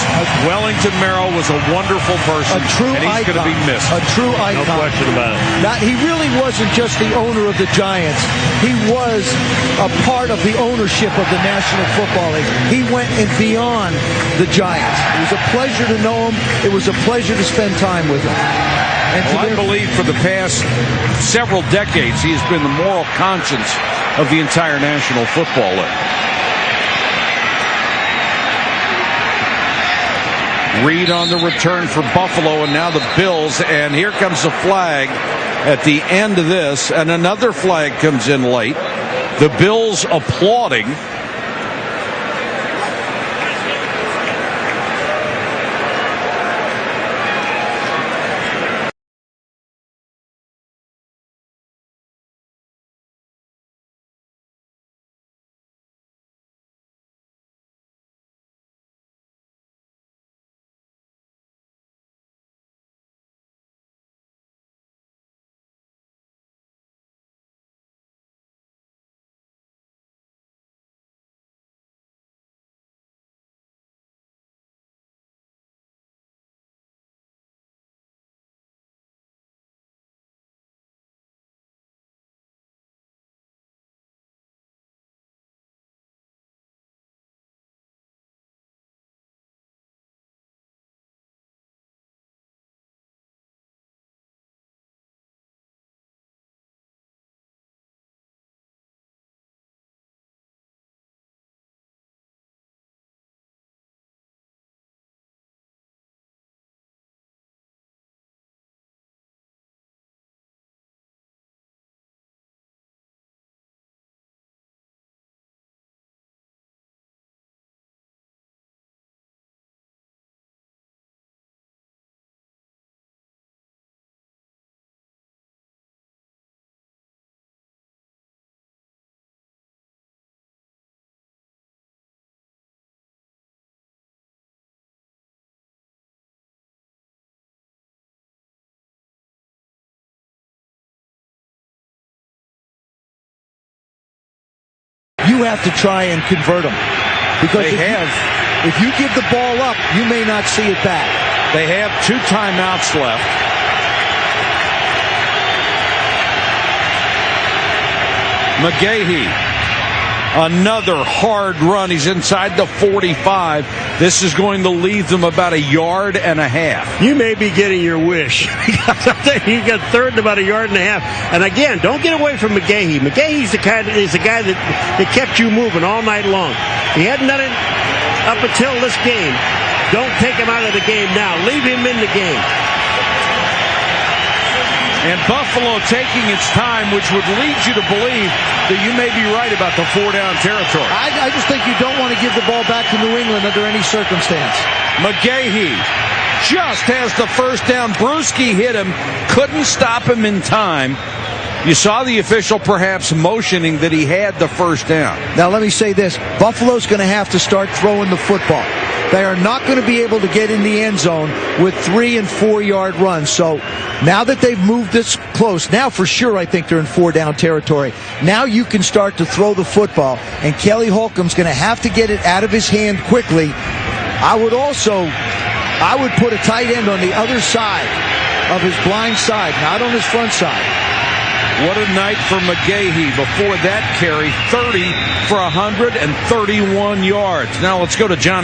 Wellington Mara was a wonderful person. A true and he's going to be missed. A true icon. No question about it. He really wasn't just the owner of the Giants. He was a part of the ownership of the National Football League. He went and beyond the Giants. It was a pleasure to know him. It was a pleasure to spend time with him. And I believe for the past several decades, he has been the moral conscience of the entire National Football League. Reed on the return for Buffalo, and now the Bills, and here comes a flag at the end of this, and another flag comes in late. The Bills applauding. have to try and convert them. Because if you give the ball up, you may not see it back. They have 2 timeouts left. McGahee, another hard run. He's inside the 45. This is going to leave them about 1.5 yards. You may be getting your wish. You got third and about 1.5 yards. And again, don't get away from McGahee. McGahee's the guy that kept you moving all night long. He hadn't done it up until this game. Don't take him out of the game now. Leave him in the game. And Buffalo taking its time, which would lead you to believe that you may be right about the 4-down territory. I just think you don't want to give the ball back to New England under any circumstance. McGahee just has the first down. Bruschi hit him, couldn't stop him in time. You saw the official perhaps motioning that he had the first down. Now let me say this. Buffalo's going to have to start throwing the football. They are not going to be able to get in the end zone with 3- and 4-yard runs. So now that they've moved this close, now for sure I think they're in 4-down territory. Now you can start to throw the football, and Kelly Holcomb's going to have to get it out of his hand quickly. I would put a tight end on the other side of his blind side, not on his front side. What a night for McGahee. Before that carry, 30 for 131 yards. Now let's go to John.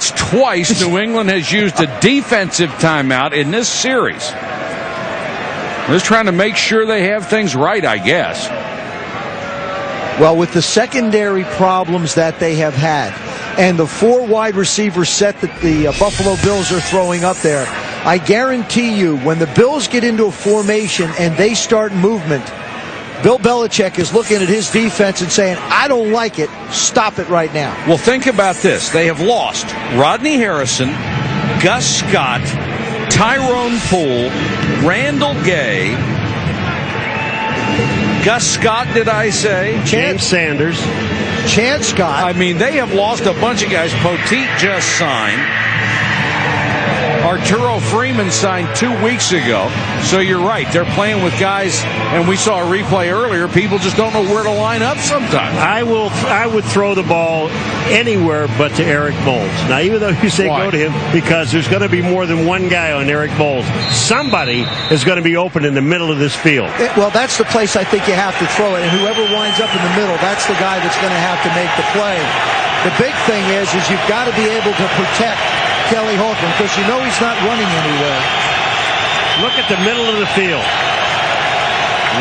That's twice New England has used a defensive timeout in this series. Just trying to make sure they have things right, I guess. Well, with the secondary problems that they have had and the 4 wide receiver set that the Buffalo Bills are throwing up there, I guarantee you when the Bills get into a formation and they start movement, Bill Belichick is looking at his defense and saying, I don't like it. Stop it right now. Well, think about this. They have lost Rodney Harrison, Gus Scott, Tyrone Poole, Randall Gay, Gus Scott, did I say? James Sanders. Chance Scott. I mean, they have lost a bunch of guys. Poteet just signed. Arturo Freeman signed 2 weeks ago. So you're right. They're playing with guys, and we saw a replay earlier. People just don't know where to line up sometimes. I would throw the ball anywhere but to Eric Moulds. Now, even though you say go to him, because there's going to be more than one guy on Eric Moulds. Somebody is going to be open in the middle of this field. Well, that's the place I think you have to throw it. And whoever winds up in the middle, that's the guy that's going to have to make the play. The big thing is you've got to be able to protect Kelly Holcomb because you know he's not running anywhere. Look at the middle of the field.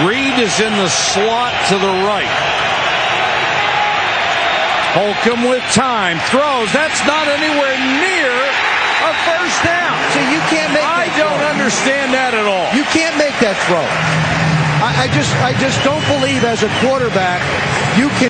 Reed is in the slot to the right. Holcomb with time. Throws. That's not anywhere near a first down. So you can't make that I don't understand that at all. You can't make that throw. I just don't believe as a quarterback you can.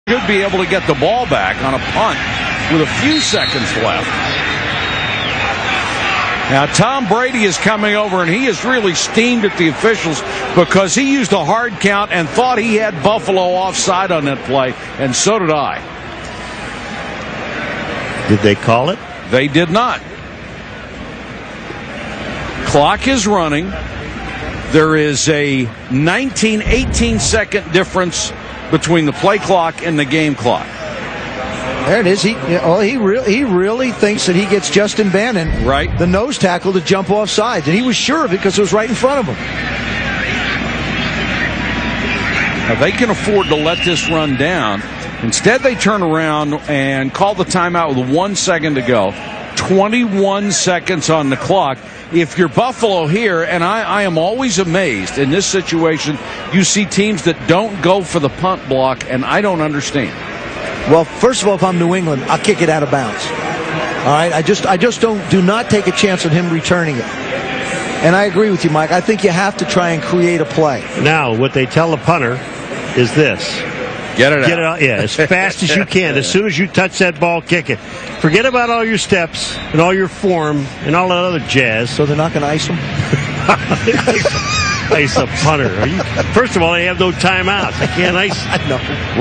Should be able to get the ball back on a punt with a few seconds left. Now, Tom Brady is coming over, and he is really steamed at the officials because he used a hard count and thought he had Buffalo offside on that play, and so did I. Did they call it? They did not. Clock is running. There is a 18 difference between the play clock and the game clock. There it is. He really thinks that he gets Justin Bannon, right, the nose tackle, to jump off sides, and he was sure because it was right in front of him. Now they can afford to let this run down. Instead, they turn around and call the timeout with 1 second to go. 21 seconds on the clock. If you're Buffalo here, and I am always amazed in this situation, you see teams that don't go for the punt block, and I don't understand. Well, first of all, if I'm New England, I'll kick it out of bounds. All right, I just do not take a chance on him returning it. And I agree with you, Mike. I think you have to try and create a play. Now, what they tell the punter is this. Get it out. Yeah, as fast as you can. As soon as you touch that ball, kick it. Forget about all your steps and all your form and all that other jazz. So they're not going to ice him? Ice a punter. First of all, they have no timeouts. They can't ice. No.